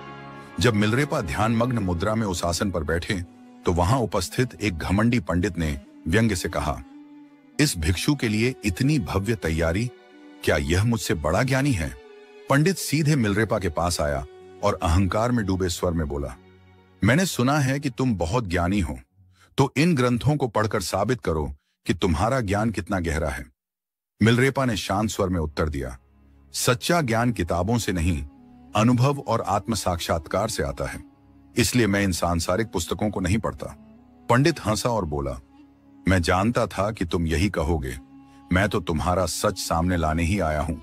जब मिलारेपा ध्यानमग्न मुद्रा में उस आसन पर बैठे, तो वहां उपस्थित एक घमंडी पंडित ने व्यंग्य से कहा, इस भिक्षु के लिए इतनी भव्य तैयारी, क्या यह मुझसे बड़ा ज्ञानी है? पंडित सीधे मिलारेपा के पास आया और अहंकार में डूबे स्वर में बोला, मैंने सुना है कि तुम बहुत ज्ञानी हो, तो इन ग्रंथों को पढ़कर साबित करो कि तुम्हारा ज्ञान कितना गहरा है। मिलारेपा ने शांत स्वर में उत्तर दिया, सच्चा ज्ञान किताबों से नहीं, अनुभव और आत्म साक्षात्कार से आता है, इसलिए मैं इन सांसारिक पुस्तकों को नहीं पढ़ता। पंडित हंसा और बोला, मैं जानता था कि तुम यही कहोगे, मैं तो तुम्हारा सच सामने लाने ही आया हूं।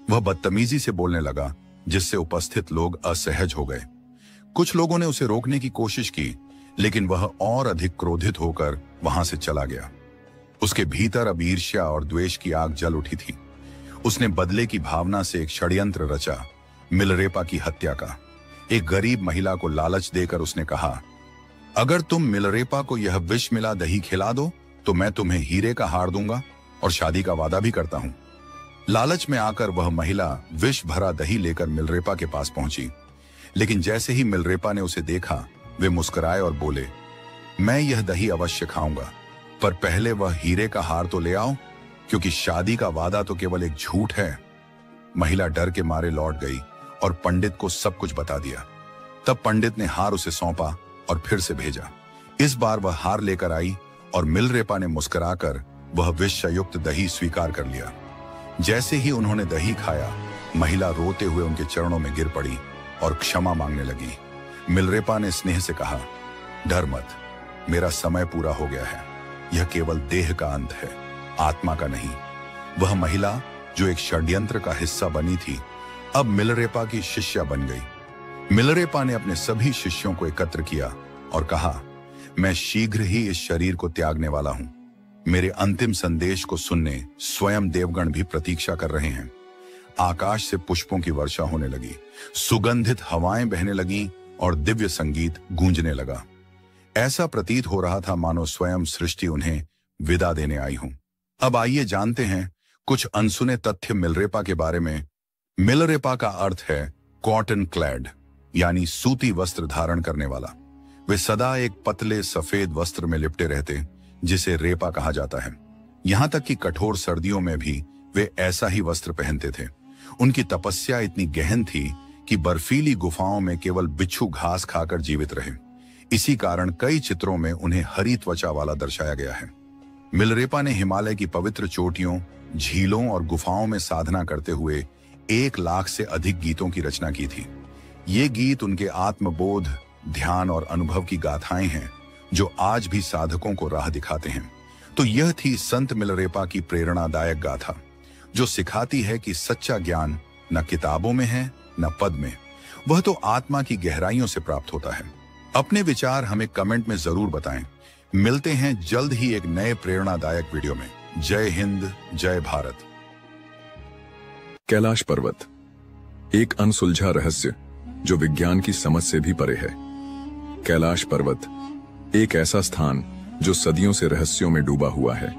वह बदतमीजी से बोलने लगा, जिससे उपस्थित लोग असहज हो गए। कुछ लोगों ने उसे रोकने की कोशिश की, लेकिन वह और अधिक क्रोधित होकर वहां से चला गया। उसके भीतर अब ईर्ष्या और द्वेष की आग जल उठी थी। उसने बदले की भावना से एक षड्यंत्र रचा, मिलारेपा की हत्या का। एक गरीब महिला को लालच देकर उसने कहा, अगर तुम मिलारेपा को यह विष मिला दही खिला दो तो मैं तुम्हें हीरे का हार दूंगा और शादी का वादा भी करता हूं। लालच में आकर वह महिला विष भरा दही लेकर मिलारेपा के पास पहुंची, लेकिन जैसे ही मिलारेपा ने उसे देखा, वे मुस्कुराए और बोले, मैं यह दही अवश्य खाऊंगा, पर पहले वह हीरे का हार तो ले आओ, क्योंकि शादी का वादा तो केवल एक झूठ है। महिला डर के मारे लौट गई और पंडित को सब कुछ बता दिया। तब पंडित ने हार उसे सौंपा और फिर से भेजा। इस बार वह हार लेकर आई और मिलारेपा ने मुस्कुराकर वह विषयुक्त दही स्वीकार कर लिया। जैसे ही उन्होंने दही खाया, महिला रोते हुए उनके चरणों में गिर पड़ी और क्षमा मांगने लगी। मिलारेपा ने स्नेह से कहा, डर मत, मेरा समय पूरा हो गया है। यह केवल देह का अंत है, आत्मा का नहीं। वह महिला जो एक षड्यंत्र का हिस्सा बनी थी, अब मिलारेपा की शिष्या बन गई। मिलारेपा ने अपने सभी शिष्यों को एकत्र किया और कहा, मैं शीघ्र ही इस शरीर को त्यागने वाला हूं। मेरे अंतिम संदेश को सुनने स्वयं देवगण भी प्रतीक्षा कर रहे हैं। आकाश से पुष्पों की वर्षा होने लगी, सुगंधित हवाएं बहने लगीं और दिव्य संगीत गूंजने लगा। ऐसा प्रतीत हो रहा था मानो स्वयं सृष्टि उन्हें विदा देने आई हूं। अब आइए जानते हैं कुछ अनसुने तथ्य मिलारेपा के बारे में। मिलारेपा का अर्थ है कॉटन क्लैड, यानी सूती वस्त्र धारण करने वाला। वे सदा एक पतले सफेद वस्त्र में लिपटे रहते, जिसे रेपा कहा जाता है। यहां तक कि कठोर सर्दियों में भी वे ऐसा ही वस्त्र पहनते थे। उनकी तपस्या इतनी गहन थी कि बर्फीली गुफाओं में केवल बिच्छू घास खाकर जीवित रहे। इसी कारण कई चित्रों में उन्हें हरी त्वचा वाला दर्शाया गया है। मिलरेपा ने हिमालय की पवित्र चोटियों, झीलों और गुफाओं में साधना करते हुए 1 लाख से अधिक गीतों की रचना की थी। ये गीत उनके आत्मबोध, ध्यान और अनुभव की गाथाएं हैं जो आज भी साधकों को राह दिखाते हैं। तो यह थी संत मिलरेपा की प्रेरणादायक गाथा, जो सिखाती है कि सच्चा ज्ञान न किताबों में है न पद में, वह तो आत्मा की गहराइयों से प्राप्त होता है। अपने विचार हमें कमेंट में जरूर बताएं। मिलते हैं जल्द ही एक नए प्रेरणादायक वीडियो में। जय हिंद, जय भारत। कैलाश पर्वत, एक अनसुलझा रहस्य जो विज्ञान की समझ से भी परे है। कैलाश पर्वत एक ऐसा स्थान जो सदियों से रहस्यों में डूबा हुआ है।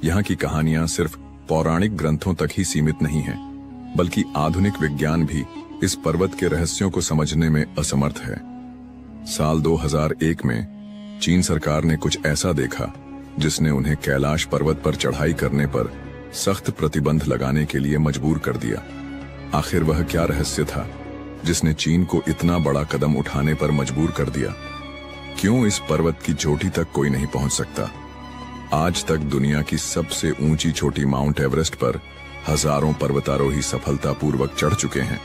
यहाँ की कहानियां सिर्फ पौराणिक ग्रंथों तक ही सीमित नहीं हैं, बल्कि आधुनिक विज्ञान भी इस पर्वत के रहस्यों को समझने में असमर्थ है। साल 2001 में चीन सरकार ने कुछ ऐसा देखा जिसने उन्हें कैलाश पर्वत पर चढ़ाई करने पर सख्त प्रतिबंध लगाने के लिए मजबूर कर दिया। आखिर वह क्या रहस्य था जिसने चीन को इतना बड़ा कदम उठाने पर मजबूर कर दिया? क्यों इस पर्वत की चोटी तक कोई नहीं पहुंच सकता? आज तक दुनिया की सबसे ऊंची चोटी माउंट एवरेस्ट पर हजारों पर्वतारोही सफलतापूर्वक चढ़ चुके हैं,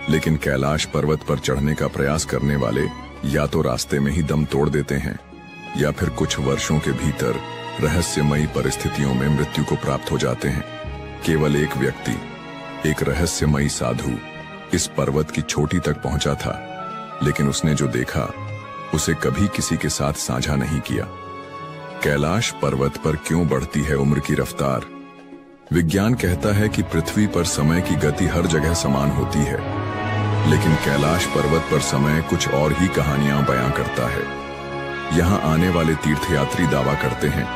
लेकिन कैलाश पर्वत पर चढ़ने का प्रयास करने वाले या तो रास्ते में ही दम तोड़ देते हैं या फिर कुछ वर्षों के भीतर रहस्यमयी परिस्थितियों में मृत्यु को प्राप्त हो जाते हैं। केवल एक व्यक्ति, एक रहस्यमयी साधु इस पर्वत की चोटी तक पहुंचा था, लेकिन उसने जो देखा उसे कभी किसी के साथ साझा नहीं किया। कैलाश पर्वत पर क्यों बढ़ती है उम्र की रफ्तार? विज्ञान कहता है कि पृथ्वी पर समय की गति हर जगह समान होती है, लेकिन कैलाश पर्वत पर समय कुछ और ही कहानियां बयां करता है। यहाँ आने वाले तीर्थयात्री दावा करते हैं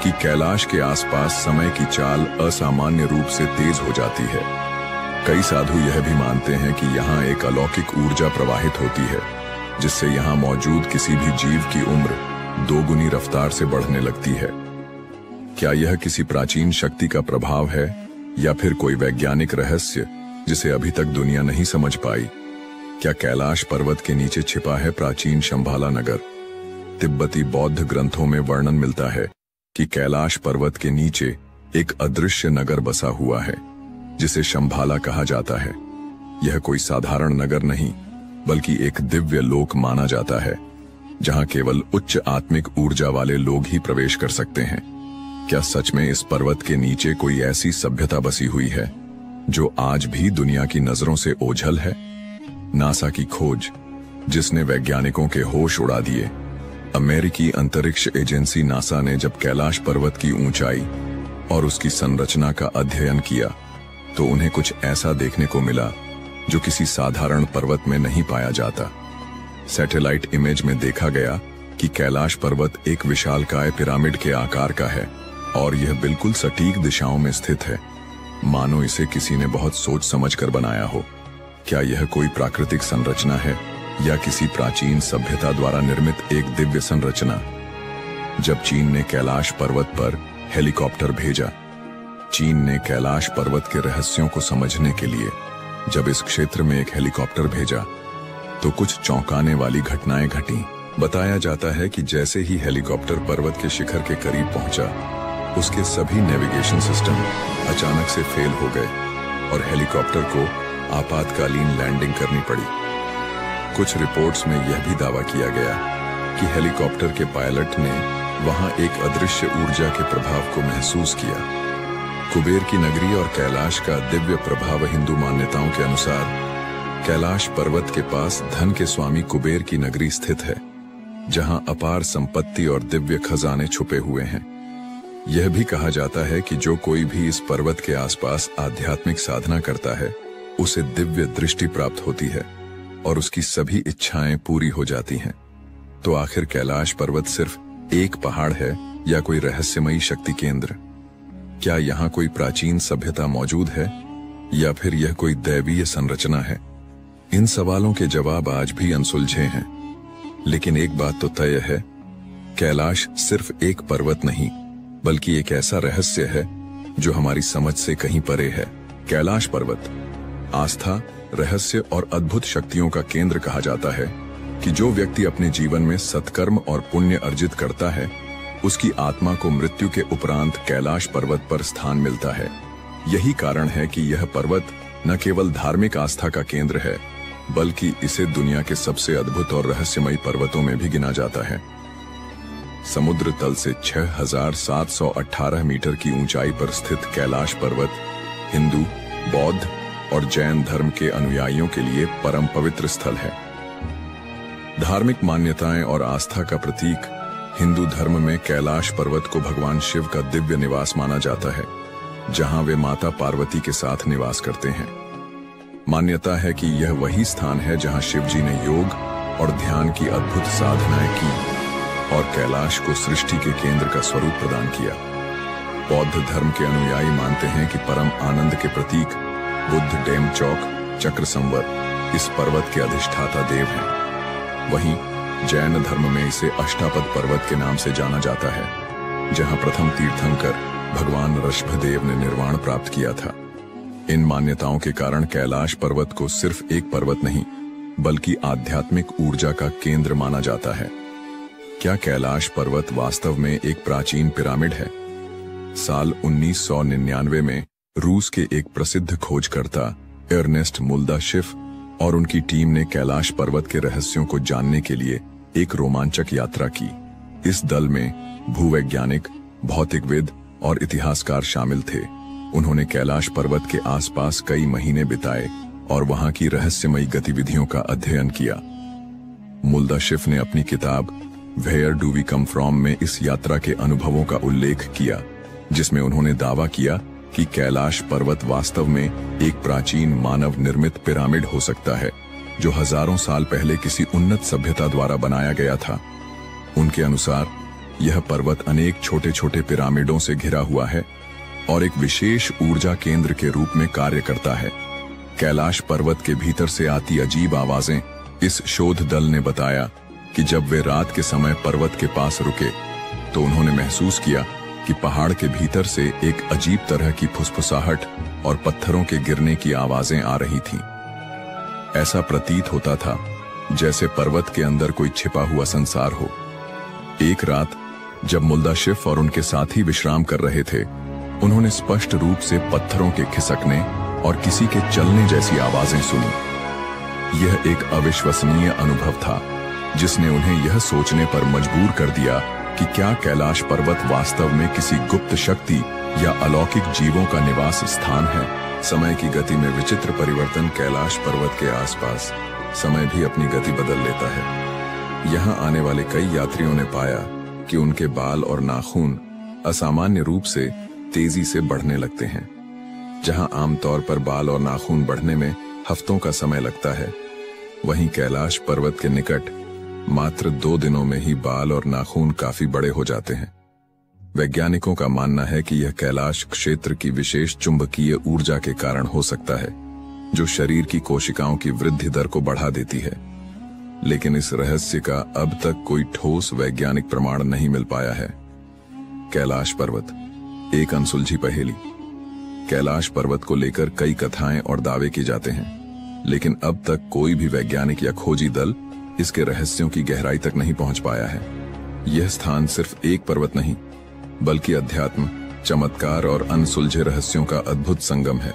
कि कैलाश के आसपास समय की चाल असामान्य रूप से तेज हो जाती है। कई साधु यह भी मानते हैं कि यहाँ एक अलौकिक ऊर्जा प्रवाहित होती है, जिससे यहाँ मौजूद किसी भी जीव की उम्र 2 गुनी रफ्तार से बढ़ने लगती है। क्या यह किसी प्राचीन शक्ति का प्रभाव है या फिर कोई वैज्ञानिक रहस्य जिसे अभी तक दुनिया नहीं समझ पाई? क्या कैलाश पर्वत के नीचे छिपा है प्राचीन शंभाला नगर? तिब्बती बौद्ध ग्रंथों में वर्णन मिलता है कि कैलाश पर्वत के नीचे एक अदृश्य नगर बसा हुआ है जिसे शंभाला कहा जाता है। यह कोई साधारण नगर नहीं, बल्कि एक दिव्य लोक माना जाता है, जहां केवल उच्च आत्मिक ऊर्जा वाले लोग ही प्रवेश कर सकते हैं। क्या सच में इस पर्वत के नीचे कोई ऐसी सभ्यता बसी हुई है जो आज भी दुनिया की नजरों से ओझल है? नासा की खोज जिसने वैज्ञानिकों के होश उड़ा दिए। अमेरिकी अंतरिक्ष एजेंसी नासा ने जब कैलाश पर्वत की ऊंचाई और उसकी संरचना का अध्ययन किया, तो उन्हें कुछ ऐसा देखने को मिला जो किसी साधारण पर्वत में नहीं पाया जाता। सैटेलाइट इमेज में देखा गया कि कैलाश पर्वत एक विशालकाय पिरामिड के आकार का है और यह बिल्कुल सटीक दिशाओं में स्थित है, मानो इसे किसी ने बहुत सोच समझकर बनाया हो। क्या यह कोई प्राकृतिक संरचना है या किसी प्राचीन सभ्यता द्वारा निर्मित एक दिव्य संरचना? जब चीन ने कैलाश पर्वत पर हेलीकॉप्टर भेजा, चीन ने कैलाश पर्वत के रहस्यों को समझने के लिए जब इस क्षेत्र में एक हेलीकॉप्टर भेजा, तो कुछ चौंकाने वाली घटनाएं घटी। बताया जाता है कि जैसे ही हेलीकॉप्टर पर्वत के शिखर के करीब पहुंचा, उसके सभी नेविगेशन सिस्टम अचानक से फेल हो गए और हेलीकॉप्टर को आपातकालीन लैंडिंग करनी पड़ी। कुछ रिपोर्ट्स में यह भी दावा किया गया कि हेलीकॉप्टर के पायलट ने वहां एक अदृश्य ऊर्जा के प्रभाव को महसूस किया। कुबेर की नगरी और कैलाश का दिव्य प्रभाव। हिंदू मान्यताओं के अनुसार कैलाश पर्वत के पास धन के स्वामी कुबेर की नगरी स्थित है, जहां अपार संपत्ति और दिव्य खजाने छुपे हुए हैं। यह भी कहा जाता है कि जो कोई भी इस पर्वत के आसपास आध्यात्मिक साधना करता है, उसे दिव्य दृष्टि प्राप्त होती है और उसकी सभी इच्छाएं पूरी हो जाती हैं। तो आखिर कैलाश पर्वत सिर्फ एक पहाड़ है या कोई रहस्यमयी शक्ति केंद्र? क्या यहाँ कोई प्राचीन सभ्यता मौजूद है या फिर यह कोई दैवीय संरचना है? इन सवालों के जवाब आज भी अनसुलझे हैं, लेकिन एक बात तो तय है, कैलाश सिर्फ एक पर्वत नहीं, बल्कि एक ऐसा रहस्य है जो हमारी समझ से कहीं परे है। कैलाश पर्वत आस्था, रहस्य और अद्भुत शक्तियों का केंद्र कहा जाता है, कि जो व्यक्ति अपने जीवन में सत्कर्म और पुण्य अर्जित करता है, उसकी आत्मा को मृत्यु के उपरांत कैलाश पर्वत पर स्थान मिलता है। यही कारण है कि यह पर्वत न केवल धार्मिक आस्था का केंद्र है, बल्कि इसे दुनिया के सबसे अद्भुत और रहस्यमयी पर्वतों में भी गिना जाता है। समुद्र तल से 6,718 मीटर की ऊंचाई पर स्थित कैलाश पर्वत हिंदू, बौद्ध और जैन धर्म के अनुयायियों के लिए परम पवित्र स्थल है। धार्मिक मान्यताएं और आस्था का प्रतीक हिंदू धर्म में कैलाश पर्वत को भगवान शिव का दिव्य निवास माना जाता है, जहां वे माता पार्वती के साथ निवास करते हैं। मान्यता है कि यह वही स्थान है जहां शिव जी ने योग और ध्यान की अद्भुत साधनाएं की और कैलाश को सृष्टि के केंद्र का स्वरूप प्रदान किया। बौद्ध धर्म के अनुयायी मानते हैं कि परम आनंद के प्रतीक बुद्ध डेमचौक चक्र संवर इस पर्वत के अधिष्ठाता देव हैं। वहीं जैन धर्म में इसे अष्टापद पर्वत के नाम से जाना जाता है, जहां प्रथम तीर्थंकर भगवान ऋषभदेव ने निर्वाण प्राप्त किया था। इन मान्यताओं के कारण कैलाश पर्वत को सिर्फ एक पर्वत नहीं, बल्कि आध्यात्मिक ऊर्जा का केंद्र माना जाता है। क्या कैलाश पर्वत वास्तव में एक प्राचीन पिरामिड है? साल 1999 में रूस के एक प्रसिद्ध खोजकर्ता अर्नेस्ट मुल्दाशिफ और उनकी टीम ने कैलाश पर्वत के रहस्यों को जानने के लिए एक रोमांचक यात्रा की। इस दल में भूवैज्ञानिक, भौतिकविद और इतिहासकार शामिल थे। उन्होंने कैलाश पर्वत के आसपास कई महीने बिताए और वहां की रहस्यमयी गतिविधियों का अध्ययन किया। मुल्दाशिफ ने अपनी किताब where do we come from में इस यात्रा के अनुभवों का उल्लेख किया, जिसमें उन्होंने दावा किया कि कैलाश पर्वत वास्तव में एक प्राचीन मानव निर्मित पिरामिड हो सकता है, जो हजारों साल पहले किसी उन्नत सभ्यता द्वारा बनाया गया था। उनके अनुसार यह पर्वत अनेक छोटे छोटे पिरामिडों से घिरा हुआ है और एक विशेष ऊर्जा केंद्र के रूप में कार्य करता है। कैलाश पर्वत के भीतर से आती अजीब आवाजें। इस शोध दल ने बताया कि जब वे रात के समय पर्वत के पास रुके तो उन्होंने महसूस किया कि पहाड़ के भीतर से एक अजीब तरह की फुसफुसाहट और पत्थरों के गिरने की आवाजें आ रही थीं। ऐसा प्रतीत होता था जैसे पर्वत के अंदर कोई छिपा हुआ संसार हो। एक रात जब मुल्दाशिफ और उनके साथी विश्राम कर रहे थे, उन्होंने स्पष्ट रूप से पत्थरों के खिसकने और किसी के चलने जैसी आवाजें सुनी। यह एक अविश्वसनीय अनुभव था, जिसने उन्हें यह सोचने पर मजबूर कर दिया कि क्या कैलाश पर्वत वास्तव में किसी गुप्त शक्ति या अलौकिक जीवों का निवास स्थान है। समय की गति में विचित्र परिवर्तन। कैलाश पर्वत के आसपास समय भी अपनी गति बदल लेता है। यहाँ आने वाले कई यात्रियों ने पाया कि उनके बाल और नाखून असामान्य रूप से तेजी से बढ़ने लगते हैं। जहाँ आमतौर पर बाल और नाखून बढ़ने में हफ्तों का समय लगता है, वहीं कैलाश पर्वत के निकट मात्र 2 दिनों में ही बाल और नाखून काफी बड़े हो जाते हैं। वैज्ञानिकों का मानना है कि यह कैलाश क्षेत्र की विशेष चुंबकीय ऊर्जा के कारण हो सकता है, जो शरीर की कोशिकाओं की वृद्धि दर को बढ़ा देती है। लेकिन इस रहस्य का अब तक कोई ठोस वैज्ञानिक प्रमाण नहीं मिल पाया है। कैलाश पर्वत एक अनसुलझी पहेली। कैलाश पर्वत को लेकर कई कथाएं और दावे किए जाते हैं, लेकिन अब तक कोई भी वैज्ञानिक या खोजी दल इसके रहस्यों की गहराई तक नहीं पहुंच पाया है। यह स्थान सिर्फ एक पर्वत नहीं, बल्कि अध्यात्म, चमत्कार और अनसुलझे रहस्यों का अद्भुत संगम है।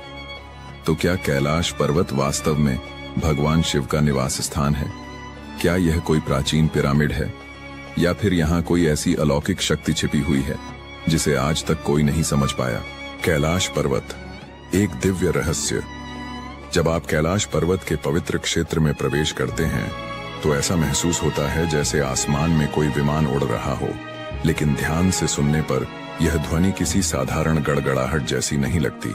तो क्या कैलाश पर्वत वास्तव में भगवान शिव का निवास स्थान है? क्या यह कोई प्राचीन पिरामिड है, या फिर यहाँ कोई ऐसी अलौकिक शक्ति छिपी हुई है जिसे आज तक कोई नहीं समझ पाया? कैलाश पर्वत एक दिव्य रहस्य। जब आप कैलाश पर्वत के पवित्र क्षेत्र में प्रवेश करते हैं तो ऐसा महसूस होता है जैसे आसमान में कोई विमान उड़ रहा हो। लेकिन ध्यान से सुनने पर यह ध्वनि किसी साधारण गड़गड़ाहट जैसी नहीं लगती।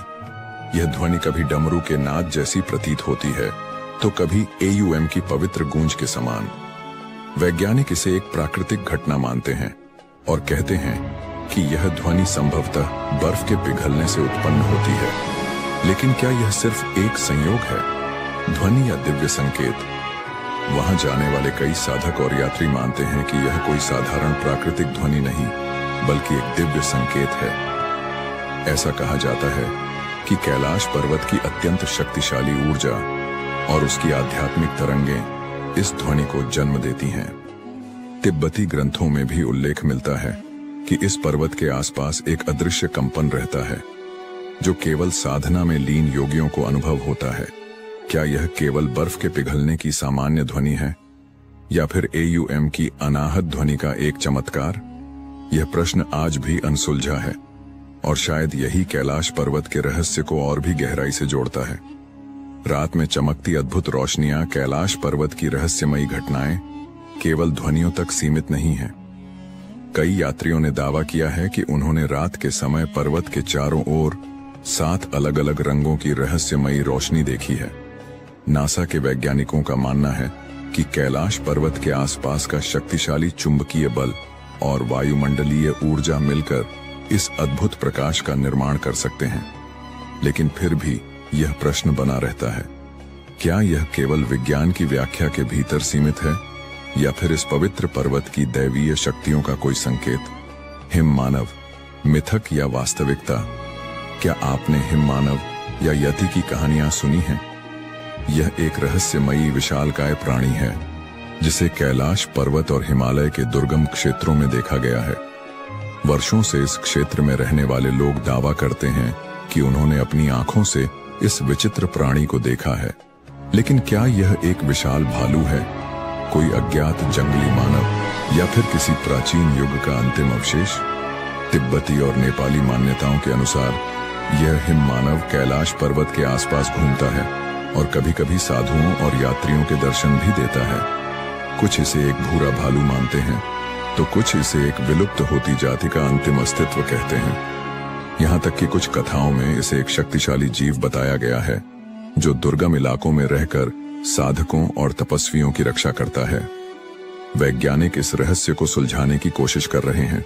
यह ध्वनि कभी डमरू के नाद जैसी प्रतीत होती है, तो कभी AUM की पवित्र गूंज के समान। वैज्ञानिक इसे एक प्राकृतिक घटना मानते हैं और कहते हैं कि यह ध्वनि संभवतः बर्फ के पिघलने से उत्पन्न होती है। लेकिन क्या यह सिर्फ एक संयोग है, ध्वनि या दिव्य संकेत? वहां जाने वाले कई साधक और यात्री मानते हैं कि यह कोई साधारण प्राकृतिक ध्वनि नहीं, बल्कि एक दिव्य संकेत है। ऐसा कहा जाता है कि कैलाश पर्वत की अत्यंत शक्तिशाली ऊर्जा और उसकी आध्यात्मिक तरंगें इस ध्वनि को जन्म देती हैं। तिब्बती ग्रंथों में भी उल्लेख मिलता है कि इस पर्वत के आसपास एक अदृश्य कंपन रहता है जो केवल साधना में लीन योगियों को अनुभव होता है। क्या यह केवल बर्फ के पिघलने की सामान्य ध्वनि है या फिर AUM की अनाहत ध्वनि का एक चमत्कार? यह प्रश्न आज भी अनसुलझा है और शायद यही कैलाश पर्वत के रहस्य को और भी गहराई से जोड़ता है। रात में चमकती अद्भुत रोशनियां, कैलाश पर्वत की रहस्यमयी घटनाएं केवल ध्वनियों तक सीमित नहीं हैं। कई यात्रियों ने दावा किया है कि उन्होंने रात के समय पर्वत के चारों ओर 7 अलग-अलग रंगों की रहस्यमयी रोशनी देखी है। नासा के वैज्ञानिकों का मानना है कि कैलाश पर्वत के आसपास का शक्तिशाली चुंबकीय बल और वायुमंडलीय ऊर्जा मिलकर इस अद्भुत प्रकाश का निर्माण कर सकते हैं। लेकिन फिर भी यह प्रश्न बना रहता है, क्या यह केवल विज्ञान की व्याख्या के भीतर सीमित है या फिर इस पवित्र पर्वत की दैवीय शक्तियों का कोई संकेत? हिममानव, मिथक या वास्तविकता? क्या आपने हिममानव या यति की कहानियां सुनी हैं? यह एक रहस्यमयी विशालकाय प्राणी है जिसे कैलाश पर्वत और हिमालय के दुर्गम क्षेत्रों में देखा गया है। वर्षों से इस क्षेत्र में रहने वाले लोग दावा करते हैं कि उन्होंने अपनी आंखों से इस विचित्र प्राणी को देखा है। लेकिन क्या यह एक विशाल भालू है, कोई अज्ञात जंगली मानव या फिर किसी प्राचीन युग का अंतिम अवशेष? तिब्बती और नेपाली मान्यताओं के अनुसार यह हिममानव कैलाश पर्वत के आसपास घूमता है और कभी-कभी साधुओं और यात्रियों के दर्शन भी देता है। कुछ इसे एक भूरा भालू मानते हैं तो कुछ इसे एक विलुप्त होती जाति का अंतिम अस्तित्व कहते हैं। यहाँ तक कि कुछ कथाओं में इसे एक शक्तिशाली जीव बताया गया है जो दुर्गम इलाकों में रहकर साधकों और तपस्वियों की रक्षा करता है। वैज्ञानिक इस रहस्य को सुलझाने की कोशिश कर रहे हैं।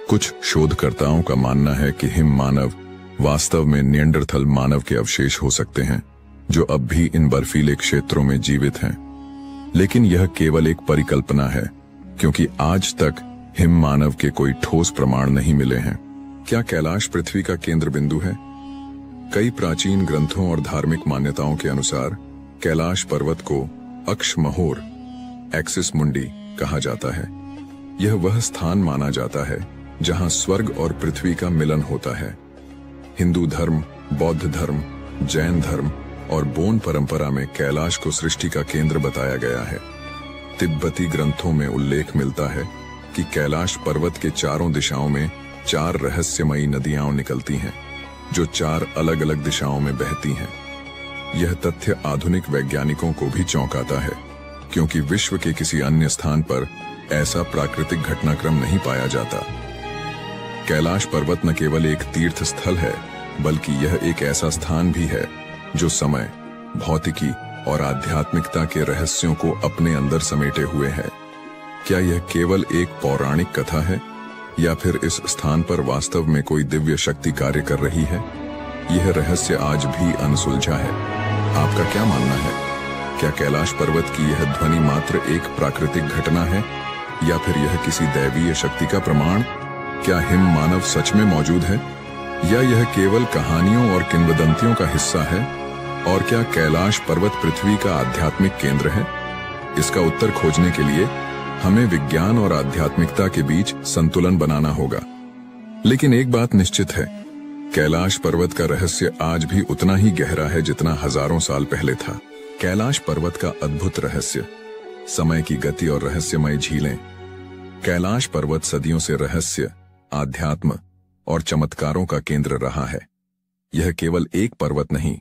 कुछ शोधकर्ताओं का मानना है कि हिममानव वास्तव में निएंडरथल मानव के अवशेष हो सकते हैं जो अब भी इन बर्फीले क्षेत्रों में जीवित हैं। लेकिन यह केवल एक परिकल्पना है क्योंकि आज तक हिममानव के कोई ठोस प्रमाण नहीं मिले हैं। क्या कैलाश पृथ्वी का केंद्र बिंदु है? कई प्राचीन ग्रंथों और धार्मिक मान्यताओं के अनुसार कैलाश पर्वत को अक्षमहोर, एक्सिस मुंडी कहा जाता है। यह वह स्थान माना जाता है जहां स्वर्ग और पृथ्वी का मिलन होता है। हिंदू धर्म, बौद्ध धर्म, जैन धर्म और बोन परंपरा में कैलाश को सृष्टि का केंद्र बताया गया है। तिब्बती ग्रंथों में उल्लेख मिलता है कि कैलाश पर्वत के चारों दिशाओं में 4 रहस्यमयी नदियां निकलती हैं जो 4 अलग-अलग दिशाओं में बहती हैं। यह तथ्य आधुनिक वैज्ञानिकों को भी चौंकाता है क्योंकि विश्व के किसी अन्य स्थान पर ऐसा प्राकृतिक घटनाक्रम नहीं पाया जाता। कैलाश पर्वत न केवल एक तीर्थ स्थल है बल्कि यह एक ऐसा स्थान भी है जो समय, भौतिकी और आध्यात्मिकता के रहस्यों को अपने अंदर समेटे हुए है। क्या यह केवल एक पौराणिक कथा है या फिर इस स्थान पर वास्तव में कोई दिव्य शक्ति कार्य कर रही है? यह रहस्य आज भी अनसुलझा है। आपका क्या मानना है? क्या कैलाश पर्वत की यह ध्वनि मात्र एक प्राकृतिक घटना है या फिर यह किसी दैवीय शक्ति का प्रमाण? क्या हिममानव सच में मौजूद है या यह केवल कहानियों और किंवदंतियों का हिस्सा है? और क्या कैलाश पर्वत पृथ्वी का आध्यात्मिक केंद्र है? इसका उत्तर खोजने के लिए हमें विज्ञान और आध्यात्मिकता के बीच संतुलन बनाना होगा। लेकिन एक बात निश्चित है, कैलाश पर्वत का रहस्य आज भी उतना ही गहरा है जितना हजारों साल पहले था। कैलाश पर्वत का अद्भुत रहस्य, समय की गति और रहस्यमय झीलें। कैलाश पर्वत सदियों से रहस्य, आध्यात्म और चमत्कारों का केंद्र रहा है। यह केवल एक पर्वत नहीं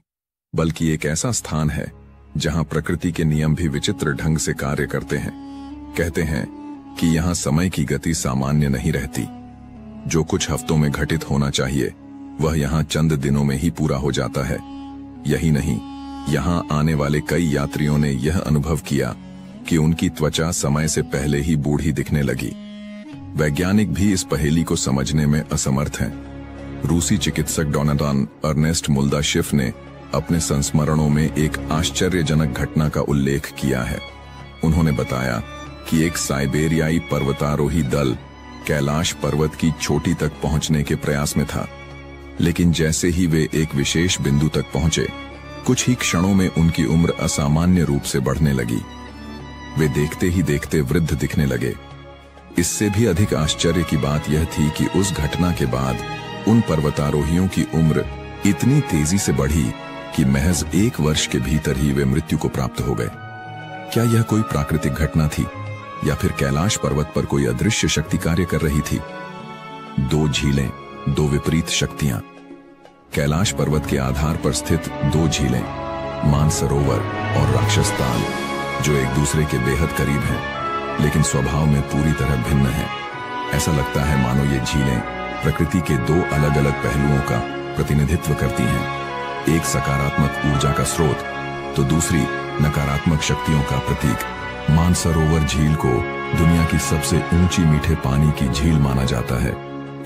बल्कि एक ऐसा स्थान है जहां प्रकृति के नियम भी विचित्र ढंग से कार्य करते हैं। कहते हैं कि यहां समय की गति सामान्य नहीं रहती। जो कुछ हफ्तों में घटित होना चाहिए वह यहां चंद दिनों में ही पूरा हो जाता है। यही नहीं, यहां आने वाले कई यात्रियों ने यह अनुभव किया कि उनकी त्वचा समय से पहले ही बूढ़ी दिखने लगी। वैज्ञानिक भी इस पहेली को समझने में असमर्थ हैं। रूसी चिकित्सक डोनाल्ड अर्नेस्ट मुल्दाशिफ ने अपने संस्मरणों में एक आश्चर्यजनक घटना का उल्लेख किया है। उन्होंने बताया कि एक साइबेरियाई पर्वतारोही दल कैलाश पर्वत की चोटी तक पहुंचने के प्रयास में था, लेकिन जैसे ही वे एक विशेष बिंदु तक पहुंचे, कुछ ही क्षणों में उनकी उम्र असामान्य रूप से बढ़ने लगी। वे देखते ही देखते वृद्ध दिखने लगे। इससे भी अधिक आश्चर्य की बात यह थी कि उस घटना के बाद उन पर्वतारोहियों की उम्र इतनी तेजी से बढ़ी कि महज 1 वर्ष के भीतर ही वे मृत्यु को प्राप्त हो गए। क्या यह कोई प्राकृतिक घटना थी या फिर कैलाश पर्वत पर कोई अदृश्य शक्ति कार्य कर रही थी? 2 झीलें, 2 विपरीत शक्तियां। कैलाश पर्वत के आधार पर स्थित 2 झीलें, मानसरोवर और राक्षस ताल, जो एक दूसरे के बेहद करीब हैं, लेकिन स्वभाव में पूरी तरह भिन्न हैं। ऐसा लगता है मानो ये झीलें प्रकृति के 2 अलग अलग पहलुओं का प्रतिनिधित्व करती हैं। एक सकारात्मक ऊर्जा का स्रोत तो दूसरी नकारात्मक शक्तियों का प्रतीक। मानसरोवर झील को दुनिया की सबसे ऊंची मीठे पानी की झील माना जाता है।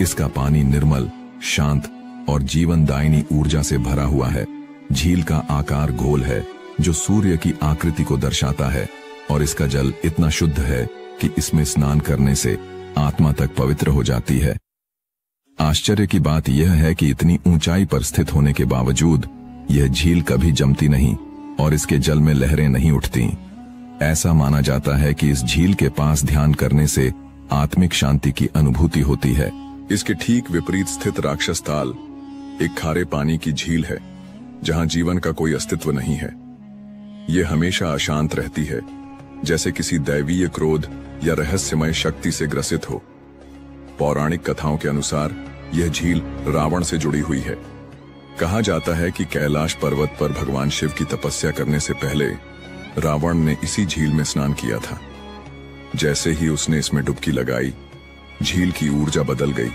इसका पानी निर्मल, शांत और जीवनदायिनी ऊर्जा से भरा हुआ है। झील का आकार गोल है, जो सूर्य की आकृति को दर्शाता है, और इसका जल इतना शुद्ध है कि इसमें स्नान करने से आत्मा तक पवित्र हो जाती है। आश्चर्य की बात यह है कि इतनी ऊंचाई पर स्थित होने के बावजूद यह झील कभी जमती नहीं और इसके जल में लहरें नहीं उठती। ऐसा माना जाता है कि इस झील के पास ध्यान करने से आत्मिक शांति की अनुभूति होती है। इसके ठीक विपरीत स्थित राक्षस ताल एक खारे पानी की झील है, जहां जीवन का कोई अस्तित्व नहीं है। यह हमेशा अशांत रहती है, जैसे किसी दैवीय क्रोध या रहस्यमय शक्ति से ग्रसित हो। पौराणिक कथाओं के अनुसार यह झील रावण से जुड़ी हुई है। कहा जाता है कि कैलाश पर्वत पर भगवान शिव की तपस्या करने से पहले रावण ने इसी झील में स्नान किया था। जैसे ही उसने इसमें डुबकी लगाई, झील की ऊर्जा बदल गई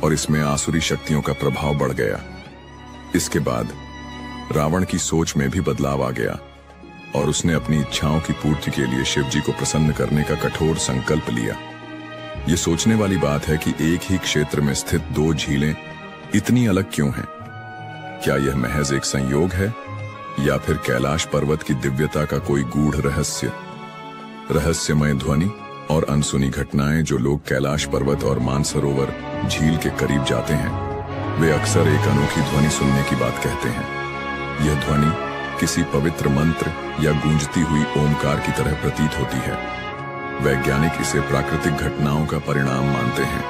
और इसमें आसुरी शक्तियों का प्रभाव बढ़ गया। इसके बाद रावण की सोच में भी बदलाव आ गया और उसने अपनी इच्छाओं की पूर्ति के लिए शिव जी को प्रसन्न करने का कठोर संकल्प लिया। ये सोचने वाली बात है कि एक ही क्षेत्र में स्थित 2 झीलें इतनी अलग क्यों हैं? क्या यह महज एक संयोग है या फिर कैलाश पर्वत की दिव्यता का कोई गूढ़ रहस्य? रहस्यमय ध्वनि और अनसुनी घटनाएं जो लोग कैलाश पर्वत और मानसरोवर झील के करीब जाते हैं, वे अक्सर एक अनोखी ध्वनि सुनने की बात कहते हैं। यह ध्वनि किसी पवित्र मंत्र या गूंजती हुई ओमकार की तरह प्रतीत होती है। वैज्ञानिक इसे प्राकृतिक घटनाओं का परिणाम मानते हैं,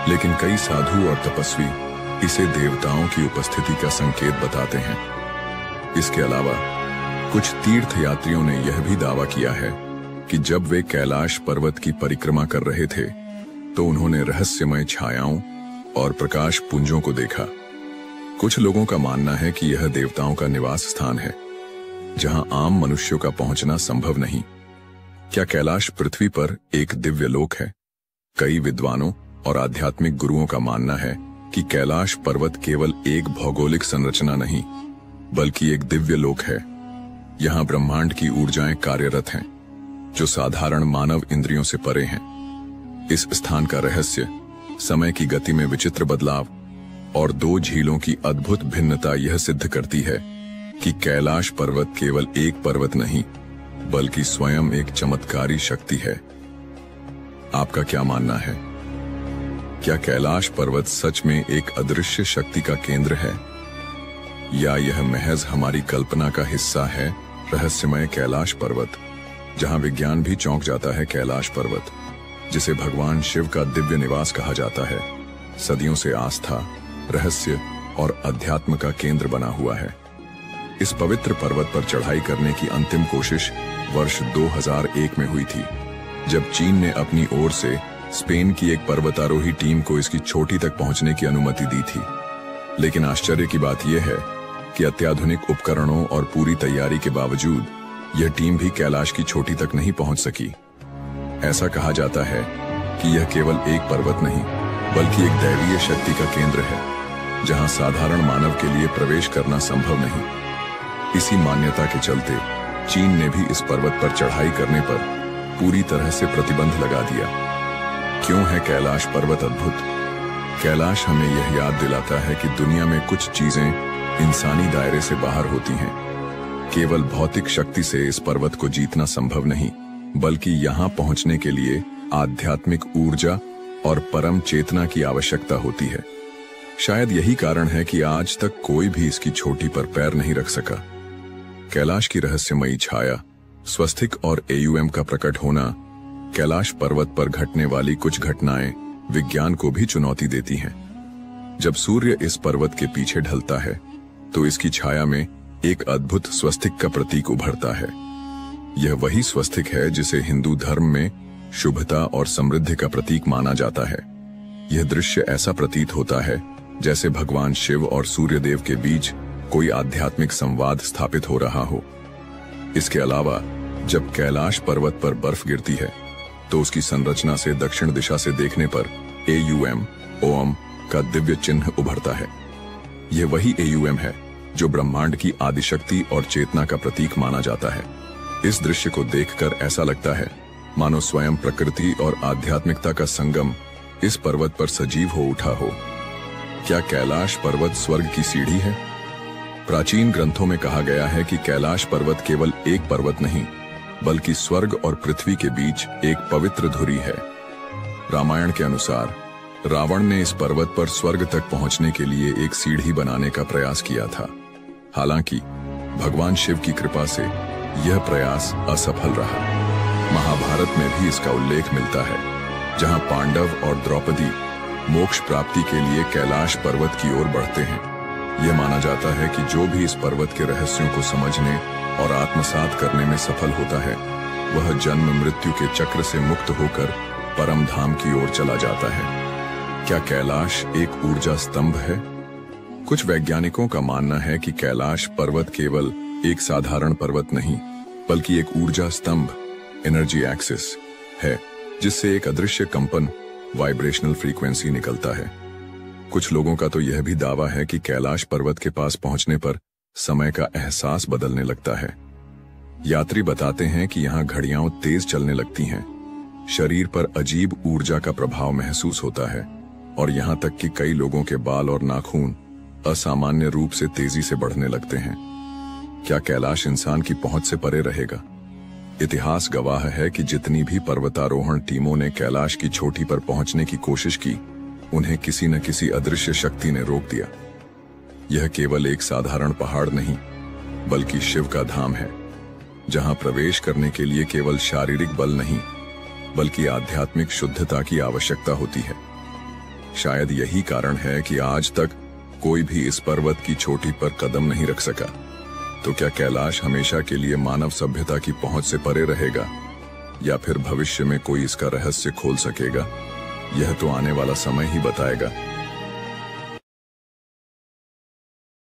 लेकिन कई साधु और तपस्वी इसे देवताओं की उपस्थिति का संकेत बताते हैं। इसके अलावा कुछ तीर्थयात्रियों ने यह भी दावा किया है कि जब वे कैलाश पर्वत की परिक्रमा कर रहे थे, तो उन्होंने रहस्यमय छायाओं और प्रकाश पुंजों को देखा। कुछ लोगों का मानना है कि यह देवताओं का निवास स्थान है, जहां आम मनुष्यों का पहुंचना संभव नहीं। क्या कैलाश पृथ्वी पर एक दिव्य लोक है? कई विद्वानों और आध्यात्मिक गुरुओं का मानना है कि कैलाश पर्वत केवल एक भौगोलिक संरचना नहीं, बल्कि एक दिव्य लोक है। यहाँ ब्रह्मांड की ऊर्जाएं कार्यरत हैं, जो साधारण मानव इंद्रियों से परे हैं। इस स्थान का रहस्य समय की गति में विचित्र बदलाव और 2 झीलों की अद्भुत भिन्नता यह सिद्ध करती है कि कैलाश पर्वत केवल एक पर्वत नहीं, बल्कि स्वयं एक चमत्कारी शक्ति है। आपका क्या मानना है? क्या कैलाश पर्वत सच में एक अदृश्य शक्ति का केंद्र है, या यह महज हमारी कल्पना का हिस्सा है? रहस्यमय कैलाश पर्वत, जहां विज्ञान भी चौंक जाता है। कैलाश पर्वत, जिसे भगवान शिव का दिव्य निवास कहा जाता है, सदियों से आस्था, रहस्य और अध्यात्म का केंद्र बना हुआ है। इस पवित्र पर्वत पर चढ़ाई करने की अंतिम कोशिश वर्ष 2001 में हुई थी, जब चीन ने अपनी ओर से स्पेन की एक पर्वतारोही टीम को इसकी चोटी तक पहुंचने की अनुमति दी थी। लेकिन आश्चर्य की बात यह है कि अत्याधुनिक उपकरणों और पूरी तैयारी के बावजूद यह टीम भी कैलाश की चोटी तक नहीं पहुंच सकी। ऐसा कहा जाता है कि यह केवल एक पर्वत नहीं, बल्कि एक दैवीय शक्ति का केंद्र है, जहां साधारण मानव के लिए प्रवेश करना संभव नहीं। इसी मान्यता के चलते चीन ने भी इस पर्वत पर चढ़ाई करने पर पूरी तरह से प्रतिबंध लगा दिया। क्यों है कैलाश पर्वत अद्भुत? कैलाश हमें यह याद दिलाता है कि दुनिया में कुछ चीजें इंसानी दायरे से बाहर होती हैं। केवल भौतिक शक्ति से इस पर्वत को जीतना संभव नहीं, बल्कि यहाँ पहुंचने के लिए आध्यात्मिक ऊर्जा और परम चेतना की आवश्यकता होती है। शायद यही कारण है कि आज तक कोई भी इसकी चोटी पर पैर नहीं रख सका। कैलाश की रहस्यमयी छाया स्वस्तिक और AUM का प्रकट होना, कैलाश पर्वत पर घटने वाली कुछ घटनाएं विज्ञान को भी चुनौती देती हैं। जब सूर्य इस पर्वत के पीछे ढलता है तो इसकी छाया में एक अद्भुत स्वस्तिक का प्रतीक उभरता है। यह वही स्वस्तिक है जिसे हिंदू धर्म में शुभता और समृद्धि का प्रतीक माना जाता है। यह दृश्य ऐसा प्रतीत होता है जैसे भगवान शिव और सूर्यदेव के बीच कोई आध्यात्मिक संवाद स्थापित हो रहा हो। इसके अलावा जब कैलाश पर्वत पर बर्फ गिरती है तो उसकी संरचना से दक्षिण दिशा से देखने पर AUM ओम का दिव्य चिन्ह उभरता है। यह वही AUM है जो ब्रह्मांड की आदिशक्ति और चेतना का प्रतीक माना जाता है। इस दृश्य को देखकर ऐसा लगता है मानो स्वयं प्रकृति और आध्यात्मिकता का संगम इस पर्वत पर सजीव हो उठा हो। क्या कैलाश पर्वत स्वर्ग की सीढ़ी है? प्राचीन ग्रंथों में कहा गया है कि कैलाश पर्वत केवल एक पर्वत नहीं, बल्कि स्वर्ग और पृथ्वी के बीच एक पवित्र धुरी है। रामायण के अनुसार रावण ने इस पर्वत पर स्वर्ग तक पहुंचने के लिए एक सीढ़ी बनाने का प्रयास किया था। हालांकि भगवान शिव की कृपा से यह प्रयास असफल रहा। महाभारत में भी इसका उल्लेख मिलता है, जहां पांडव और द्रौपदी मोक्ष प्राप्ति के लिए कैलाश पर्वत की ओर बढ़ते हैं। यह माना जाता है कि जो भी इस पर्वत के रहस्यों को समझने और आत्मसात करने में सफल होता है, वह जन्म मृत्यु के चक्र से मुक्त होकर परम धाम की ओर चला जाता है। क्या कैलाश एक ऊर्जा स्तंभ है? कुछ वैज्ञानिकों का मानना है कि कैलाश पर्वत केवल एक साधारण पर्वत नहीं, बल्कि एक ऊर्जा स्तंभ, एनर्जी एक्सिस है, जिससे एक अदृश्य कंपन, वाइब्रेशनल फ्रीक्वेंसी निकलता है। कुछ लोगों का तो यह भी दावा है कि कैलाश पर्वत के पास पहुंचने पर समय का एहसास बदलने लगता है। यात्री बताते हैं कि यहाँ घड़ियां तेज चलने लगती हैं, शरीर पर अजीब ऊर्जा का प्रभाव महसूस होता है और यहाँ तक कि कई लोगों के बाल और नाखून असामान्य रूप से तेजी से बढ़ने लगते हैं। क्या कैलाश इंसान की पहुंच से परे रहेगा? इतिहास गवाह है कि जितनी भी पर्वतारोहण टीमों ने कैलाश की चोटी पर पहुंचने की कोशिश की, उन्हें किसी न किसी अदृश्य शक्ति ने रोक दिया। यह केवल एक साधारण पहाड़ नहीं, बल्कि शिव का धाम है, जहां प्रवेश करने के लिए केवल शारीरिक बल नहीं, बल्कि आध्यात्मिक शुद्धता की आवश्यकता होती है। शायद यही कारण है कि आज तक कोई भी इस पर्वत की चोटी पर कदम नहीं रख सका। तो क्या कैलाश हमेशा के लिए मानव सभ्यता की पहुंच से परे रहेगा, या फिर भविष्य में कोई इसका रहस्य खोल सकेगा? यह तो आने वाला समय ही बताएगा।